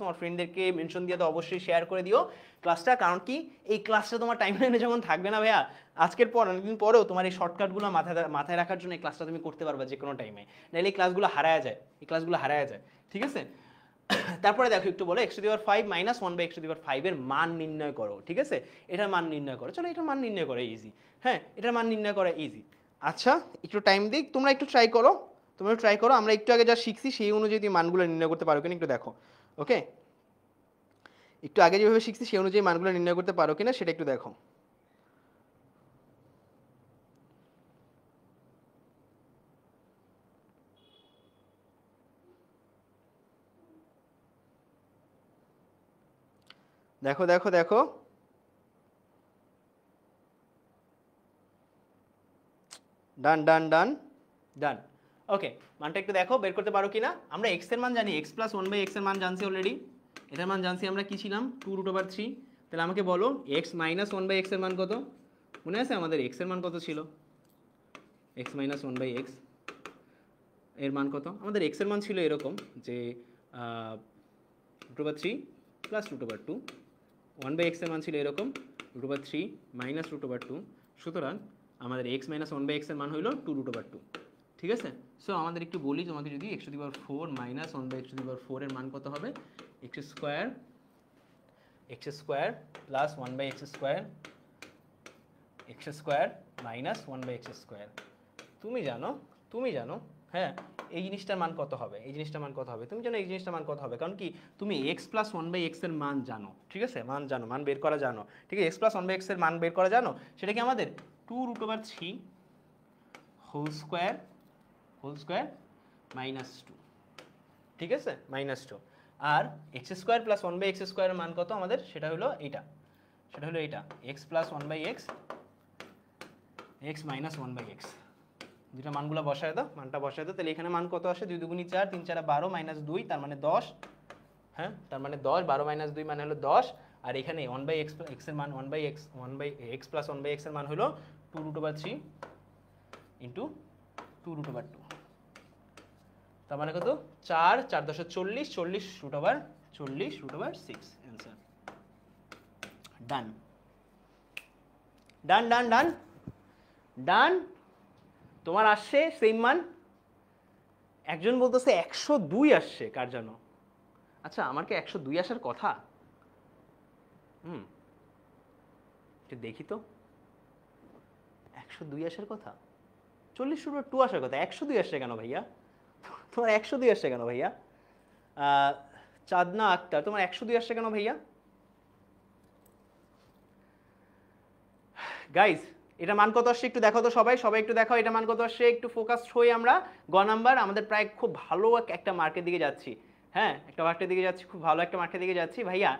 তোমার ফ্রেন্ডদেরকে মেনশন দিয়ে তো অবশ্যই শেয়ার করে দিও ক্লাসটা, কারণ কি এই ক্লাসটা তোমার টাইম লাইনে যখন থাকবে না ভাইয়া, আজকের পর অনেকদিন পরেও তোমার এই শর্টকাটগুলো মাথায় রাখার জন্য এই ক্লাসটা তুমি করতে পারবা যে কোনো টাইমে, নাহলে এই ক্লাসগুলো হারায় যায়। ঠিক আছে, তারপরে দেখো একটু বলো x⁵ মাইনাস 1/x⁵ এর মান নির্ণয় করো। ঠিক আছে, এটার মান নির্ণয় করো। চলো এটার মান নির্ণয় করা ইজি, হ্যাঁ, এটার মান নির্ণয় করা ইজি। আচ্ছা একটু টাইম দিই, তোমরা একটু ট্রাই করো। আমরা একটু আগে যা শিখছি সেই অনুযায়ী তুমি মানগুলো নির্ণয় করতে পারো কিনা একটু দেখো, ওকে? একটু আগে যেভাবে শিখছি সেই অনুযায়ী মানগুলো নির্ণয় করতে পারো কিনা সেটা একটু দেখো। দেখো ডান। ওকে, মানটা একটু দেখো বের করতে পারো কিনা। আমরা x এর মান জানি, x প্লাস 1/x এর মান জানছি অলরেডি। এটার মান জানছি আমরা কি ছিলাম? 2√3। তাহলে আমাকে বলো x মাইনাস 1/x এর মান কত? মনে আছে আমাদের x এর মান কত ছিল? x মাইনাস 1/x এর মান কত? আমাদের x এর মান ছিল এরকম যে √3 প্লাস √2, 1/x এর মান ছিল এরকম √3 মাইনাস √2। সুতরাং আমাদের x মাইনাস 1/x এর মান হইল 2√2। ঠিক আছে, সো আমাদের একটু বলি তোমাকে, যদি x⁴ মাইনাস 1/x⁴ এর মান কত হবে? x square plus 1/x² minus 1/x²। তুমি জানো হ্যাঁ এই জিনিসটার মান কত হবে, তুমি জানো এই জিনিসটার মান কত হবে, কারণ কি তুমি x প্লাস 1/x এর মান জানো। ঠিক আছে, মান বের করা জানো। ঠিক আছে, x প্লাস 1/x এর মান বের করা জানো, সেটা কি আমাদের 2√3 হোল স্কোয়ার মাইনাস 2। ঠিক আছে, -2। আর x² প্লাস 1/x² এর মান কত আমাদের? সেটা হলো এইটা x plus 1/x, x minus 1/x। দুটা মানগুলো বসায় দাও, তাহলে এখানে মান কত আসে? 2 2 4, 3 4 12 মাইনাস 2, তার মানে 10। হ্যাঁ, তার মানে 10, 12 মাইনাস 2 মানে হলো 10। আর এখানে 1/x এর মান 1/x প্লাস 1/x এর মান হলো 2√3 ইন্টু 2√2। তার মানে কত? 4 4 10 40, 40√6 অ্যান্সার। ডান। তোমার আসছে সেম মান। একজন বলতেছে 102 আসছে, কার জানো? আচ্ছা আমার কি 102 আসার কথা? দেখি তো, 102 আসার কথা, 40√2 আসার কথা, 102 আসছে কেন ভাইয়া? তোমার 102 আসছে কেন ভাইয়া? চাঁদনা আক্তার, তোমার 102 আসছে কেন ভাইয়া? গাইস এটা মান কত আসছে একটু দেখো তো, সবাই সবাই একটু দেখো এটা মান কত আসছে, একটু ফোকাসড হই আমরা। গ নাম্বার আমাদের প্রায় খুব ভালো একটা মার্কের দিকে যাচ্ছি। হ্যাঁ একটা মার্কের দিকে যাচ্ছি, খুব ভালো একটা মার্কের দিকে যাচ্ছি। ভাইয়া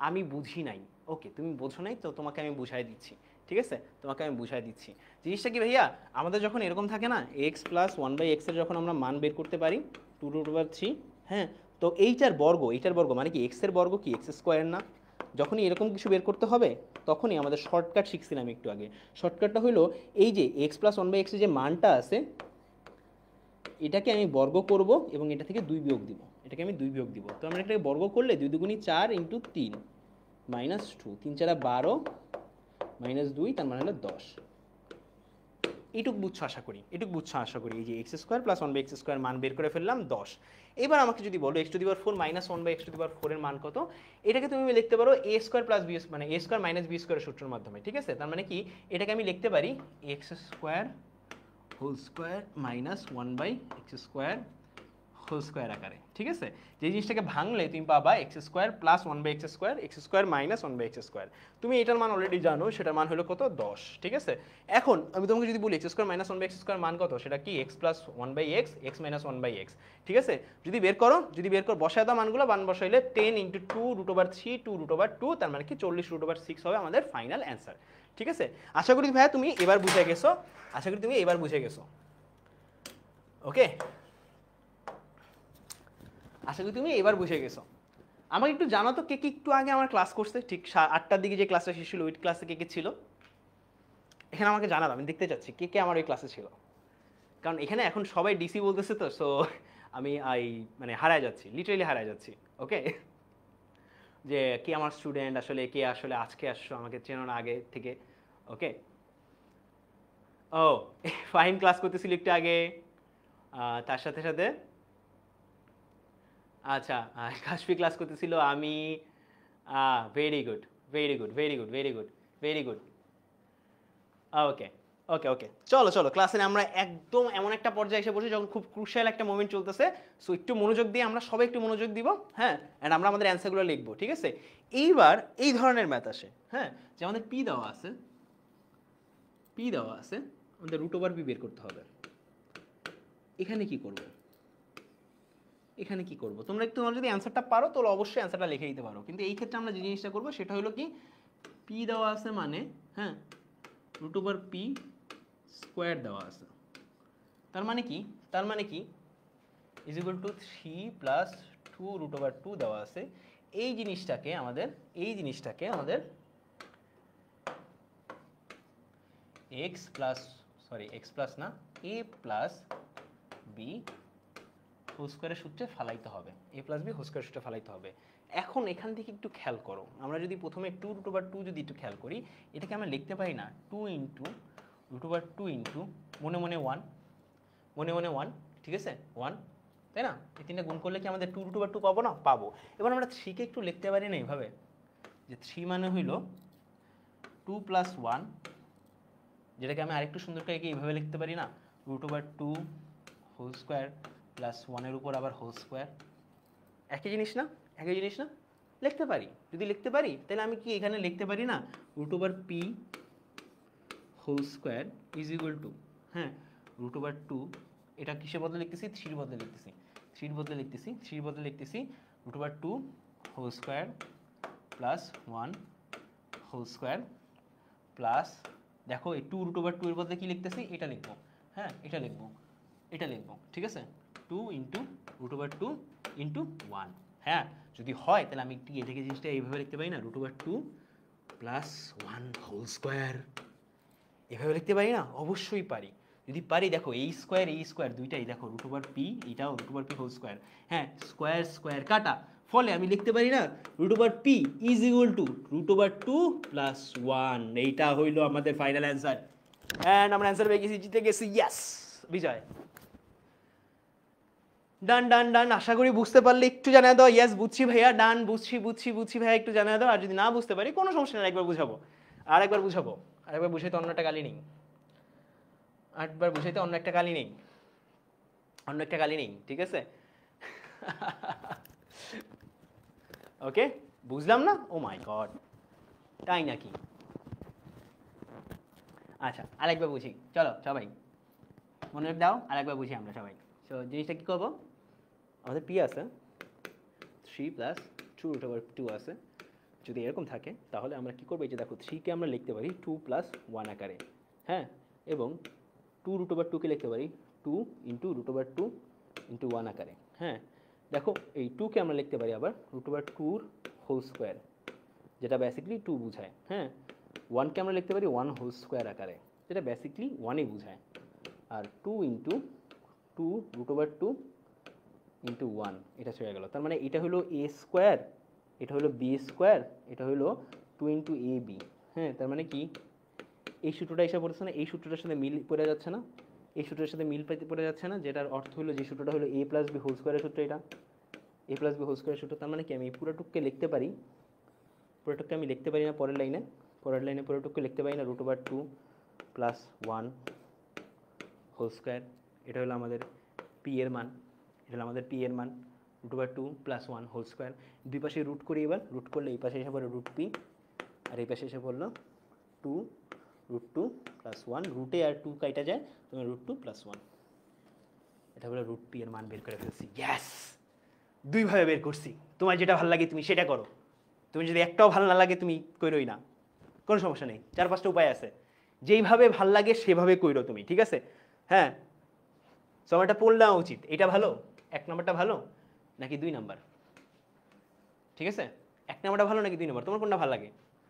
আমি বুঝি নাই, ওকে তুমি বোঝো নাই তো তোমাকে আমি বুঝাই দিচ্ছি, ঠিক আছে তোমাকে আমি বুঝাই দিচ্ছি। জিনিসটা কি ভাইয়া, আমাদের যখন এরকম থাকে না এক্স প্লাস ওয়ান বাই এক্সের যখন আমরা মান বের করতে পারি 2√3, হ্যাঁ তো এইটার বর্গ মানে কি এক্সের বর্গ কি এক্স স্কোয়ার না? যখনই এরকম কিছু বের করতে হবে তখনই আমাদের শর্টকাট শিখছিলাম একটু আগে। শর্টকাটটা হলো এই যে এক্স প্লাস ওয়ান বাই এক্সের যে মানটা আছে এটাকে আমি বর্গ করব এবং এটা থেকে 2 বিয়োগ দিব, এটাকে আমি 2 বিয়োগ দিব। তো আমরা এটাকে বর্গ করলে 2 দুগুণী 4 ইন্টু 3 মাইনাস 2, 3 4 12 মাইনাস 2 তার মানে হলো 10। এইটুকু বুঝছো আশা করি, এটুকু বুঝছো আশা করি। এই যে X square plus one by x square মান বের করে ফেললাম 10। এবার আমাকে যদি বলো X to the power 4 minus one by X to the power 4 এর মান কত, এটাকে তুমি লিখতে পারো এ স্কোয়ার প্লাস বি মানে এ স্কোয়ার মাইনাস বি স্কোয়ারের সূত্রের মাধ্যমে, ঠিক আছে? তার মানে কি এটাকে আমি লিখতে পারি x square whole square minus one by x square whole square আকারে, ঠিক আছে? যে জিনিসটাকে ভাঙলে তুমি পাবা x square plus one by x square minus one by x square. তুমি এটার মান অলরেডি জানো, সেটার মান হলো কত 10, ঠিক আছে? এখন আমি তোমাকে যদি বলি x square minus one by x square মান কত, সেটা কি x plus one by x x minus one by x, ঠিক আছে? যদি বের করো বসায় দাও মানগুলো, মান বসাইলে 10 ইন্টু 2√3 2√2 তার মানে কি 40√6 হবে আমাদের ফাইনাল অ্যান্সার, ঠিক আছে? আশা করি ভাইয়া তুমি এবার বুঝে গেছো, আশা করি তুমি এবার বুঝে গেছো, ওকে? আশা করি তুমি এবার বুঝে গেছো। আমাকে একটু জানো তো কে কে একটু আগে আমার ক্লাস করছে, ঠিক 8টার দিকে যে ক্লাসটা শেষ ছিল ওই ক্লাসে কে কে ছিল এখানে আমাকে জানাবো, আমি দেখতে চাচ্ছি কে কে আমার ওই ক্লাসে ছিল। কারণ এখানে এখন সবাই ডিসি বলতেছে তো, সো আমি মানে হারায় যাচ্ছি, লিটারেলি হারায় যাচ্ছি, ওকে? যে কে আমার স্টুডেন্ট আসলে, কে আসলে আজকে আসছো, আমাকে চেনো না আগে থেকে, ওকে? ও ফাহিম ক্লাস করতেছিল একটু আগে, তার সাথে সাথে আচ্ছা কাশফি ক্লাস করতেছিল, আমি very good very good very good very good very good, okay okay okay চলো চলো ক্লাসে আমরা একদম এমন একটা পর্যায়ে এসে বসে যখন খুব ক্রুশাল একটা মোমেন্ট চলতেছে, সো একটু মনোযোগ দিয়ে আমরা সবাই একটু মনোযোগ দিব, হ্যাঁ? অ্যান্ড আমরা আমাদের অ্যান্সারগুলো লিখবো, ঠিক আছে? এইবার এই ধরনের ম্যাথ আসে, হ্যাঁ, যে আমাদের পি দেওয়া আছে, আমাদের রুট ওভার পি বের করতে হবে। এখানে কি করবো, এখানে কি করবো তোমরা একটু, তোমরা যদি অ্যান্সারটা পারো তাহলে অবশ্যই অ্যান্সারটা লিখে দিতে পারো, কিন্তু এই ক্ষেত্রে আমরা যে জিনিসটা করবো সেটা হলো কি পি দেওয়া আছে মানে, হ্যাঁ, রুট ওভার পি স্কোয়ার দেওয়া আছে, তার মানে কি ইজ ইকুয়াল টু 3 প্লাস 2√2 দেওয়া আছে। এই জিনিসটাকে আমাদের এক্স প্লাস না এ প্লাস বি হোল স্কোয়ারের সূত্রে ফালাইতে হবে, এ প্লাস বি হোল স্কোয়ারের সূত্রে ফালাইতে হবে। এখন এখান থেকে একটু খেয়াল করো, আমরা যদি প্রথমে 2√2 যদি একটু খেয়াল করি, এটাকে আমরা লিখতে পারি না 2 ইন্টু √2 ইন্টু মনে মনে 1, ঠিক আছে 1, তাই না? এই তিনটা গুণ করলে কি আমাদের 2√2 পাবো না? পাবো। এবার আমরা 3কে একটু লিখতে পারি না এইভাবে, যে 3 মানে হইল 2 প্লাস 1, যেটাকে আমি আরেকটু সুন্দর করে এইভাবে লিখতে পারি না, √2 হোল স্কোয়ার প্লাস 1-এর উপর আবার হোল স্কোয়ার। একই জিনিস না? লিখতে পারি, যদি লিখতে পারি তাহলে আমি কি এখানে লিখতে পারি না √p whole square is equal to, হ্যাঁ, √2, এটা কিসের বদলে লিখতেছি? 3-র বদলে লিখতেছি, 2 whole square plus 1 whole square plus, দেখো এই 2√2 এর বদলে কি লিখতেছি? এটা লিখবো, হ্যাঁ, এটা লিখবো, ঠিক আছে? 2 ইন্টু √2 ইন্টু 1, হ্যাঁ, যদি হয় তাহলে আমি একটু এটাকে জিনিসটা এইভাবে লিখতে পারি না, √2 প্লাস 1 হোল স্কোয়ার, এভাবে লিখতে পারি না? অবশ্যই পারি। যদি পারি দেখো এই স্কোয়ার দুইটাই দেখো √p, এটাও √p হোল স্কোয়ার, হ্যাঁ, স্কোয়ার কাটা, ফলে আমি লিখতে পারি না √p is equal two √2 plus 1। এইটা হইলো আমাদের ফাইনাল অ্যান্সার, অ্যান্ড আমরা অ্যান্সার পেয়ে গেছি, জিতে গেছি, ইয়েস, বিজয়। ডান, আশা করি বুঝতে পারলে একটু জানিয়ে দাও, ইয়েস বুঝছি ভাইয়া, ডান, বুঝছি ভাইয়া, একটু জানিয়ে দাও। আর যদি না বুঝতে পারি কোনো সমস্যা নেই, আরেকবার বুঝাবো, বুঝাইতে অন্য একটা গালি নেই, ঠিক আছে? ওকে, বুঝলাম না? ও মাই গড, তাই নাকি? আচ্ছা, আরেকবার বুঝি, চলো সবাই মনোযোগ দাও, আরেকবার বুঝি আমরা সবাই। সো জিনিসটা কী করবো, আমাদের পি আছে 3 প্লাস 2√2 আছে। যদি এরকম থাকে তাহলে আমরা কী করবো, এই যে দেখো 3কে আমরা লিখতে পারি 2 প্লাস 1 আকারে, হ্যাঁ, এবং 2√2কে লিখতে পারি 2 ইন্টু √2 ইন্টু 1 আকারে, হ্যাঁ। দেখো এই 2কে আমরা লিখতে পারি আবার √2 হোল স্কোয়ার, যেটা বেসিক্যালি 2 বোঝায়, হ্যাঁ। 1কে আমরা লিখতে পারি 1 হোল স্কোয়ার আকারে, যেটা বেসিক্যালি 1ই বোঝায়। আর 2 ইন্টু 2√2 ইন্টু 1, এটা চলে গেল। তার মানে এটা হলো এ স্কোয়ার, এটা হলো বি স্কোয়ার, এটা হলো 2 ইন্টু এ বি, হ্যাঁ। তার মানে কি, এই সূত্রটা এসে পড়ছে না, এই সূত্রটার সাথে মিল পড়ে যাচ্ছে না, এই সূত্রের সাথে মিল পড়ে যাচ্ছে না, যেটার অর্থ হলো যে সূত্রটা হলো এ প্লাস বি হোল স্কোয়ারের সূত্র, এটা এ প্লাস বি হোল স্কোয়ারের সূত্র। তার মানে কি, আমি পুরোটুককে লিখতে পারি, পুরোটুককে আমি লিখতে পারি না পরের লাইনে পুরোটুককে লিখতে পারি না √2 প্লাস 1 হোল স্কোয়ার, এটা হলো আমাদের পি এর মান, এটা হলো আমাদের পি এর মান, √2 প্লাস 1 হোল স্কোয়ার। দুই পাশে রুট করি, এবার রুট করলে এই পাশে এসে পড়ে √p, আর এই পাশে এসে পড়লো 2√2 প্লাস 1, রুটে আর 2 কাটা যায়, তোমার √2 প্লাস 1, এটা হলো √p এর মান বের করে ফেলছি। গ্যাস, দুইভাবে বের করছি, তোমার যেটা ভালো লাগে তুমি সেটা করো, তুমি যদি একটাও ভালো না লাগে তুমি কইরোই না, কোনো সমস্যা নেই, 4-5টা উপায় আছে, যেইভাবে ভাল লাগে সেভাবে কইরো তুমি, ঠিক আছে? হ্যাঁ, সময়টা পড়লে নেওয়া উচিত, এটা ভালো, 1 নম্বরটা ভালো নাকি 2 নম্বর, ঠিক আছে? 1 নম্বরটা ভালো নাকি 2 নম্বর, তোমার কোনটা ভালো লাগে,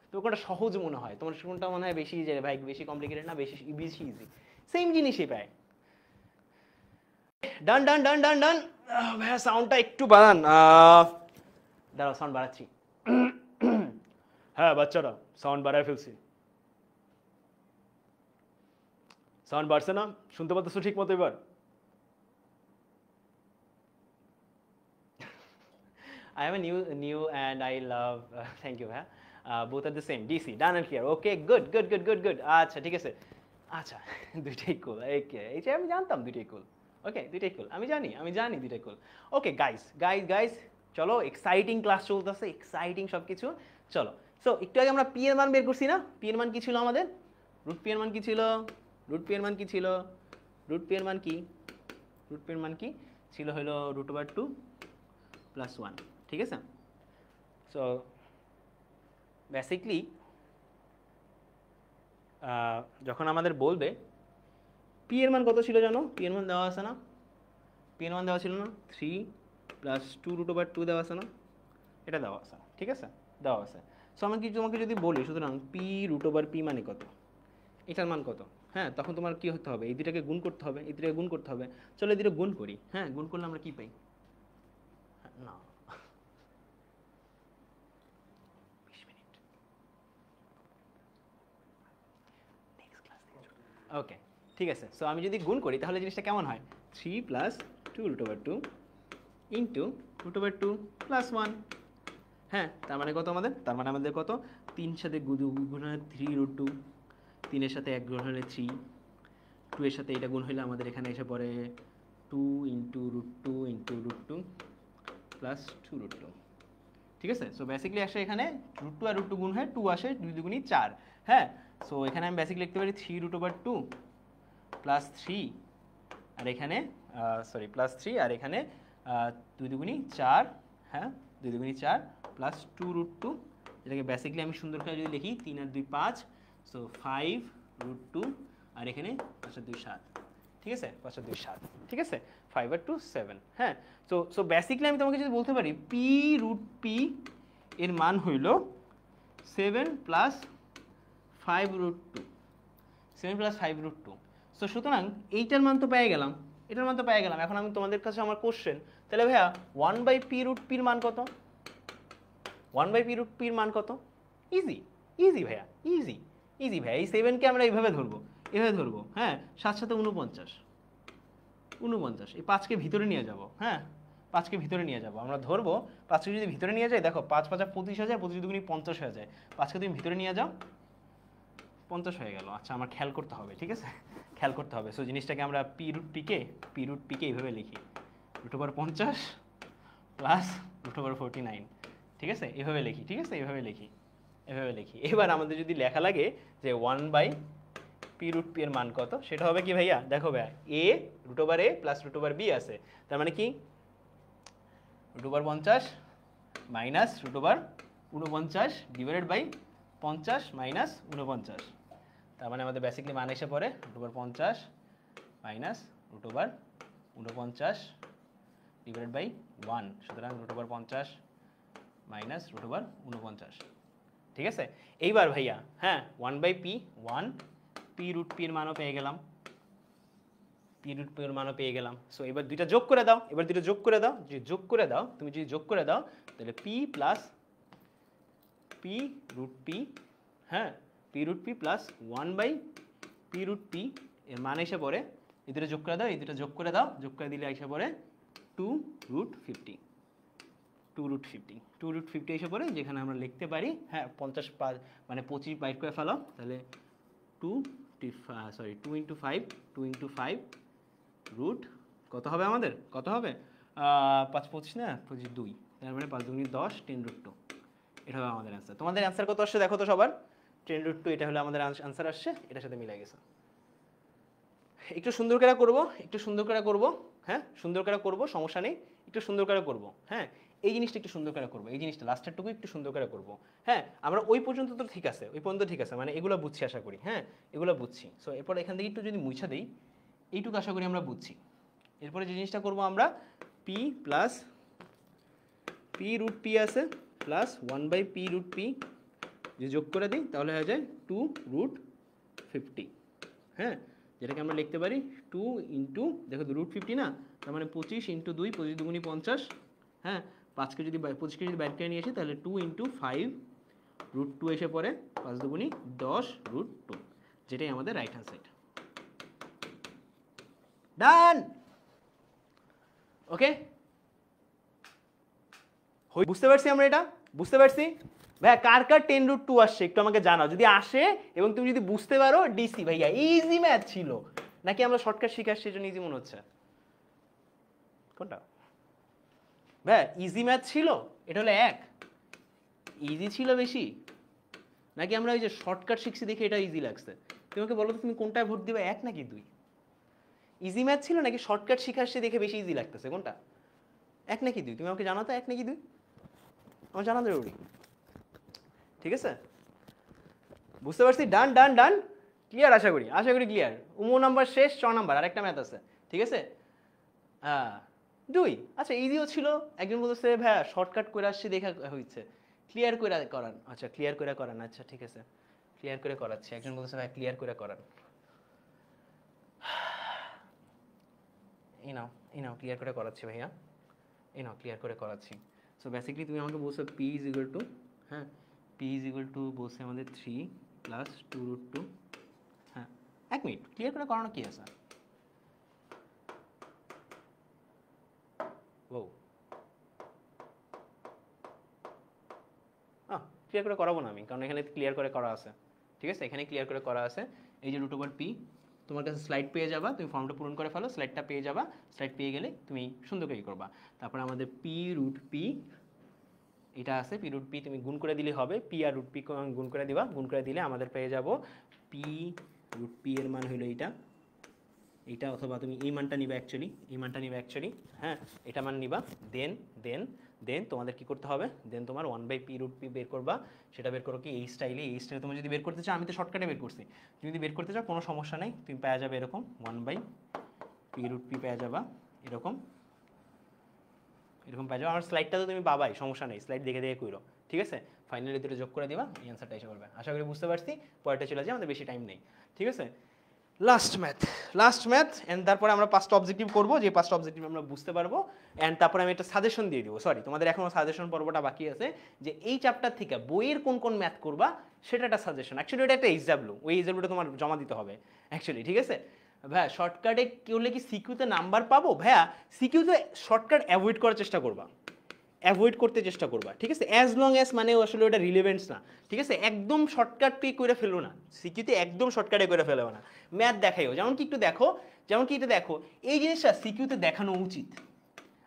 তোমার কোনটা সহজ মনে হয়, তোমার কোনটা মনে হয় বেশি, যে ভাই বেশি কমপ্লিকেটেড না, বেশি বেশি ইজি, সেম জিনিসই পায়। ডান ডান ডান ডান ডান। ভাইয়া সাউন্ডটা একটু বাড়ান, দাঁড়াও সাউন্ড বাড়াচ্ছি। হ্যাঁ বাচ্চারা, সাউন্ড বাড়ায় ফেলছি, সাউন্ড বাড়ছে না, শুনতে পাচ্ছ ঠিক মতো এবার? I am a new and I love thank you, both are the same, DC, done and clear, okay, good. আচ্ছা ঠিক আছে, আচ্ছা দুইটাই কুল, ওকে, এইটা আমি জানতাম দুইটাই কুল, ওকে দুইটাই কুল, আমি জানি দুইটাই কুল। ওকে গাইস, চলো, এক্সাইটিং ক্লাস চলতেছে, এক্সাইটিং সব কিছু, চলো। সো একটু আগে আমরা পি এর মান বের করছি না, পি এর মান কি ছিল আমাদের, √p এর মান কি ছিল, √p এর মান কি ছিল, √p এর মান কি, √p এর মান কি ছিল, হলো √2 প্লাস 1, ঠিক আছে? সো বেসিকলি যখন আমাদের বলবে পি এর মান কত ছিল জানো, পি এর মান দেওয়া আছে না, পি এর মান দেওয়া ছিল না, 3 প্লাস 2√2 দেওয়া আছে না, এটা দেওয়া আছে, ঠিক আছে, দেওয়া আছে। সো আমি কি তোমাকে যদি বলি, সুতরাং p√p মানে কত, এটার মান কত, হ্যাঁ, তখন তোমার কি হতে হবে, এই দুটাকে গুণ করতে হবে, এই দুটাকে গুণ করতে হবে। চলো এই দুটো গুণ করি, হ্যাঁ, গুণ করলে আমরা কি পাই, না ওকে ঠিক আছে। সো আমি যদি গুণ করি তাহলে জিনিসটা কেমন হয়, 3 প্লাস 2√2 ইন্টু √2 প্লাস 1, হ্যাঁ, তার মানে কত আমাদের, তার মানে আমাদের কত, 3 সাথে গুণ হলে 3√2, 3-এর সাথে 1 গুণ হলে 3, 2 এর সাথে এটা গুণ হলে আমাদের এখানে এসে পড়ে 2 ইন্টু √2 ইন্টু √2 প্লাস 2√2, ঠিক আছে? সো বেসিক্যালি আসে এখানে √2 আর √2 গুণ হয় 2 আসে, 2 দুগুণী 4, হ্যাঁ। সো এখানে আমি বেসিক্যালি লিখতে পারি 3√2 প্লাস 3, আর এখানে প্লাস 3, আর এখানে 2 দুগুণী 4, হ্যাঁ, 2 দুগুণী 4 প্লাস 2√2, এটাকে বেসিক্যালি আমি সুন্দর করে যদি লিখি 3 আর 2 5, সো 5√2, আর এখানে 5 আর 2 7, ঠিক আছে, 5 আর 2 7, ঠিক আছে, 5 আর 2 7, হ্যাঁ। সো বেসিক্যালি আমি তোমাকে যদি বলতে পারি p√p এর মান হইল 7 প্লাস 5√2, 7 প্লাস 5√2। সো সুতরাং এইটার মান তো পেয়ে গেলাম, এটার মান তো পেয়ে গেলাম। এখন আমি তোমাদের কাছে আমার কোশ্চেন, তাহলে ভাইয়া 1/p√p এর মান কত, 1/p√p এর মান কত, ইজি ভাইয়া, ইজি ভাইয়া, এই 7কে আমরা এইভাবে ধরবো, হ্যাঁ, 7 সাথে 49, এই 5কে ভিতরে নিয়ে যাব, হ্যাঁ, 5কে ভিতরে নিয়ে যাব, আমরা ধরবো 5কে যদি ভিতরে নিয়ে যাই, দেখো 5 5 25 হয়ে যায়, 25 দুগুণী 50 হয়ে যায়, 5কে তুমি ভিতরে নিয়ে যাও, 50 হয়ে গেল। আচ্ছা, আমার খেয়াল করতে হবে, ঠিক আছে, খেয়াল করতে হবে। সো জিনিসটাকে আমরা p√p-কে এইভাবে লিখি, √50 প্লাস √49, ঠিক আছে, এভাবে লিখি, ঠিক আছে, এভাবে লিখি, এভাবে লিখি। এবার আমাদের যদি লেখা লাগে যে 1/p√p এর মান কত, সেটা হবে কি ভাইয়া? দেখো ভাইয়া, a √a প্লাস √b আছে, তার মানে কি √50 মাইনাস √49 ডিভাইডেড বাই 50 মাইনাস 49, তার মানে আমাদের বেসিকলি মান এসে পড়ে √50 মাইনাস √49 ডিভাইডেড বাই 1, সুতরাং √50 মাইনাস √49, ঠিক আছে। এইবার ভাইয়া হ্যাঁ 1/p 1p√p এর মানও পেয়ে গেলাম, p√p এর মানও পেয়ে গেলাম। সো এবার দুইটা যোগ করে দাও, এবার দুইটা যোগ করে দাও, যদি যোগ করে দাও, তুমি যদি যোগ করে দাও তাহলে p প্লাস p√p, হ্যাঁ p√p প্লাস 1/p√p এর মান এসে পড়ে, এই দুটো যোগ করে দাও, এই দুটো যোগ করে দাও, যোগ করে দিলে এসে পড়ে 2√50, 2√50 এসে পড়ে, যেখানে আমরা লিখতে পারি হ্যাঁ 50 মানে 25 বাইর করে ফেলো, তাহলে 2 × 5 রুট কত হবে আমাদের, কত হবে 5 25 না 25 2, তার মানে 5 2 10 10√2, এটা হবে আমাদের অ্যান্সার। তোমাদের অ্যান্সার কত আসছে দেখো তো সবার, 10√2 এটা হলো আমাদের অ্যান্সার আসছে, এটার সাথে মিলে গেছে। একটু সুন্দর করে করব, একটু সুন্দর করে করব, হ্যাঁ সুন্দর করে করব, সমস্যা নেই, একটু সুন্দর করে করব, হ্যাঁ এই জিনিসটা একটু সুন্দর করে করব, এই জিনিসটা লাস্টেরটুকু একটু সুন্দর করে করব, হ্যাঁ আমরা ওই পর্যন্ত তো ঠিক আছে, ওই পর্যন্ত ঠিক আছে, মানে এগুলো বুঝছি আশা করি, হ্যাঁ এগুলো বুঝছি। সো এরপর এখান থেকে একটু যদি মুছা দেই, এইটুকু আশা করি আমরা বুঝছি। এরপরে যে জিনিসটা করব আমরা p প্লাস p√p আছে প্লাস 1/p√p যদি যোগ করে দিই তাহলে হয়ে যায় 2√50, হ্যাঁ যেটাকে আমরা লিখতে পারি 2 ইন্টু দেখো √50 না, তার মানে 25 ইন্টু 2, 25 2 50, হ্যাঁ 5কে যদি 25কে যদি বাইর করে নিয়ে আসি তাহলে 2 ইন্টু 5√2 এসে পড়ে 5 2 10√2, যেটাই আমাদের রাইট হ্যান্ড সাইড। ডান, ওকে বুঝতে পারছি আমরা, এটা বুঝতে পারছি ভাইয়া। কার কার 10√2 আসছে একটু আমাকে জানাও, যদি আসে এবং তুমি যদি বুঝতে পারো ডিসি ভাইয়া ইজি ম্যাথ ছিল, নাকি আমরা শর্টকাট শিখাচ্ছি সেজন্য ইজি মনে হচ্ছে, কোনটা ভাইয়া? ইজি ম্যাথ ছিল, এটা হলো 1, ইজি ছিল বেশি, নাকি আমরা ওই যে শর্টকাট শিখছি দেখে এটা ইজি লাগছে? তোমাকে বলো তো তুমি কোনটায় ভোট দিবে, 1 নাকি 2? ইজি ম্যাথ ছিল নাকি শর্টকাট শিখাচ্ছি দেখে বেশি ইজি লাগতেছে, কোনটা 1 নাকি 2? তুমি আমাকে জানাও তো 1 নাকি 2, আমার জানা জরুরি, ঠিক আছে? বুঝতে পারছি, ডান ডান ডান, ক্লিয়ার আশা করি, আশা করি ক্লিয়ার। উমো নাম্বার শেষ, 6 নাম্বার আরেকটা ম্যাথ আছে, ঠিক আছে? হ্যাঁ 2, আচ্ছা ইজিও ছিল, একজন বলতেছে ভাইয়া শর্টকাট করে আসছি দেখা হয়েছে, ক্লিয়ার করে করান, আচ্ছা ক্লিয়ার করে করান, আচ্ছা ঠিক আছে ক্লিয়ার করে করাচ্ছি। একজন বলতেছে ভাই ক্লিয়ার করে করান, এই নাও ক্লিয়ার করে করাচ্ছি ভাইয়া, এই নাও ক্লিয়ার করে করাচ্ছি। সো বেসিক্যালি তুমি আমাকে বলছো p ইজ ইকুয়াল টু, হ্যাঁ p ইজ ইকুয়াল টু বলছে আমাদের 3 প্লাস 2√2, হ্যাঁ 1 মিনিট ক্লিয়ার করে করানো কি আছে, ও ক্লিয়ার করে করাবো না আমি, কারণ এখানে ক্লিয়ার করে করা আছে, ঠিক আছে এখানে ক্লিয়ার করে করা আছে। এই যে √p, তোমার কাছে স্লাইড পেয়ে যাবা, তুমি ফর্মটা পূরণ করে ফেলো, স্লাইডটা পেয়ে যাবা, স্লাইড পেয়ে গেলে তুমি সুন্দর করে করবা। তারপরে আমাদের p√p এটা আছে, p√p তুমি গুণ করে দিলে হবে, p আর √p গুণ করে দিবা, গুণ করে দিলে আমাদের পেয়ে যাব p√p এর মান হলো এইটা, অথবা তুমি এই মানটা নিবা অ্যাকচুয়ালি, এই মানটা নিবা অ্যাকচুয়ালি, হ্যাঁ এটা মান নিবা, দেন তোমাদের কি করতে হবে, দেন তোমার 1/p√p বের করবা, সেটা বের করো কি এই স্টাইলে তুমি যদি বের করতে চাও, আমি তো শর্টকাটে বের করছি, তুমি যদি বের করতে চাও কোনো সমস্যা নেই, তুমি পেয়ে যাবে এরকম 1/p√p পেয়ে যাবা, এরকম পেয়ে যাবে। আমার স্লাইডটা তো তুমি পাবাই, সমস্যা নেই, স্লাইড দেখে দেখে কইরো, ঠিক আছে? ফাইনালি দুটো যোগ করে দিবা, এই অ্যান্সারটা এসে পড়বে। আশা করি বুঝতে পারছি, পরেরটা চলে যায়, আমাদের বেশি টাইম নেই, ঠিক আছে? লাস্ট ম্যাথ অ্যান্ড তারপরে আমরা 5টা অবজেক্টিভ করবো, যে 5টা অবজেক্টিভ আমরা বুঝতে পারবো, অ্যান্ড তারপরে আমি একটা সাজেশন দিয়ে দিব। সরি, তোমাদের এখনো সাজেশন পর্বটা বাকি আছে, যে এই চ্যাপ্টার থেকে বইয়ের কোন কোন ম্যাথ করবা সেটা একটা সাজেশন, অ্যাকচুয়ালি এটা একটা এক্সাম্পল, ওই এক্সাম্পলটা তোমার জমা দিতে হবে অ্যাকচুয়ালি, ঠিক আছে? ভাইয়া শর্টকাটে করলে কি সিকিউতে নাম্বার পাবো? ভাইয়া সিকিউতে শর্টকাট অ্যাভয়েড করার চেষ্টা করবা, অ্যাভয়েড করতে চেষ্টা করবা, ঠিক আছে? অ্যাজ লং অ্যাজ মানে আসলে ওটা রিলেভেন্স না, ঠিক আছে? একদম শর্টকাটে করে ফেলো না, সিকিউতে একদম শর্টকাটে করে ফেলো না, ম্যাথ দেখাইও, যেমন কি একটু দেখো, এই জিনিসটা সিকিউতে দেখানো উচিত।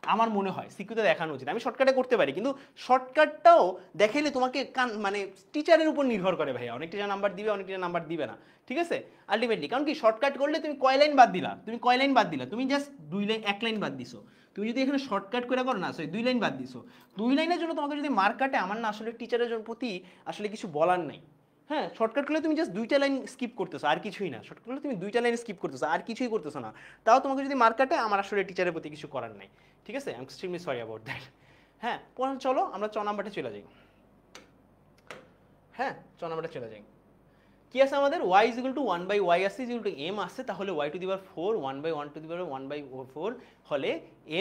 আমার মনে হয় সিকিউতে দেখানো উচিত। আমি শর্টকাটে করতে পারি, কিন্তু শর্টকাটটাও দেখাইলে তোমাকে মানে টিচারের উপর নির্ভর করে ভাইয়া, অনেক টিচার নাম্বার দিবে, অনেক টিচার নাম্বার দিবে না, ঠিক আছে আলটিমেটলি। কারণ কি শর্টকাট করলে তুমি কয় লাইন বাদ দিলা, তুমি জাস্ট 2 লাইন 1 লাইন বাদ দিছো। তুমি যদি এখানে শর্টকাট করে করো না, সরি 2 লাইন বাদ দিছো, 2 লাইনের জন্য তোমাকে যদি মার্ক কাটে, আমার না আসলে টিচারের প্রতি আসলে কিছু বলার নাই। হ্যাঁ, শর্টকাট করলে তুমি জাস্ট 2টা লাইন স্কিপ করতেছো, আর কিছুই না। শর্টকাট করলে তুমি 2টা লাইন স্কিপ করতেছো, আর কিছুই করতেছো না, তাও তোমাকে যদি মার্ক কাটে, আমার আসলে টিচারের প্রতি কিছু করার নাই, ঠিক আছে। I am extremely sorry about that. হ্যাঁ, চলো আমরা 6 নাম্বারটা চলে যাই। হ্যাঁ, 6 নাম্বারটা চলে যাই। কি আছে আমাদের? y is equal to 1/y আছে, is equal to m আছে, তাহলে y to the power 4 1/1 to the power 1/4 হলে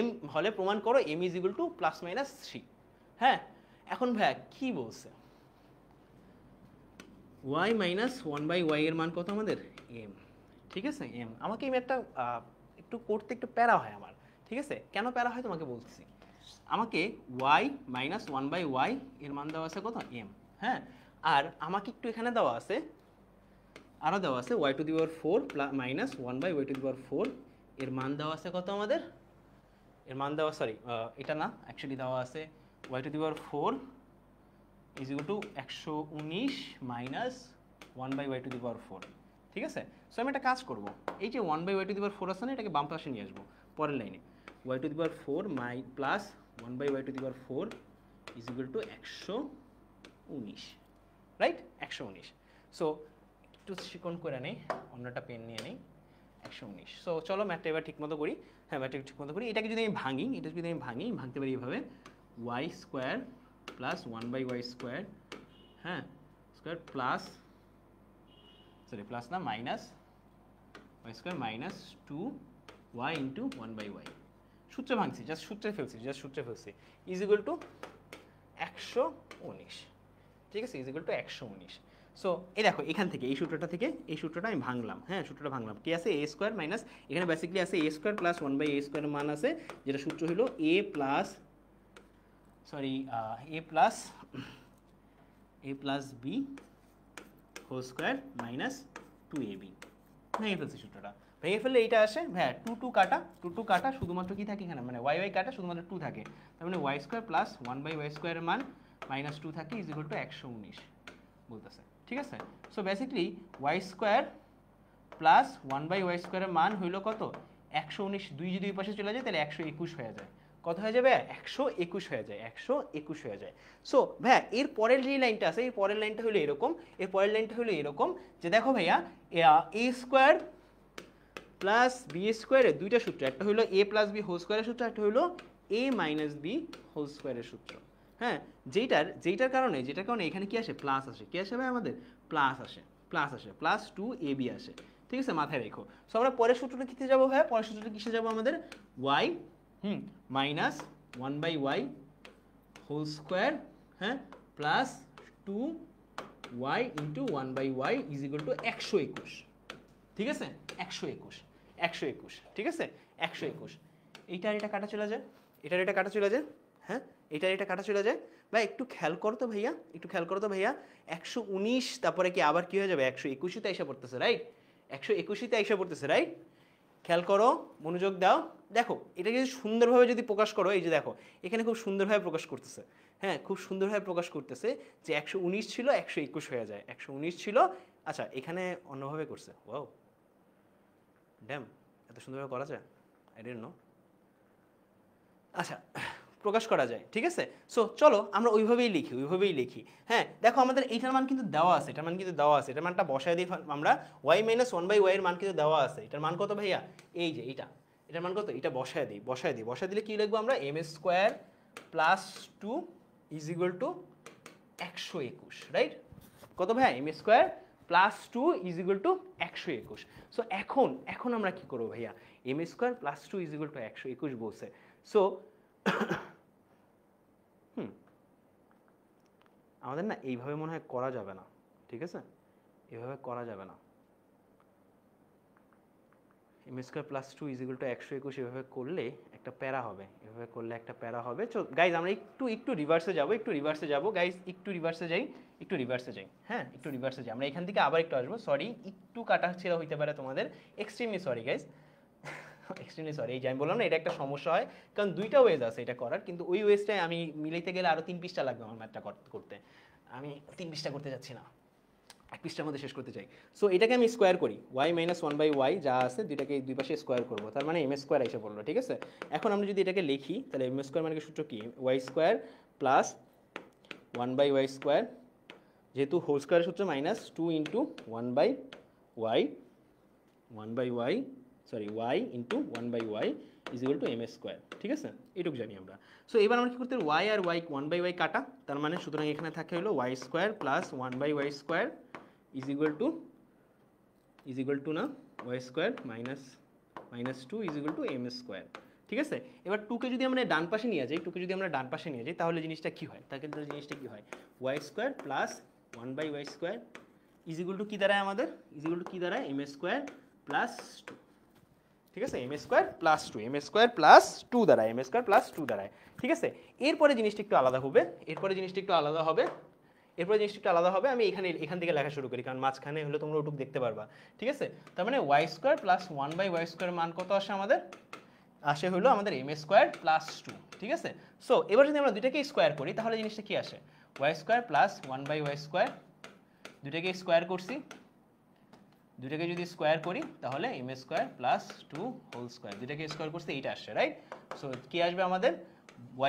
m হলে প্রমাণ করো m is equal to +-3। হ্যাঁ, এখন ভাইয়া কি বলছে? y minus 1/y এর মান কত আমাদের? m, ঠিক আছে m। আমাকে এই ম্যাথটা একটু করতে একটু প্যারা হয় আমার, ঠিক আছে। কেন প্যারা হয় তোমাকে বলতেছি। আমাকে y minus 1/y এর মান দেওয়া আছে কত? m। হ্যাঁ, আর আমাকে একটু এখানে দেওয়া আছে, আরও দেওয়া আছে y to the power 4 minus 1/y to the power 4 এর মান দেওয়া আছে কত আমাদের? এর মান দেওয়া, সরি এটা না, অ্যাকচুয়ালি দেওয়া আছে y to the power 4 is equal to 119 minus 1/y to the power 4, ঠিক আছে। সো আমি একটা কাজ করব, এই যে 1/y to the power 4 আছে না, এটাকে বাম পাশে নিয়ে আসবো পরের লাইনে। y to the power 4 plus 1/y to the power 4 is equal to 119, right? 119। So একটু চিকন করে নেই, অন্যটা পেন নিয়ে নেই, 119। সো চলো ম্যাথটা এবার ঠিক মতো করি। হ্যাঁ, ম্যাথটা ঠিক মতো করি। এটাকে যদি আমি ভাঙি, ভাঙতে পারি এইভাবে, y square plus 1/y square, হ্যাঁ স্কোয়ার প্লাস, সরি প্লাস না, minus y square minus 2y into 1/y। সূত্রে ভাঙছি, জাস্ট সূত্রে ফেলছি, ইজ ইকুয়াল টু 119, ঠিক আছে, ইজ ইকুয়াল টু 119। সো এই দেখো, এখান থেকে এই সূত্রটা আমি ভাঙলাম। হ্যাঁ, সূত্রটা ভাঙলাম। কি আছে? এ স্কোয়ার মাইনাস, এখানে বেসিক্যালি আছে এ স্কোয়ার প্লাস 1/a স্কোয়ারের মান আছে, যেটা সূত্র হলো A plus B whole square minus 2ab। ভেঙে ফেলছি সূত্রটা, ভেঙে ফেললে এইটা আসে, হ্যাঁ 2 কাটা, শুধুমাত্র কি থাকে এখানে, মানে y কাটা শুধুমাত্র 2 থাকে, তার মানে y স্কোয়ার প্লাস 1/y স্কোয়ারের মান মাইনাস 2 থাকে, ইজ ইকুয়াল টু 119 বলতেছে, ঠিক আছে। So basically y square plus 1/y স্কোয়ারের মান হইল কত? 119। 2 যদি ওই পাশে চলে যায় তাহলে 121 হয়ে যায়। কত হয়ে যাবে? 121 হয়ে যায়, 121 হয়ে যায়। সো ভাইয়া এর পরের যে লাইনটা আছে, এই পরের লাইনটা হলো এরকম, যে দেখো ভাইয়া এ স্কোয়ার প্লাস বি স্কোয়ারের দুইটা সূত্র, একটা হলো এ প্লাস বি হোল স্কোয়ারের সূত্র, একটা হলো এ মাইনাস বি হোল স্কোয়ারের সূত্র। হ্যাঁ, যেটার কারণে এখানে কি আসে? প্লাস আসে। কি আসে ভাই আমাদের? প্লাস আসে, প্লাস 2ab আসে, ঠিক আছে, মাথায় রেখো। সো আমরা পরের সূত্রটা কিসে যাবো ভাই? পরের সূত্রটা কিসে যাবো আমাদের? y minus 1/y whole square, হ্যাঁ plus 2y into 1/y is equal to 121, ঠিক আছে, 121, ঠিক আছে, 121। এইটার এটা কাটা চলে যায়, হ্যাঁ এটার এটা কাটা চলে যায়। ভাই একটু খেয়াল করো তো ভাইয়া, 119 তারপরে কি আবার কি হয়ে যাবে? 121তে এসে পড়তেছে, রাইট? 121তে এসে পড়তেছে, রাইট? খেয়াল করো, মনোযোগ দাও। দেখো এটা যদি সুন্দরভাবে যদি প্রকাশ করো, এই যে দেখো এখানে খুব সুন্দরভাবে প্রকাশ করতেছে, হ্যাঁ খুব সুন্দরভাবে প্রকাশ করতেছে যে 119 ছিল 121 হয়ে যায়, 119 ছিল। আচ্ছা, এখানে অন্যভাবে করছে, ওয়াও ড্যাম, এত সুন্দরভাবে করা যায়, আই ডিডন্ট নো। আচ্ছা, প্রকাশ করা যায়, ঠিক আছে। সো চলো আমরা ওইভাবেই লিখি। হ্যাঁ দেখো আমাদের এইটার মান কিন্তু দেওয়া আছে, এটার মানটা বসায় দিই আমরা। y মাইনাস 1/y এর মান কিন্তু দেওয়া আছে, এটার মান কত ভাইয়া? এই যে এটার মান কত? এটা বসায় দিলে কি লিখবো আমরা? m square plus 2 is equal to 121, right? কত ভাইয়া? m square plus 2 is equal to 121। So এখন আমরা কি করবো ভাইয়া? m square plus 2 is equal to 121 বলছে। সো আমাদের না এইভাবে মনে হয় করা যাবে না, ঠিক আছে, এভাবে করা যাবে না। m square plus 2 is equal to 121 এভাবে করলে একটা প্যারা হবে, তো গাইজ আমরা একটু রিভার্সে যাবো, গাইজ একটু রিভার্সে যাই, হ্যাঁ একটু রিভার্সে যাই। আমরা এখান থেকে আবার একটু আসবো, সরি একটু কাটা ছেঁড়া হইতে পারে তোমাদের, extremely sorry guys. Extremely sorry, এই যে আমি বললাম না এটা একটা সমস্যা হয়, কারণ দুইটা ওয়েজ আছে এটা করার, কিন্তু ওই ওয়েজটাই আমি মিলাইতে গেলে আরও 3 পৃষ্ঠা লাগবে আমার ম্যাথটা করতে। আমি 3 পৃষ্ঠা করতে যাচ্ছি না, 1 পৃষ্ঠার মধ্যে শেষ করতে চাই। সো এটাকে আমি স্কোয়ার করি, y মাইনাস 1/y যা আছে দুইটাকে দুই পাশে স্কোয়ার করবো, তার মানে এম স্কোয়ার এসে পড়লো, ঠিক আছে। এখন আমরা যদি এটাকে লিখি তাহলে এম স্কোয়ার মানে সূত্র কি, y square plus 1/y square, যেহেতু হোল স্কোয়ারের সূত্র minus 2 into 1/y sorry y into 1/y is equal to m square, ঠিক আছে, এটুকু জানি আমরা। সো এবার আমরা কি করতে পারি, y আর y 1/y কাটা, তার মানে সুতরাং এখানে থাকে হলো y square plus 1/y square is equal to না y square minus 2 is equal to m square, ঠিক আছে। এবার 2কে যদি আমরা ডান পাশে নিয়ে যাই, তাহলে জিনিসটা কি হয়, y square plus 1/y square is equal two কি দাঁড়ায় আমাদের, এম স্কোয়ার প্লাস 2, ঠিক আছে, এম স্কোয়ার প্লাস 2 দাঁড়ায়, ঠিক আছে। এরপরে জিনিসটা একটু আলাদা হবে, আমি এখান থেকে লেখা শুরু করি, কারণ মাঝখানে হলে তোমরা ওটুকু দেখতে পারবা, ঠিক আছে। তার মানে Y square plus 1/y square মান কত আসে আমাদের, হলো আমাদের এম স্কোয়ার প্লাস 2, ঠিক আছে। সো এবার যদি আমরা দুইটাকে স্কোয়ার করি তাহলে জিনিসটা কি আসে, y square plus 1/y square, দুইটাকে স্কোয়ার করছি, দুইটাকে যদি স্কোয়ার করি তাহলে m square plus 2 whole square, দুইটাকে স্কোয়ার করছি, এইটা আসছে, রাইট। সো কি আসবে আমাদের,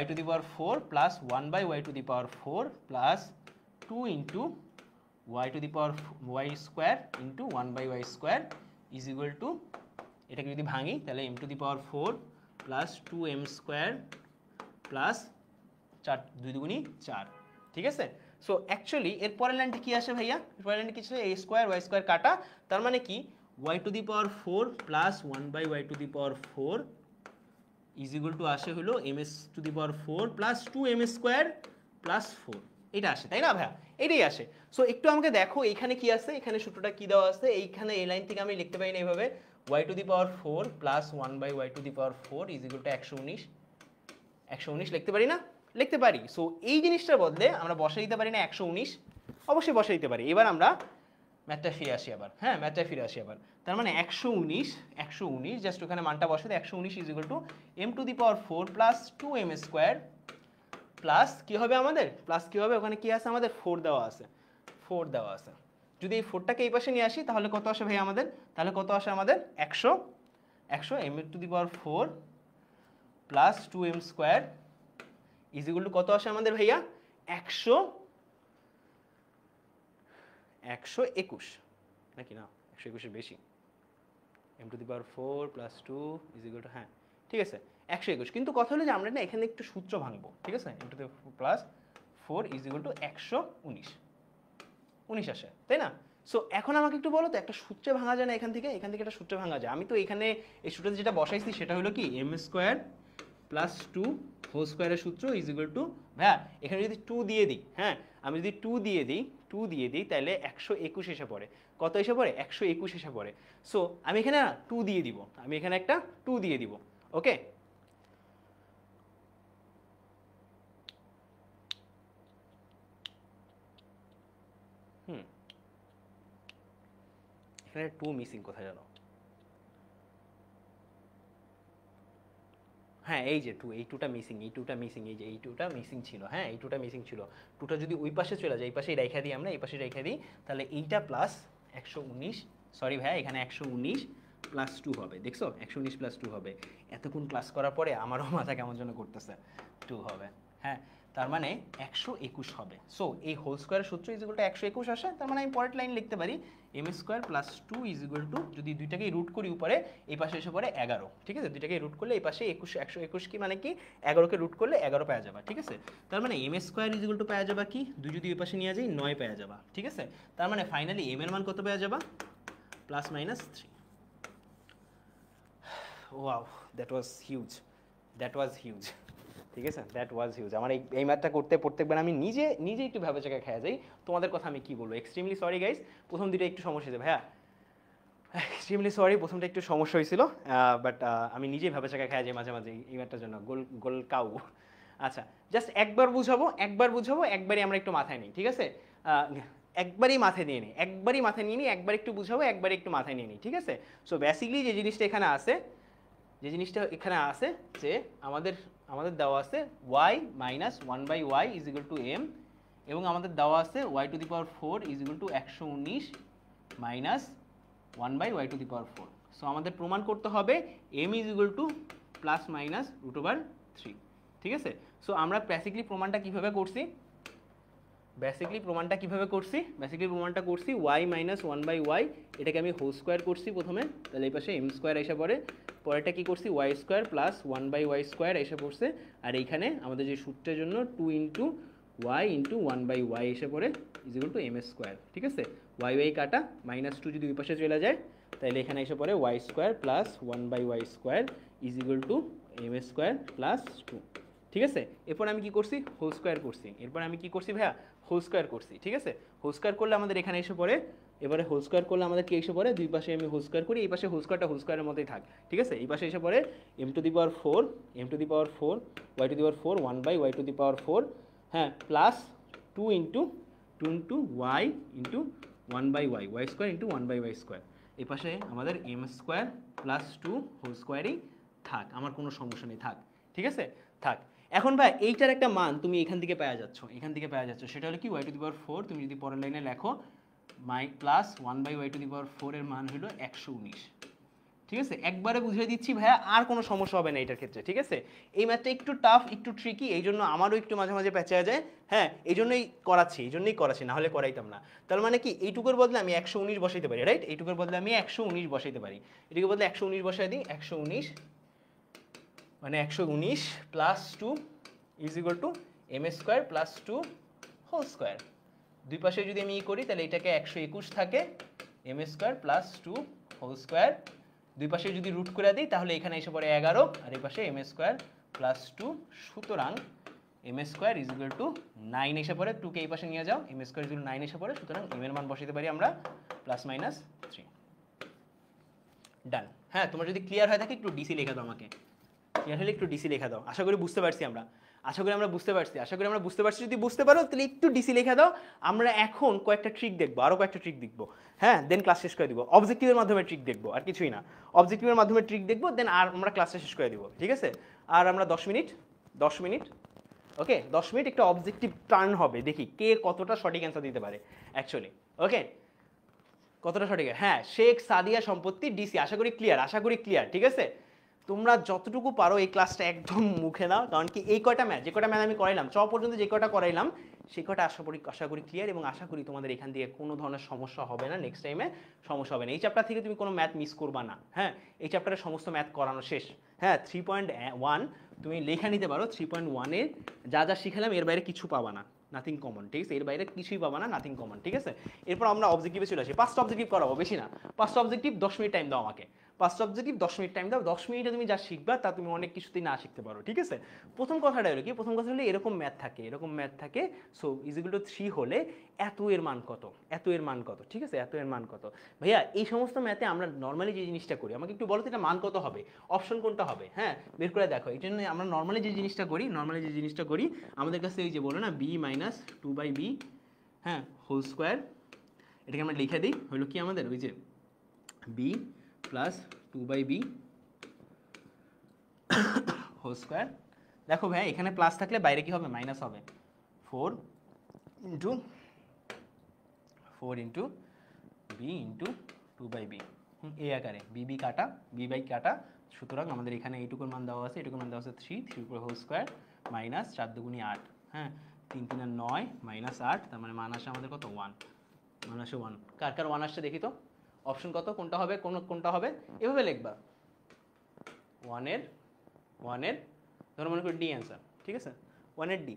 y টু দি পাওয়ার 4 প্লাস 1/y to the power 4 plus 2 into y to the power y square into 1/y square is equal to, এটাকে যদি ভাঙি তাহলে m to the power 4 plus 2m square plus 4 2 দুগুণি 4, ঠিক আছে। সো অ্যাকচুয়ালি এর পরের লাইনটা কি আসে ভাইয়া, পরের লাইনটা কি ছিল, a স্কোয়ার y স্কোয়ার কাটা, তার মানে কি y টু দি পাওয়ার 4 প্লাস 1/y to the power 4 is equal two আসে হলো ms two the power 4 plus 2m square plus 4, এটা আসে, তাই না ভাইয়া, এটাই আসে। সো একটু আমাকে দেখো এখানে কি আছে, এখানে সূত্রটা কি দেওয়া আছে, এইখানে এই লাইন থেকে আমি লিখতে পারি না এইভাবে, y টু দি পাওয়ার 4 প্লাস 1/y to the power 4 is equal to 119 লিখতে পারি না, লিখতে পারি। সো এই জিনিসটার বদলে আমরা বসাই দিতে পারি না 119, অবশ্যই বসাই দিতে পারি। এবার আমরা ম্যাথটা ফিরে আসি আবার, তার মানে 119 জাস্ট ওখানে মানটা বসাতে 119 is equal two m to the power 4 plus 2m square plus কি হবে আমাদের, ওখানে কি আছে আমাদের 4 দেওয়া আছে, যদি এই 4টাকে এই পাশে নিয়ে আসি তাহলে কত আসে ভাই আমাদের, 100 m to the power 4 plus 2m square is equal two কত আসে আমাদের ভাইয়া, 121 নাকি না, 121 এর বেশি, m to the power 4 plus 2 is equal to, হ্যাঁ ঠিক আছে 121। কিন্তু কথা হলো যে আমরা না এখানে একটু সূত্র ভাঙবো, ঠিক আছে, m to the plus 4 is equal to 119 আসে, তাই না। সো এখন আমাকে একটু বলো তো, একটা সূত্রে ভাঙা যায় না এখান থেকে একটা সূত্রে ভাঙা যায়, আমি তো এখানে এই সূত্রে যেটা বসাইছি সেটা হলো কি m স্কোয়ার প্লাস 2 হোল স্কোয়ারের সূত্র ইজ ইকুয়াল টু, ভাইয়া এখানে যদি 2 দিয়ে দিই, হ্যাঁ আমি যদি 2 দিয়ে দিই তাহলে 121 এসে পড়ে, কত এসে পড়ে, 121 এসে পড়ে। সো আমি এখানে 2 দিয়ে দিব, একটা 2 দিয়ে দিব, ওকে। এখানে 2 মিসিং কোথায় জানো, হ্যাঁ এই যে 2, এই 2টা মিসিং, এই যে এই 2টা মিসিং ছিল, হ্যাঁ এই 2টা মিসিং ছিল, 2টা যদি ওই পাশে চলে যায়, এই পাশে রেখে দিই আমরা, এই পাশে রেখে দিই, তাহলে এইটা প্লাস 119, সরি ভাইয়া এখানে 119 প্লাস 2 হবে, দেখছো 119 প্লাস 2 হবে। এতক্ষণ ক্লাস করার পরে আমারও মাথা কেমন যেন করতেছে, 2 হবে, হ্যাঁ তার মানে 121 হবে। সো এই হোল স্কোয়ারের সূত্র ইজ ইকুয়াল টু 121 আসে, তার মানে আমি পরের লাইন লিখতে পারি m square plus 2 is equal two, যদি দুইটাকেই রুট করি উপরে, এই পাশে এসে পড়ে 11, ঠিক আছে, দুইটাকেই রুট করলে এই পাশে 121 কি মানে কি 11কে রুট করলে 11 পাওয়া যাবে, ঠিক আছে। তার মানে m square is equal two পাওয়া যাবে কি, 2 যদি এই পাশে নিয়ে যাই 9 পাওয়া যাবে, ঠিক আছে। তার মানে ফাইনালি m এর মান কত পাওয়া যাবে, plus minus 3। Wow, that was huge, ঠিক আছে, দ্যাট ওয়াজ হিউজ। আমার এই ম্যাথটা করতে প্রত্যেকবার আমি নিজে একটু ভাবে জায়গায় খেয়ে যাই, তোমাদের কথা আমি কি বলবো, এক্সট্রিমলি সরি গাইস, প্রথম দুটো একটু সমস্যা হয়েছে ভাইয়া, এক্সট্রিমলি সরি, প্রথমটা একটু সমস্যা হয়েছিল, বাট আমি নিজেই ভাবে জায়গায় খেয়ে যাই মাঝে এই ম্যাথটার জন্য, গোল কাউ। আচ্ছা জাস্ট একবার বুঝাবো, একবারই আমরা একটু মাথায় নিই, ঠিক আছে, একবারই মাথায় নিয়ে নিই, একবার একটু বুঝাবো, একবার একটু মাথায় নিয়ে নিই, ঠিক আছে। সো বেসিক্যালি যে জিনিসটা এখানে আছে, যে জিনিসটা এখানে আছে যে আমাদের আমাদের দেওয়া আছে y minus one by y is equal to m, এবং আমাদের দেওয়া আছে y to the power 4 is equal to 119 minus one by Y to the power 4। So আমাদের প্রমাণ করতে হবে m is equal to plus minus root over 3। ঠিক আছে, সো আমরা বেসিক্যালি প্রমাণটা কিভাবে করছি, প্রমাণটা করছি y minus one by y, এটাকে আমি হোল স্কোয়ার করছি প্রথমে, তাহলে এই পাশে এম স্কোয়ার এসে পড়ে, পরেরটা কি করছি y square plus one by Y square এসে পড়ছে, আর এইখানে আমাদের যে সূত্রের জন্য 2 into Y into one by y এসে পড়ে is equal to m square. ঠিক আছে, ওয়াই ওয়াই কাটা, -2 যদি ওই পাশে চলে যায় তাহলে এখানে এসে পড়ে y square plus one by Y square is equal to m square plus 2। ঠিক আছে, এরপর আমি কি করছি হোল স্কোয়ার করছি, ভাইয়া হোল স্কোয়ার করছি। ঠিক আছে, হোল স্কোয়ার করলে আমাদের এখানে এসে পড়ে, এবারে হোল স্কোয়ার করলে আমাদের কি এসে পড়ে, দুই পাশে আমি হোল স্কোয়ার করি, এই পাশে হোল স্কোয়ারটা হোল স্কোয়ারের মতোই থাক। ঠিক আছে, এই পাশে এসে পড়ে M to the power 4 Y to the power 4 one by Y to the power 4, হ্যাঁ, plus 2 into Y into one by Y square into one by Y square, এই পাশে আমাদের এম স্কোয়ার প্লাস 2 হোল স্কোয়ারই থাক, আমার কোনো সমস্যা নেই, থাক। ঠিক আছে, থাক। এখন ভাই এইটার একটা মান তুমি এখান থেকে পাওয়া যাচ্ছ, সেটা হলো কি ওয়াই টু দি পাওয়ার 4, তুমি যদি পরের লাইনে লেখো plus one by Y to the power 4 এর মান হলো 119। ঠিক আছে, একবারে বুঝিয়ে দিচ্ছি ভাইয়া, আর কোনো সমস্যা হবে না এটার ক্ষেত্রে। ঠিক আছে, এই ম্যাথটা একটু টাফ, একটু ট্রিকি, এই জন্য আমারও একটু মাঝে মাঝে পেঁচা যায়, হ্যাঁ, এই জন্যই করাচ্ছি, না হলে করাইতাম না। তার মানে কি এইটুকুর বদলে আমি 119 বসাইতে পারি, রাইট, এইটুকুর বদলে আমি 119 বসাইতে পারি, এটুকুর বদলে 119 বসাই দিই, 119 মানে 119 plus 2 is equal to m square plus 2 whole square. দুই পাশে যদি আমি করি তাহলে এটাকে 121 থাকে, m square plus 2 whole square, দুই পাশে যদি রুট করে দিই তাহলে এখানে এসে পড়ে 11, আর এই পাশে এম স্কোয়ার প্লাস 2, সুতরাং m square is equal to 9 এসে পড়ে, 2 কে এই পাশে নিয়ে যাও, এম স্কোয়ার ইজ ইকুয়াল 9 এসে পড়ে, সুতরাং এম এর মান বসাতে পারি আমরা প্লাস মাইনাস 3। ডান। হ্যাঁ, তোমার যদি ক্লিয়ার হয় থাকে একটু ডিসি লেখা দাও আমাকে, আশা করি বুঝতে পারছি আমরা, বুঝতে পারছি। যদি বুঝতে পারো তাহলে একটু ডিসি লেখা দাও। আমরা এখন কয়েকটা ট্রিক দেখবো, আরো কয়েকটা ট্রিক দেখবো, হ্যাঁ, দেন ক্লাস শেষ করে দিব। অবজেক্টিভের মাধ্যমে ট্রিক দেখবো, আর কিছুই না, অবজেক্টিভের মাধ্যমে ট্রিক দেখবো, দেন আর আমরা ক্লাসটা শেষ করে দিব। ঠিক আছে, আর আমরা 10 মিনিট ওকে, 10 মিনিট একটা অবজেক্টিভ টার্ন হবে, দেখি কে কতটা সঠিক অ্যান্সার দিতে পারে অ্যাকচুয়ালি। ওকে, কতটা সঠিক, হ্যাঁ, শেখ সাদিয়া সম্পত্তি ডিসি, আশা করি ক্লিয়ার। ঠিক আছে, তোমরা যতটুকু পারো এই ক্লাসটা একদম মুখে নাও, কারণ কি এই কয়টা ম্যাথ, যে কয়টা ম্যাথ আমি করাইলাম পর্যন্ত, যে কয়টা করাইলাম সেই কয়টা আশা করি ক্লিয়ার, এবং আশা করি তোমাদের এখান থেকে কোনো ধরনের সমস্যা হবে না, নেক্সট টাইমে সমস্যা হবে না। এই চ্যাপ্টার থেকে তুমি কোনো ম্যাথ মিস করবা না, হ্যাঁ, এই চ্যাপ্টারের সমস্ত ম্যাথ করানো শেষ। হ্যাঁ, 3.1 তুমি লেখা নিতে পারো, 3.1 এর যা শিখালাম এর বাইরে কিছু পাবা না, নাথিং কমন। ঠিক আছে, এর বাইরে কিছুই পাবা না, নাথিং কমন। ঠিক আছে, এরপর আমরা অবজেক্টিভে চলে আসি। 5টা অবজেক্টিভ করাবো, বেশি না, 5টা অবজেক্টিভ 10 মিনিট টাইম দাও আমাকে, 5টা অবজেক্টিভ 10 মিনিট টাইম দাও। 10 মিনিটে তুমি যা শিখবা তা তুমি অনেক কিছুতেই না শিখতে পারো। ঠিক আছে, প্রথম কথাটা হলো কি, প্রথম কথা হলো এরকম ম্যাথ থাকে, সো ইজ ইকুয়াল টু 3 হলে এত এর মান কত, ঠিক আছে, এত এর মান কত। ভাইয়া এই সমস্ত ম্যাথে আমরা নর্মালি যে জিনিসটা করি, আমাকে একটু বলো তো এটা মান কত হবে, অপশন কোনটা হবে, হ্যাঁ, বের করে দেখো। এই জন্য আমরা নর্মালি যে জিনিসটা করি, আমাদের কাছে ওই যে বলো না বি মাইনাস 2/b, হ্যাঁ, হোল স্কোয়ার, এটাকে আমরা লিখে দিই, হলো কি আমাদের ওই যে b plus 2/b whole square. দেখো ভাই এখানে প্লাস থাকলে বাইরে কি হবে, মাইনাস হবে, 4 ইন্টু b ইন্টু 2/b, এই আকারে b কাটা, কাটা, সুতরাং আমাদের এখানে এইটুকুর মান দেওয়া আছে, 3 উপরে হোল স্কোয়ার মাইনাস 4 দুগুণি 8, হ্যাঁ, 3 3 9 মাইনাস 8, তার মানে মান আসে আমাদের কত, 1, মান আসে 1। কার 1 আসছে দেখি তো, অপশন কত, কোনটা হবে, এভাবে লিখবা, 1 এর ধরো মনে করি ডি অ্যান্সার। ঠিক আছে, 1 এর ডি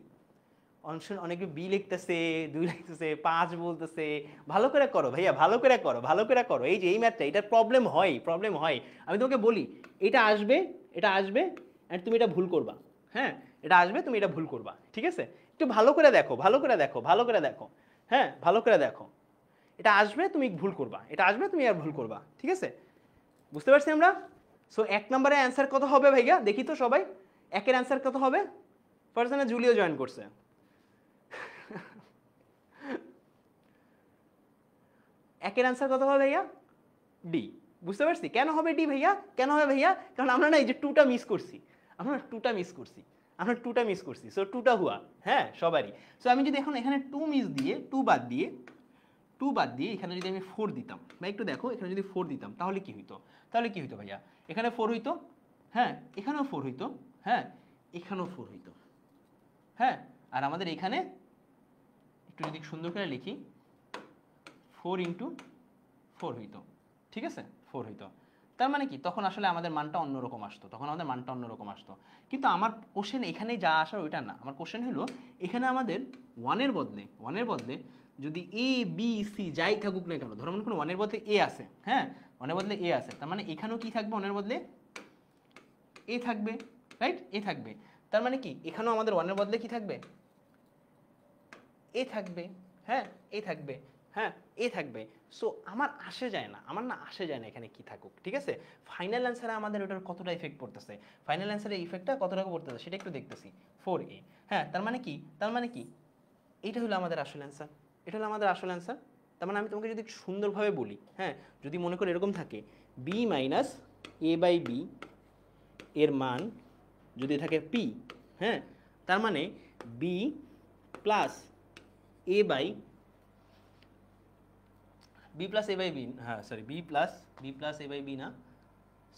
অপশন, অনেকে বি লিখতেছে, 2 লিখতেছে, 5 বলতেছে। ভালো করে করো ভাইয়া, ভালো করে করো। এই যে এই ম্যাথটা, এটা প্রবলেম হয়। আমি তোমাকে বলি এটা আসবে এন্ড তুমি এটা ভুল করবা, হ্যাঁ, এটা আসবে, তুমি এটা ভুল করবা। ঠিক আছে, একটু ভালো করে দেখো, হ্যাঁ, ভালো করে দেখো, এটা আসবে, তুমি ভুল করবা, আর ভুল করবা। ঠিক আছে, বুঝতে পারছি আমরা। সো 1 নম্বরের অ্যান্সার কত হবে ভাইয়া, দেখি তো সবাই, 1 এর অ্যান্সার কত হবে, পার্সনে জুলিও জয়েন করছে, 1 এর অ্যান্সার কত হবে ভাইয়া, ডি, বুঝতে পারছি কেন হবে ডি ভাইয়া, কেন হবে ভাইয়া? কারণ আমরা না এই যে টুটা মিস করছি, আমরা টুটা মিস করছি, আমরা টুটা মিস করছি, সো টুটা হুয়া, হ্যাঁ সবারই। সো আমি যদি এখন এখানে টু মিস দিয়ে, টু বাদ দিয়ে এখানে যদি আমি 4 দিতাম, বা একটু দেখো এখানে যদি 4 দিতাম তাহলে কি হইতো? তাহলে কি হইতো ভাইয়া? এখানে 4 হইতো, হ্যাঁ এখানেও 4 হইতো, হ্যাঁ এখানেও 4 হইতো, হ্যাঁ। আর আমাদের এখানে একটু যদি সুন্দর করে লিখি 4 ইন্টু 4 হইতো, ঠিক আছে 4 হইতো। তার মানে কি তখন আসলে আমাদের মানটা অন্যরকম আসতো, তখন আমাদের মানটা অন্যরকম আসতো। কিন্তু আমার কোশ্চেন এখানে যা আসার ওইটা না, আমার কোশ্চেন হলো এখানে আমাদের ওয়ানের বদলে যদি এ বি সি যাই থাকুক না কেন, ধরো মনে করো ওয়ানের বদলে এ আছে, হ্যাঁ ওয়ানের বদলে এ আছে, তার মানে এখানেও কি থাকবে? ওয়ানের বদলে এ থাকবে, রাইট? এ থাকবে। তার মানে কি এখানেও আমাদের ওয়ানের বদলে কি থাকবে? এ থাকবে, হ্যাঁ এ থাকবে, হ্যাঁ এ থাকবে। সো আমার আসে যায় না, আমার না আসে যায় না এখানে কি থাকুক, ঠিক আছে। ফাইনাল অ্যান্সারে আমাদের ওটার কতটা ইফেক্ট পড়তেছে, ফাইনাল অ্যান্সারে ইফেক্টটা কতটা পড়তেছে সেটা একটু দেখতেছি। 4a, হ্যাঁ তার মানে কি, তার মানে কি এইটা হলো আমাদের আসল অ্যান্সার, এটা হলো আমাদের আসল অ্যান্সার। তার মানে আমি তোমাকে যদি সুন্দরভাবে বলি, হ্যাঁ যদি মনে করি এরকম থাকে B minus A by B এর মান যদি থাকে পি, হ্যাঁ তার মানে B plus A by B, হ্যাঁ sorry B plus A by B না,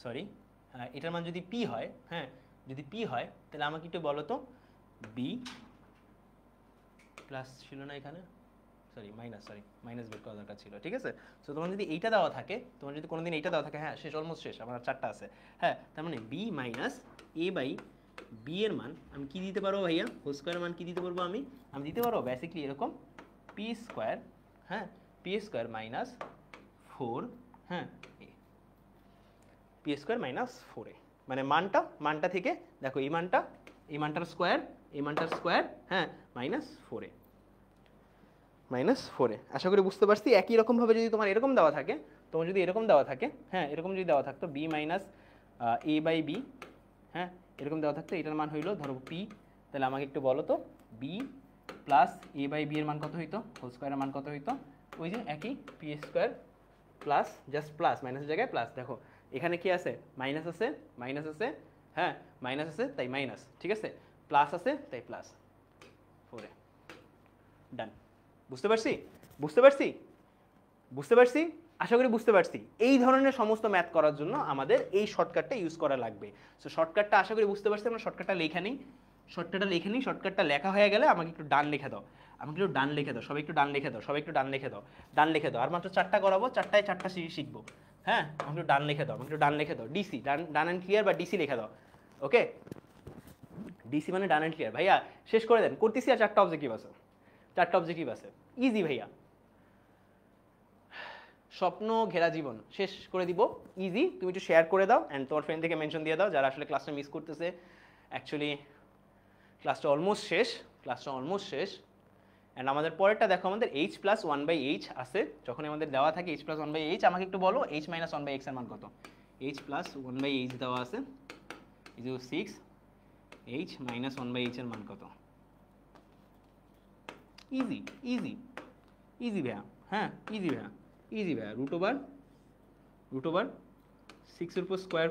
সরি এটার মান যদি পি হয়, হ্যাঁ যদি পি হয় তাহলে আমাকে একটু বলো তো বি প্লাস ছিল না এখানে, মাইনাস বের করা দরকার ছিল, ঠিক আছে। সো তোমার যদি এইটা দেওয়া থাকে, তোমার যদি কোনোদিন এইটা দেওয়া থাকে, হ্যাঁ শেষ অলমোস্ট শেষ, আমার 4টা আছে, হ্যাঁ তার মানে b minus A by B এর মান আমি কি দিতে পারবো ভাইয়া? হোল স্কোয়ারের মান কি দিতে পারবো? আমি দিতে পারবো বেসিক্যালি এরকম পি স্কোয়ার, হ্যাঁ পি স্কোয়ার মাইনাস 4, হ্যাঁ পি স্কোয়ার মাইনাস 4a, মানে মানটা থেকে দেখো এই মানটার স্কোয়ার, হ্যাঁ মাইনাস 4a। আশা করি বুঝতে পারছি। একই রকমভাবে যদি তোমার এরকম দেওয়া থাকে, হ্যাঁ এরকম যদি দেওয়া থাকতো b minus A by B, হ্যাঁ এরকম দেওয়া থাকতো, এটার মান হইলো ধরো পি, তাহলে আমাকে একটু বলো তো b plus A by B এর মান কত হইতো? হোল স্কোয়ারের মান কত হইতো? ওই যে একই P square plus, just plus মাইনাসের জায়গায় প্লাস, দেখো এখানে কি আছে? মাইনাস আছে, হ্যাঁ মাইনাস আছে তাই মাইনাস, ঠিক আছে, প্লাস আছে তাই প্লাস 4a। ডান। বুঝতে পারছি? আশা করি বুঝতে পারছি। এই ধরনের সমস্ত ম্যাথ করার জন্য আমাদের এই শর্টকাটটা ইউজ করা লাগবে। সো শর্টকাটটা আশা করি বুঝতে পারছি। আমরা শর্টকাটটা লেখা নিই, শর্টকাটটা লেখা হয়ে গেলে আমাকে একটু ডান লিখে দাও, সবাই একটু ডান লিখে দাও। আর মাত্র 4টা করাবো, 4টায় 4টা শিখবো, হ্যাঁ আমাকে একটু ডান লিখে দাও, ডিসি ডান অ্যান্ড ক্লিয়ার বা ডিসি লিখে দাও, ওকে। ডিসি মানে ডান অ্যান্ড ক্লিয়ার। ভাইয়া শেষ করে দেন, করতেছি। আর 4টা অবজেক্টিভ আছে, ইজি ভাইয়া। স্বপ্ন ঘেরা জীবন শেষ করে দিব, ইজি। তুমি একটু শেয়ার করে দাও অ্যান্ড তোমার ফ্রেন্ড থেকে মেনশন দিয়ে দাও যারা আসলে ক্লাসটা মিস করতেছে। অ্যাকচুয়ালি ক্লাসটা অলমোস্ট শেষ। অ্যান্ড আমাদের পরেরটা দেখো, আমাদের এইচ প্লাস 1/h আছে। যখন আমাদের দেওয়া থাকে এইচ প্লাস 1/h, আমাকে একটু বলো এইচ মাইনাস 1/x এর মান কত? এইচ প্লাস 1/h দেওয়া আছে, ইজ 6, এইচ মাইনাস 1/h এর মান কত? ইজি ভাইয়া, হ্যাঁ ইজি ভাইয়া। রুট ওভার 6 এর উপর স্কোয়ার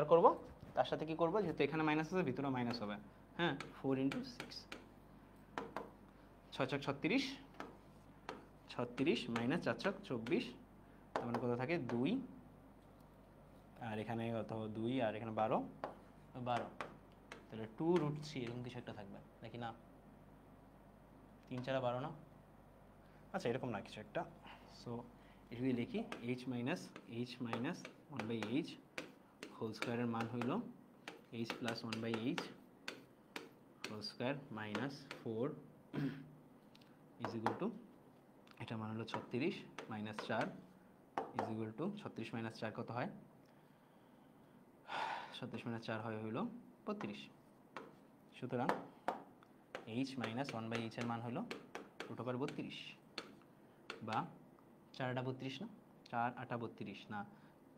করবো, তার সাথে কি করবো, যেহেতু এখানে মাইনাস আছে ভিতরে মাইনাস হবে, হ্যাঁ 4 × 6, 6 36 মাইনাস 4 24, তার মানে কত থাকে 2, আর এখানে কত 2 আর এখানে 12, তাহলে 2√3 এরকম কিছু একটা থাকবে নাকি না? 3 4 12 না, আচ্ছা এরকম না কিছু একটা। সো এটা যদি লিখি h মাইনাস 1/h হোল স্কোয়ারের মান হইল h plus 1/h whole square minus 4 is equal to, এটা মান হলো 36 minus 4 is equal to 36 minus 4 কত হয়? 36 মাইনাস 4 হয় হইল 32। সুতরাং h মাইনাস 1/h এর মান হলো √ 32, বা 4 8 32 না, 4 8 32 না,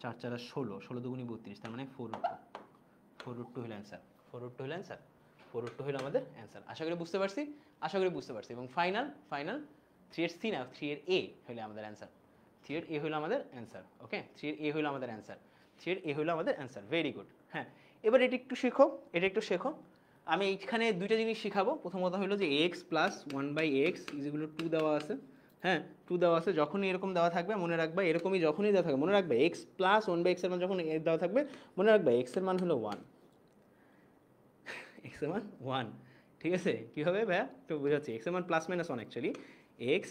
4 4 16, 16 দুগুণি 32, তার মানে 4√2 হলো অ্যান্সার। 4√2 হলো আমাদের অ্যান্সার। আশা করি বুঝতে পারছি। এবং ফাইনাল 3 এর C না 3 এর A হলো আমাদের অ্যান্সার। 3 এর এ হলো আমাদের অ্যান্সার। ওকে, 3 এর এ হলো আমাদের অ্যান্সার, 3 এর এ হলো আমাদের অ্যান্সার। Very good. হ্যাঁ, এবার এটা একটু শেখো, এটা একটু শেখো। আমি এইখানে দুইটা জিনিস শেখাবো। প্রথম কথা হলো যে এক্স প্লাস 1/x ইজিগুলো 2 দেওয়া আছে। হ্যাঁ, 2 দেওয়া আছে। যখনই এরকম দেওয়া থাকবে মনে রাখবে, এরকমই যখনই দেওয়া থাকবে মনে রাখবে এক্স প্লাস 1/x এর মান যখন দেওয়া থাকবে মনে রাখবে এক্স এর মান হলো 1, এক্স এর মান 1। ঠিক আছে, কী হবে ভাইয়া একটু বোঝাচ্ছি। এক্স এর মান plus minus 1 actually. X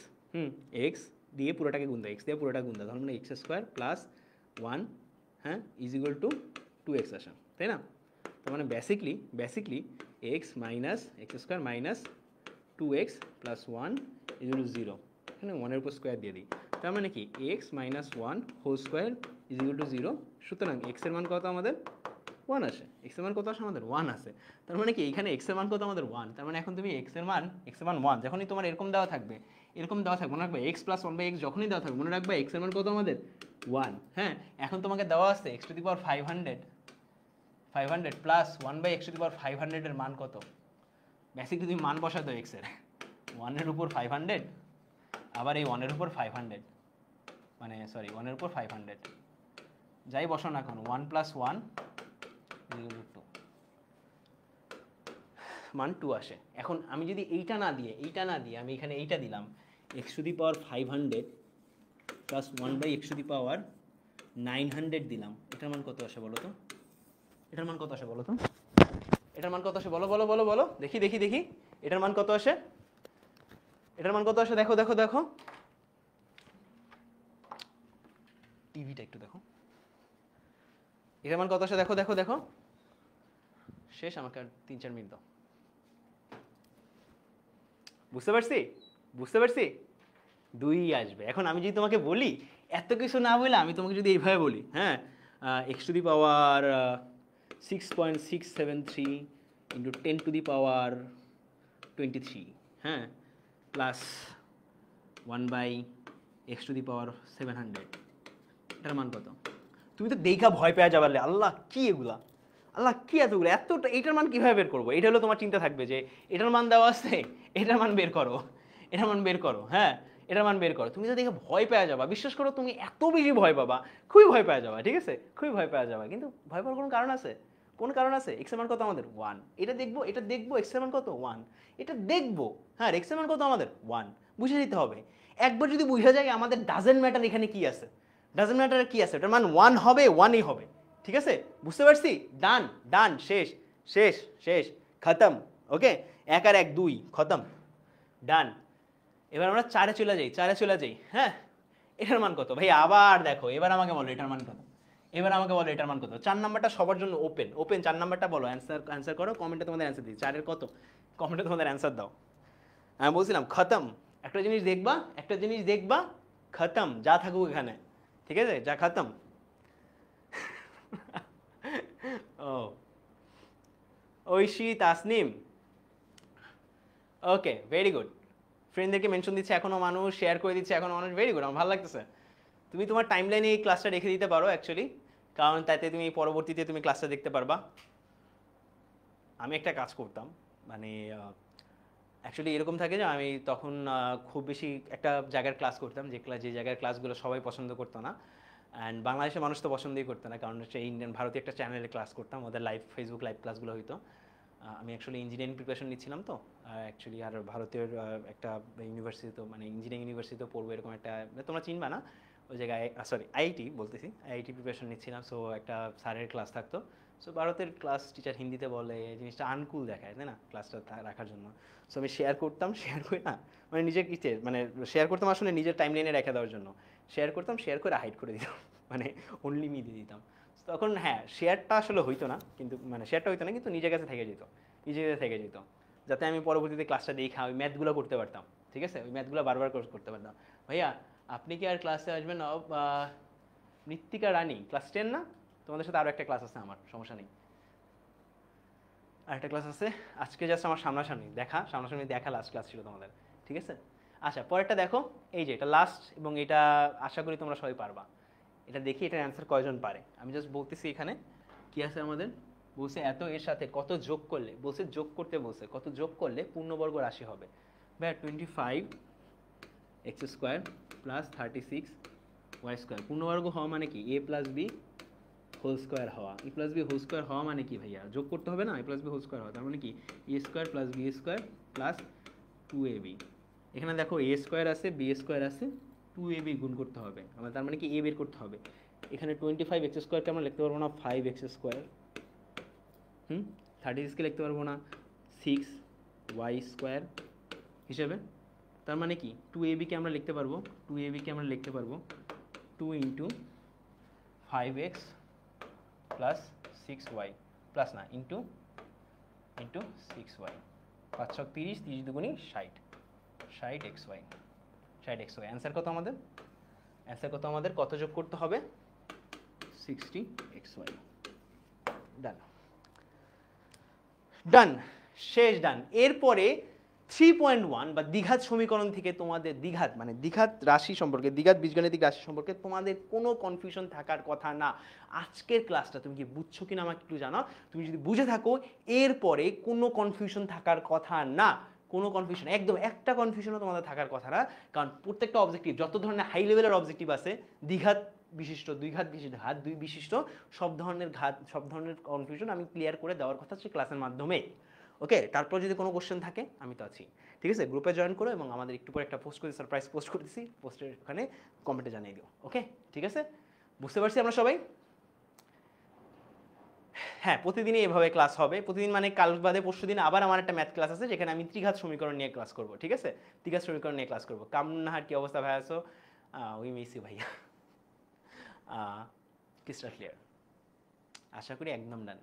x দিয়ে পুরোটাকে গুণ দাও, এক্স দিয়ে পুরোটা গুণ দাও, তাহলে মানে এক্স স্কোয়ার প্লাস 1, হ্যাঁ, ইজিকুয়াল টু 2x আসা, তাই না? তার মানে basically x minus x square minus 2x plus 1 is equal to 0। এখানে 1-এর উপর স্কোয়ার দিয়ে দিই, তার মানে কি x minus 1 whole square is equal to 0। সুতরাং এক্সের মান কত আমাদের 1 আসে। এক্সের মান কত আসে আমাদের 1 আসে। তার মানে কি এখানে এক্সের মান কত আমাদের 1। তার মানে এখন তুমি এক্সের মান 1 যখনই তোমার এরকম দেওয়া থাকবে মনে রাখবে এক্স প্লাস 1/x যখনই দেওয়া থাকবে মনে রাখবে এক্সের মান কত আমাদের 1। হ্যাঁ, এখন তোমাকে দেওয়া আছে x to the power 500 plus 1/x to the power 500 এর মান কত। বেসিকলি তুমি মান বসা দাও এক্সের, 1-এর উপর 500 আবার এই 1-এর উপর 500, মানে সরি 1-এর উপর 500 যাই বসো না কেন 1 প্লাস 1 2 মান 2 আসে। এখন আমি যদি এইটা না দিয়ে আমি এখানে এইটা দিলাম x to the power 500 plus 1/x to the power 900 দিলাম, এটার মান কত আসে বলো তো? এটার মান কত আসে বলো তো? এটার মান কত আসে বলো বলো বলো বলো, দেখি দেখি দেখি এটার মান কত আসে? এটার মান কত আসে দেখো দেখো দেখো, টিভিটা একটু দেখো। এটার মান কত আসে দেখো দেখো দেখো। শেষ, আমাকে আর 3-4 মিনিট দাও। বুঝতে পারছি 2 আসবে। এখন আমি যদি তোমাকে বলি এত কিছু না বলে আমি তোমাকে যদি এইভাবে বলি, হ্যাঁ, x to the power 6.673 into 10 to the power 23, হ্যাঁ, প্লাস 1/x টু দি পাওয়ার 700, এটার মান কত? তুমি তো দেখা ভয় পেয়ে যাবে, আল্লাহ কি এগুলা, আল্লাহ কি এতগুলো, এতটা এইটার মান কীভাবে বের করবো? এটা হলো তোমার চিন্তা থাকবে যে এটার মান দেওয়া আছে, এটার মান বের করো, এটার মান বের করো, হ্যাঁ, এটার মান বের করো। তুমি তো দেখে ভয় পেয়ে যাবা, বিশ্বাস করো তুমি এত বেশি ভয় পাবা, খুবই ভয় পেয়ে যাবা, ঠিক আছে, খুবই ভয় পেয়ে যাবা। কিন্তু ভয় পাওয়ার কোনো কারণ আছে? কোন কারণ আছে? এক্স এর মান কত আমাদের 1, এটা দেখবো এক্স এর মান কত 1, এটা দেখবো, হ্যাঁ, এক্স এর মান কত আমাদের 1, বুঝে দিতে হবে। একবার যদি বুঝে যায় আমাদের ডাজেন্ট ম্যাটার এখানে কি আছে, ডাজেন্ট ম্যাটার কি আছে, এটার মান 1 হবে, 1ই হবে, ঠিক আছে, বুঝতে পারছি? ডান ডান, শেষ শেষ শেষ, খতম। ওকে, 1 আর 1 2, খতম, ডান। এবার আমরা 4-এ চলে যাই, হ্যাঁ। এটার মান কত ভাই? আবার দেখো, এবার আমাকে বলো এটার মান কত, 4 নাম্বারটা সবার জন্য ওপেন 4 নাম্বারটা বলো, অ্যান্সার করো, কমেন্টে তোমাদের অ্যান্সার দিই। 4-এর কত কমেন্টে তোমাদের অ্যান্সার দাও। আমি বলছিলাম খতম। একটা জিনিস দেখবা খতম, যা থাকুক এখানে, ঠিক আছে, যা খতম। ও ঐশী তাসনিম, ওকে, ভেরি গুড। ফ্রেন্ডদেরকে মেনশন দিচ্ছে এখনো মানুষ, শেয়ার করে দিচ্ছে এখনো মানুষ, ভেরি গুড, আমার ভালো লাগতেছে। তুমি তোমার টাইমলাইনে এই ক্লাসটা রেখে দিতে পারো অ্যাকচুয়ালি, কারণ তাতে তুমি পরবর্তীতে তুমি ক্লাসটা দেখতে পারবা। আমি একটা কাজ করতাম, মানে অ্যাকচুয়ালি এরকম থাকে যে আমি তখন খুব বেশি একটা জায়গার ক্লাস করতাম যে জায়গার ক্লাসগুলো সবাই পছন্দ করতো না, অ্যান্ড বাংলাদেশের মানুষ তো পছন্দই করতো না, কারণ হচ্ছে ইন্ডিয়ান ভারতীয় একটা চ্যানেলে ক্লাস করতাম, ওদের ফেসবুক লাইভ ক্লাসগুলো হইতো। আমি অ্যাকচুয়ালি ইঞ্জিনিয়ারিং প্রিপারেশন নিচ্ছিলাম তো অ্যাকচুয়ালি, আর ভারতের একটা ইউনিভার্সিটি, তো মানে ইঞ্জিনিয়ারিং ইউনিভার্সিটিতে পড়বো এরকম একটা, তোমরা চিনবা না ওই জায়গায়, সরি আইআইটি বলতেছি, আইআইটি প্রিপারেশন নিচ্ছিলাম। সো একটা স্যারের ক্লাস থাকতো, সো ভারতের ক্লাস টিচার হিন্দিতে বলে, এই জিনিসটা আনকুল দেখায়, তাই না, ক্লাসটা রাখার জন্য। সো আমি শেয়ার করে না, মানে নিজের কিসে, মানে শেয়ার করতাম আসলে নিজের টাইম লাইনে রেখে দেওয়ার জন্য, শেয়ার করে হাইড করে দিতাম, মানে অনলি মি দিয়ে দিতাম। তখন হ্যাঁ, শেয়ারটা আসলে হইতো না, কিন্তু মানে শেয়ারটা হইতো না, কিন্তু নিজের কাছে থেকে যেত, যাতে আমি পরবর্তীতে ক্লাসটা দেখা ওই ম্যাথগুলো করতে পারতাম, ঠিক আছে, ওই ম্যাথগুলো বারবার করতে পারতাম। ভাইয়া আপনি কি আর ক্লাসে আসবেন? মৃত্তিকা রানী, ক্লাস 10 না? তোমাদের সাথে আরও একটা ক্লাস আছে আমার, সমস্যা নেই, আরেকটা ক্লাস আছে আজকে, জাস্ট আমার সামনাসামনি দেখা লাস্ট ক্লাস ছিল তোমাদের, ঠিক আছে। আচ্ছা, পরেরটা দেখো, এই যে এটা লাস্ট, এবং এটা আশা করি তোমরা সবাই পারবা। এটা দেখি এটার অ্যান্সার কয়জন পারে। আমি জাস্ট বলতেছি এখানে কি আছে আমাদের, বলছে এত এর সাথে কত যোগ করলে, কত যোগ করলে পূর্ণবর্গ রাশি হবে। ভাইয়া 25x² প্লাস 36 ওয়াই স্কোয়ার। পূর্ণবর্গ হওয়া মানে কি? A plus B whole square হওয়া। A plus B whole square হওয়া মানে কি ভাইয়া? যোগ করতে হবে না? A plus B whole square হওয়া, তার মানে কি A square plus B square plus 2ab। এখানে দেখো এ স্কোয়ার আছে, বি স্কোয়ার আছে, 2ab গুণ করতে হবে আমার, তার মানে কি এ বের করতে হবে। এখানে 25x স্কোয়ারকে আমরা লিখতে পারবো না 5x স্কোয়ার, 36কে লিখতে পারবো না 6y স্কোয়ার হিসেবে। তার মানে কি 2ab কে আমরা লিখতে পারবো, 2ab কে আমরা লিখতে পারবো 2 into 5x plus 6y plus না ইন্টু 6y, 5 ছক 30, 30 দুগুণি 60, 60xy, 60xy। অ্যান্সার কত আমাদের? অ্যান্সার কত আমাদের? কত যোগ করতে হবে? 60xy। ডান, ডান, শেষ, ডান। এরপরে 3.1 বা দ্বিঘাত সমীকরণ থেকে তোমাদের দ্বিঘাত মানে দ্বিঘাত রাশি সম্পর্কে, দ্বিঘাত বীজগাণিতিক রাশি সম্পর্কে তোমাদের কোনো কনফিউশন থাকার কথা না। আজকের ক্লাসটা তুমি কি বুঝছো কিনা আমাকে একটু জানাও। তুমি যদি বুঝে থাকো এরপরে কোনো কনফিউশন থাকার কথা না, কোনো কনফিউশন, একদম একটা কনফিউশনও তোমাদের থাকার কথা না। কারণ প্রত্যেকটা অবজেক্টিভ, যত ধরনের হাই লেভেলের অবজেক্টিভ আছে, দ্বিঘাত বিশিষ্ট, দ্বিঘাত বিশিষ্ট, ঘাত দুই বিশিষ্ট, সব ধরনের কনফিউশন আমি ক্লিয়ার করে দেওয়ার কথা হচ্ছে ক্লাসের মাধ্যমে। ওকে, তারপর যদি কোনো কোশ্চেন থাকে আমি তো আছি, ঠিক আছে? গ্রুপে জয়েন করো এবং আমাদের একটু পরে একটা পোস্ট করে, সারপ্রাইজ পোস্ট করতেছি, পোস্টের ওখানে কমেন্টে জানিয়ে দিও। ওকে, ঠিক আছে? বুঝতে পারছি আমরা সবাই? হ্যাঁ, প্রতিদিনই এভাবে ক্লাস হবে। প্রতিদিন মানে কাল বাদে পরশু দিন আবার আমার একটা ম্যাথ ক্লাস আছে, যেখানে আমি ত্রিঘাত সমীকরণ নিয়ে ক্লাস করব, ঠিক আছে? ত্রিঘাত সমীকরণ নিয়ে ক্লাস করব। কামনাহার কি অবস্থা ভাই? আছো? উই মিস ইউ ভাইয়া। ক্রিস্টাল ক্লিয়ার, আশা করি একদম ডান।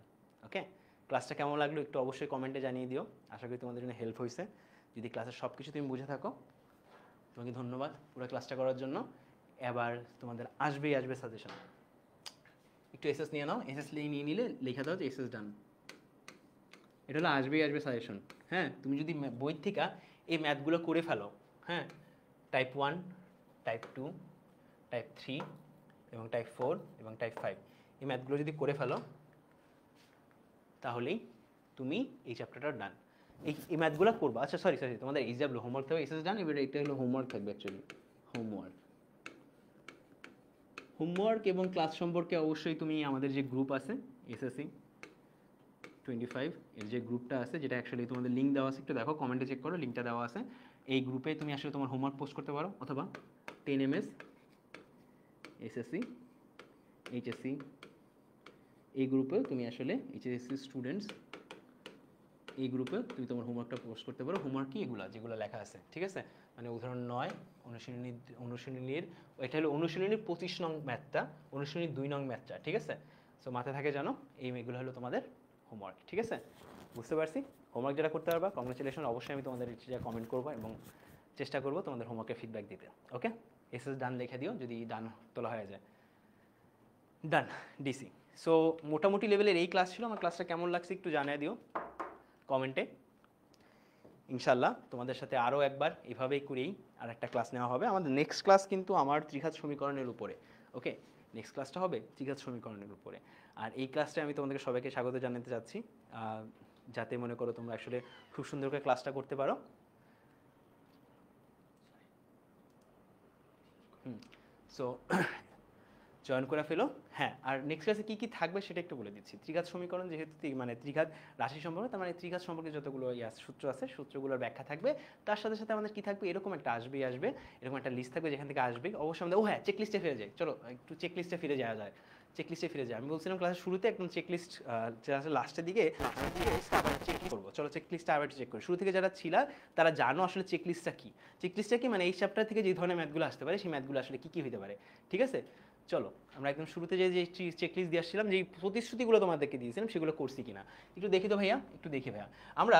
ওকে, ক্লাসটা কেমন লাগলো একটু অবশ্যই কমেন্টে জানিয়ে দিও। আশা করি তোমাদের জন্য হেল্প হয়েছে। যদি ক্লাসের সব কিছু তুমি বুঝে থাকো, তোমাকে ধন্যবাদ পুরো ক্লাসটা করার জন্য। এবার তোমাদের আসবেই আসবে সাজেশন। একটু এসএস নিয়ে নাও, এসএস নিয়ে নিলে লেখা দাও যে এসএস ডান। এটা হলো আসবেই আসবে সাজেশন। হ্যাঁ, তুমি যদি বই থেকে এই ম্যাথগুলো করে ফেলো, হ্যাঁ, টাইপ 1, টাইপ 2, টাইপ 3 এবং টাইপ 4 এবং টাইপ 5, এই ম্যাথগুলো যদি করে ফেলো তাহলেই তুমি এই চ্যাপ্টারটা ডান। এই ম্যাথগুলো করবা। আচ্ছা সরি, তোমাদের এইচডাব্লিউ হোমওয়ার্ক থাকবে, এসএস ডান। এবার এটা হলো হোমওয়ার্ক থাকবে, অ্যাকচুয়ালি হোমওয়ার্ক এবং ক্লাস সম্পর্কে অবশ্যই তুমি আমাদের যে গ্রুপ আছে এসএসসি 25 এর যে গ্রুপটা আছে, যেটা অ্যাকচুয়ালি তোমাদের লিঙ্ক দেওয়া আছে, একটু দেখো কমেন্টে চেক করো, লিঙ্কটা দেওয়া আছে। এই গ্রুপে তুমি আসলে তোমার হোমওয়ার্ক পোস্ট করতে পারো, অথবা 10ms এসএসসি এইচএসসি এই গ্রুপে তুমি আসলে এইচএসসি স্টুডেন্টস এই গ্রুপে তুমি তোমার হোমওয়ার্কটা পোস্ট করতে পারো। হোমওয়ার্ক কি? এগুলো যেগুলো লেখা আছে, ঠিক আছে? মানে উদাহরণ 9 অনুশীলনীর এটা হলো অনুশীলনীর 25 নং ম্যাথটা, অনুশীলনীর 2 নং ম্যাথটা, ঠিক আছে? সো মাথায় থাকে জানো, এগুলো হলো তোমাদের হোমওয়ার্ক, ঠিক আছে? বুঝতে পারছি? হোমওয়ার্ক যেটা করতে পারবা, কংগ্রেচুলেশন। অবশ্যই আমি তোমাদের এটা কমেন্ট করবো এবং চেষ্টা করবো তোমাদের হোমওয়ার্কের ফিডব্যাক দিতে। ওকে, এসএস ডান লিখে দিও যদি ডান তোলা হয়ে যায়। ডান, ডিসি। সো মোটামুটি লেভেলের এই ক্লাস ছিল। আমার ক্লাসটা কেমন লাগছে একটু জানিয়ে দিও কমেন্টে। ইনশাল্লাহ তোমাদের সাথে আরও একবার এভাবেই করেই আর একটা ক্লাস নেওয়া হবে। আমাদের নেক্সট ক্লাস কিন্তু আমার ত্রিঘাত সমীকরণের উপরে। ওকে, নেক্সট ক্লাসটা হবে ত্রিঘাত সমীকরণের উপরে। আর এই ক্লাসটা আমি তোমাদেরকে সবাইকে স্বাগত জানাতে চাচ্ছি, যাতে মনে করো তোমরা আসলে খুব সুন্দর করে ক্লাসটা করতে পারো। সো জয়েন করে ফেলো। হ্যাঁ, আর নেক্সট ক্লাসে কী কী থাকবে সেটা একটু বলে দিচ্ছি। ত্রিঘাত সমীকরণ যেহেতু মানে ত্রিঘাত রাশি সম্পর্কে, তার মানে ত্রিঘাত সম্পর্কে যতগুলো সূত্র আছে, সূত্রগুলোর ব্যাখ্যা থাকবে। তার সাথে সাথে আমাদের কী থাকবে, এরকম একটা আসবে, এরকম একটা লিস্ট থাকবে যেখান থেকে আসবে। অবশ্যই আমাদের হ্যাঁ, চেকলিস্টে ফিরে যায়। চলো একটু চেকলিস্টে ফিরে যাওয়া যায়। চেকলিস্টে ফিরে যায়। আমি বলছিলাম ক্লাসের শুরুতে একদম চেকলিস্ট, লাস্টের দিকে চেক করবো। চলো চেকলিস্টটা আবার চেক করি। শুরু থেকে যারা ছিল তারা জানো আসলে চেকলিস্টটা কী। চেকলিস্টটা কি? মানে এই চ্যাপ্টার থেকে যে ধরনের ম্যাথগুলো আসতে পারে, সেই ম্যাথগুলো আসলে কী কী হতে পারে, ঠিক আছে? চলো আমরা একদম শুরুতে যে চেকলিস্ট দিয়ে আসছিলাম, যেই প্রতিশ্রুতিগুলো তোমাদেরকে দিয়েছিলাম, সেগুলো করছি কিনা একটু দেখি তো ভাইয়া, একটু দেখি ভাইয়া। আমরা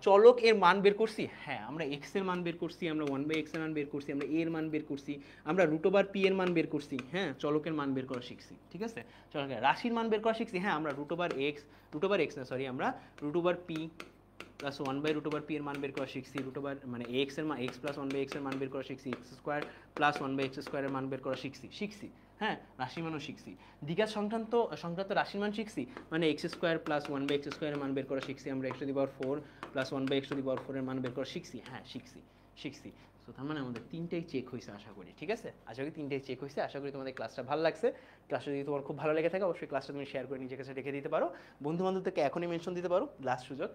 চলক এর মান বের করছি। হ্যাঁ, আমরা এক্স এর মান বের করছি, আমরা 1/x এর মান বের করছি, আমরা এর মান বের করছি, আমরা √p এর মান বের করছি। হ্যাঁ, চলকের মান বের করা শিখছি, ঠিক আছে? চলকের রাশির মান বের করা শিখছি। হ্যাঁ, আমরা √x না সরি, আমরা √p প্লাস 1/√p এর মান বের করা শিখছি। মানে x এর মান, x প্লাস 1/x এর মান বের করা শিখছি। x² প্লাস 1/x² এর মান বের করা শিখছি। হ্যাঁ, রাশির মানও শিখছি। দ্বিঘাত সংক্রান্ত রাশির মান শিখছি, মানে x² প্লাস 1/x² এর মান বের করা শিখছি। আমরা x⁴ প্লাস 1/x⁴ এর মান বের করা শিখছি। হ্যাঁ, শিখছি। সো তার মানে আমাদের 3টাই চেক হয়েছে আশা করি, ঠিক আছে? আশা করি 3টাই চেক হয়েছে। আশা করি তোমাদের ক্লাসটা ভালো লাগছে। ক্লাসটা যদি তোমার খুব ভালো লেগে থাকে অবশ্যই ক্লাসটা তুমি শেয়ার করে নিজের কাছে রেখে দিতে পারো, বন্ধু বান্ধবদেরকে এখনই মেনশন দিতে পারো, লাস্ট সুযোগ।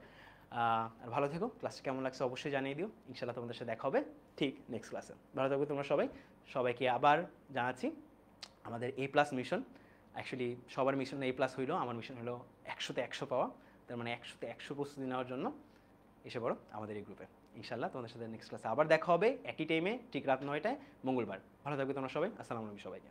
আর ভালো থেকো, ক্লাসটা কেমন লাগছে অবশ্যই জানিয়ে দিও। ইনশাল্লাহ তোমাদের সাথে দেখা হবে ঠিক নেক্সট ক্লাসে। ভালো থাকবে তোমরা সবাই। সবাইকে আবার জানাচ্ছি আমাদের A+ মিশন, অ্যাকচুয়ালি সবার মিশন A+ হইলো, আমার মিশন হলো 100তে 100 পাওয়া। তার মানে 100তে 100 প্রস্তুতি নেওয়ার জন্য এসে পড়ো আমাদের এই গ্রুপে। ইনশাল্লাহ তোমাদের সাথে নেক্সট ক্লাসে আবার দেখা হবে একই টাইমে, ঠিক রাত 9টায় মঙ্গলবার। ভালো থাকবে তোমরা সবাই। আসসালামু আলাইকুম সবাইকে।